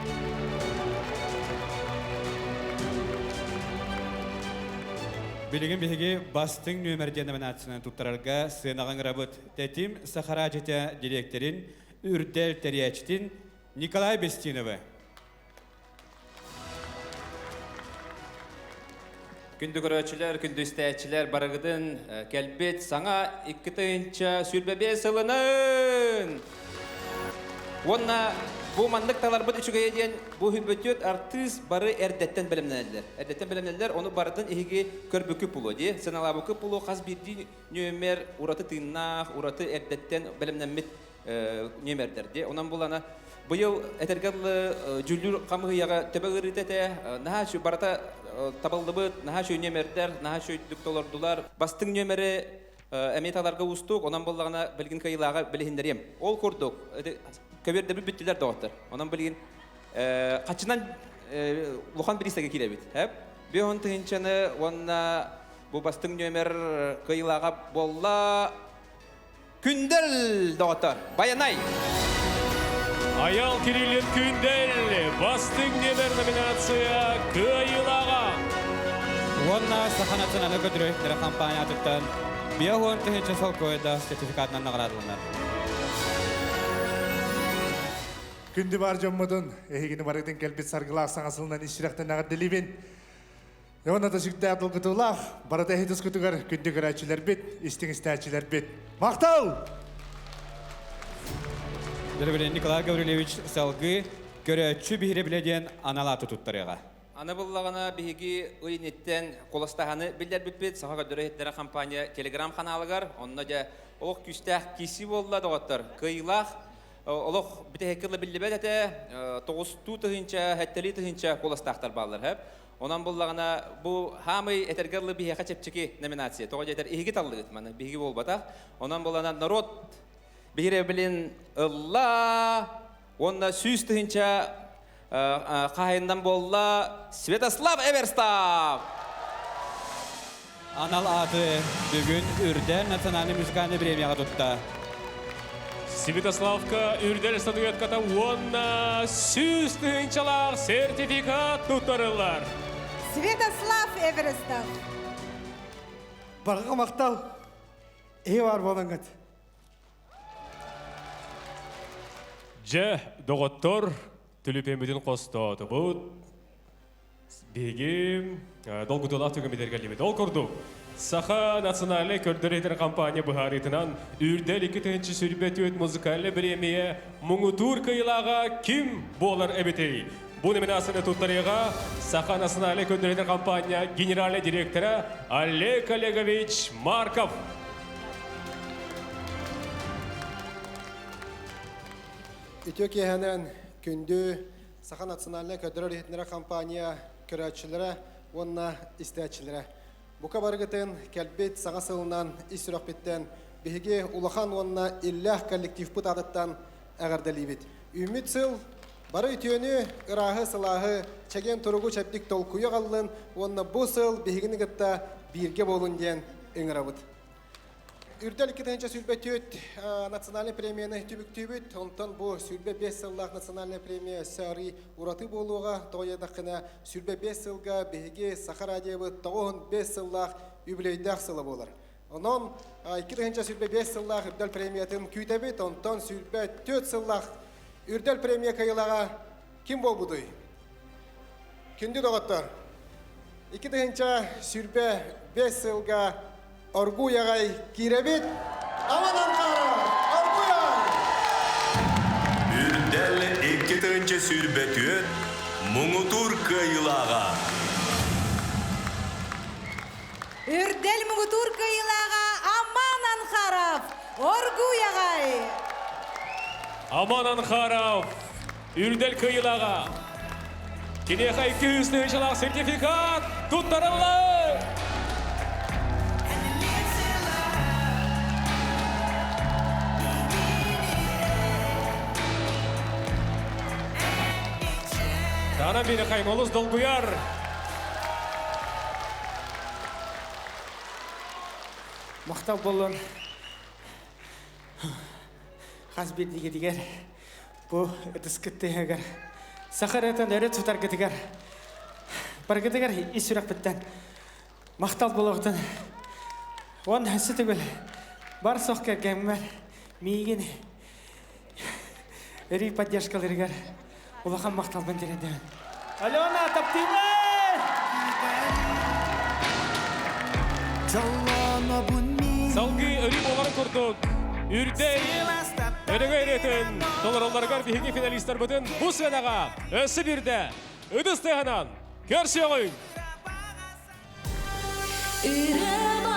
Билигин биһиги бастың нөмерден номинацияны туттарарга сыйнаган рабыт тетим Сахара жете директорин Үрдел Терячтин Николай Бестиновы. Күнді көрөчілер, күнді істәчілер барығыдың кәлбет саңа 2-тынча сүрбебе сылының. Онна бұл мандық талар бұд үшіге еден бұл хүлбөтет артыз бары әрдеттен білімнелер. Әрдеттен білімнелер, оны бардың ехеге көрбікі пұлы де. Сыналабықы пұлы қаз бірді нөмер ұраты тыйнақ, ұраты әрдеттен білімненмет нөмердер де. Онан бұл ана бұйыл әтергерлі жүлдір қамығыяға төбәгірі тәті, наға шу барата табылды бұд, наға шу нөмердер, наға шу дүктолордулар. Бастың нөмері әметаларға ұстық, онан болағына білгін қайылаға білігіндерем. Ол көрдік, көберді бір бүттілер доғаттыр. Онан білгін қачынан лұқан бір істеге келе бет. Беғын тұхыншаны, онына бұл бастың нөмер қайылаға болла күнділ доғаттыр. Баянай! Аял Кириллин күндел, бастың нөмер номинация қайылаға. Онна Саха националы көтірөйттері компания атыттан биағуын тұхыншы сол көйді сертификатынан нағырадылынар. Күнді бар жоммадын, ехегіні барықтың кәлбет сарғылақ саңасылынан ишірақтан ағыр ділейбен. Еуна да жүкті әділ күтулақ, барада әйдіс күтігір күнді көрәчілер бет, істің істәчілер бет. Мақтал! Дәлбілен Николай Гаврилевич салғы көрәтші бігірі біледен аналаты тұттарыға. Аны болағына бігі ұйнеттен қоластағаны білдер біппет, саға көдірі еттері компания телеграм каналығар, онына да оқ күстәқ кесі болла доғаттар. Қиылақ, олық біте хекірлі білді бәд әті 9 тұхынша, 7 тұхынша қоластақтар балылар. Онан болағына бұл хамы әтергерлі бігі қачепчекі номинация. Тоға жетер игі таллығы, бігі бол батақ. Онан болағына народ бігіре білін ұлла, онна сүйіз тұхынша қайындан болла Святослав Эверстав. Анал аты бүгін Үрдел национальный музыкальный премияға тұтта. Святославка Үрдел статуятката онна сүйіз тұхыншалар сертификат тұттарылар. Святослав Эверстав. Бағыға мақтал, бар болыңғыд. Же доғыттыр түліпемеден қостады бұд. Беге долгутулақ түгімедергелімеді. Ол көрді. Саха национальный көрдіретін компания бұхаритынан Үрдел 2-тінші сүрбеті өт музыкалы премия мұңытур қиылаға кім болар әбетей? Бұл номинацияны тұттарыға Саха национальный көрдіретін компания генеральный директоры Олег Олегович Марков. Ütök yehenen kündü Saha Naциональный ködürör etnere kampanya körәçilere, onna isteçilere. Bu kabargıtın kelbet sağa sılınan istirahbetten bihige ulahan onna illah kollektiv put adattan ağardalibit. Ümit sıl barı ütüyönü ırahı sılahı çegen turugu çeptik tolkuya kallın, onna bu sıl bihigini gıtta birge bolun diyen ıngırabıt. Үрдел 2-тінші сүлбе төт национальный премияны түбік-түбіт, онтан бұл сүлбе 5 сыллақ национальный премия сәрі ұраты болуға, тоғыдақына сүлбе 5 сылға бейге Саха радиовы тоғын 5 сыллақ үбілейдақ сылы болар. Онан 2-тінші сүлбе 5 сыллақ үрдел премиятын күйтәбет, онтан сүлбе 4 сыллақ үрдел премия кайылаға кім бол бұдой? Күнді доғаттар. 2-тінші сүлбе 5 сылға Оргуягай киребит, аманан қара, Оргуяй! Үрдел 2-тінші сүрбет өт, мұңытур қайылаға. Үрдел мұңытур қайылаға, аманан қарап, Оргуягай! Аманан қарап, Үрдел қайылаға. Кинеха 200 жылақ сертификат туттарылы! Дана бені қаймолыз долгуяр. Мақтал болын. Хасбетіге дегер. Бұл үтіскітті әгер. Сақыр әтін өрі тұтар кетігер. Бар кетігер ес сұрақ біттен. Мақтал болуғытын. Он әсі түгіл. Бар соқ кәргәммәр. Мейген. Өрі поддержкаларығар. Улахан мақтал бен теренден. Алена, таптимы! Салғы өрі боларын көрдік. Үрдей өдігі өретін толыроларғар бейгі финалистер бұтын бұл сенаға өсі бірді үдістіғанан көрсе ғойын. Ылана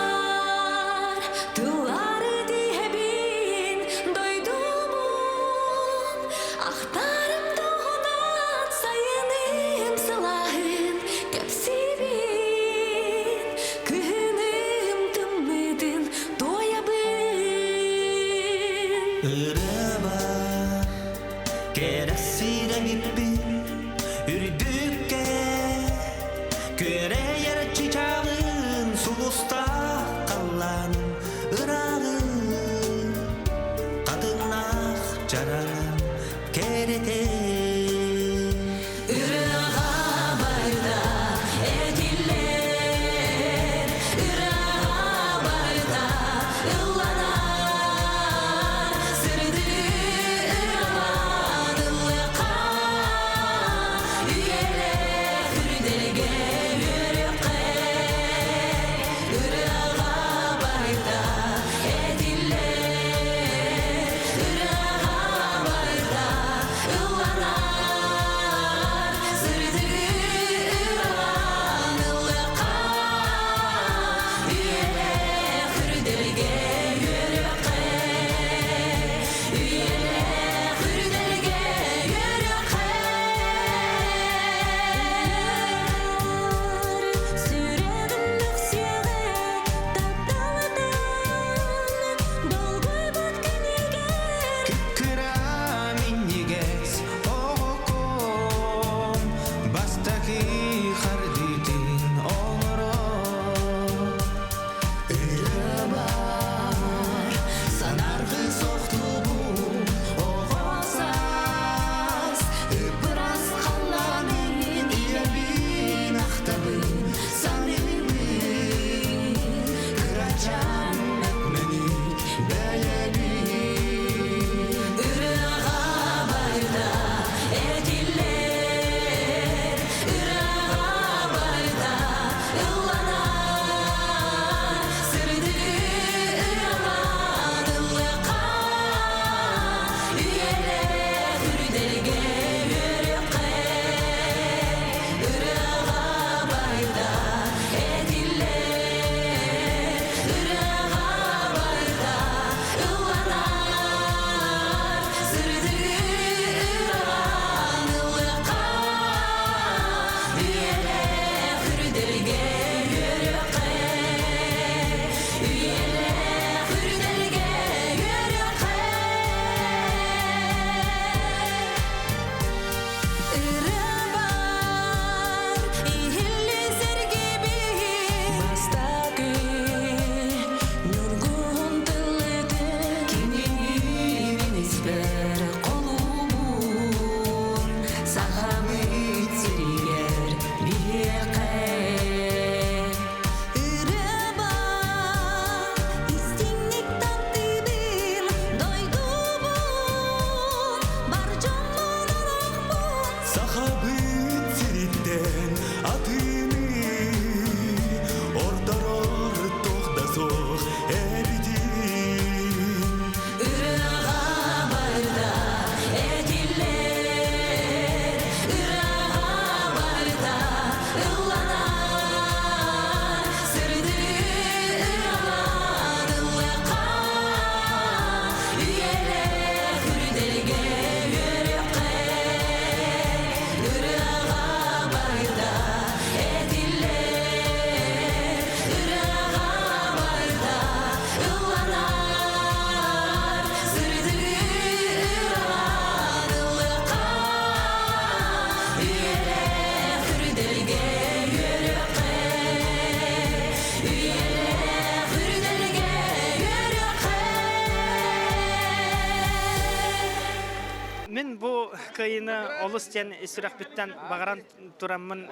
бу кыйыны олус тен исүрәк биттен багаран тураммын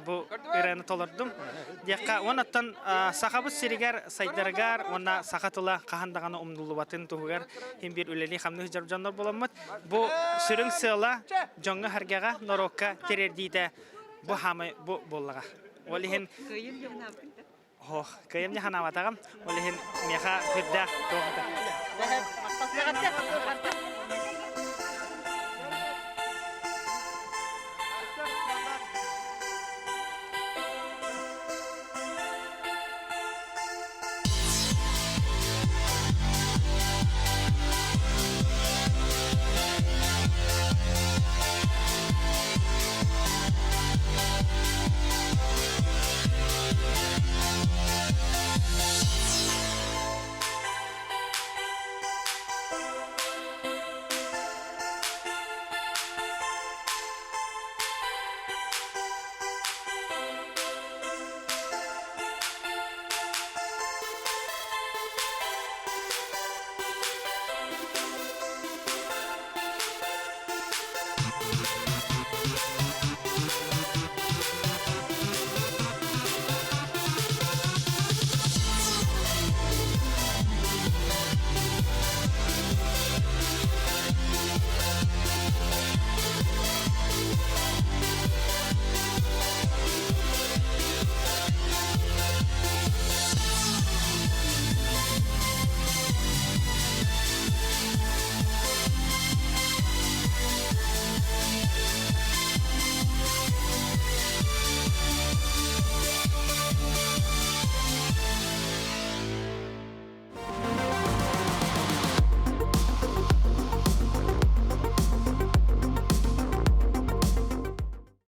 бу ираны толордум. Дияка онаттан сахабы сиригер сайдаргар онна сахатыла кахандаганы умдулубатын тугар хим бир үлели хамны жарып жаннар боламмат. Бу сүрүң сыла жоңга харгага норокка терердиде бу хамы бу боллага. Олихин кыйым не ханаватагам. Олихин меха хүрдә тогыта.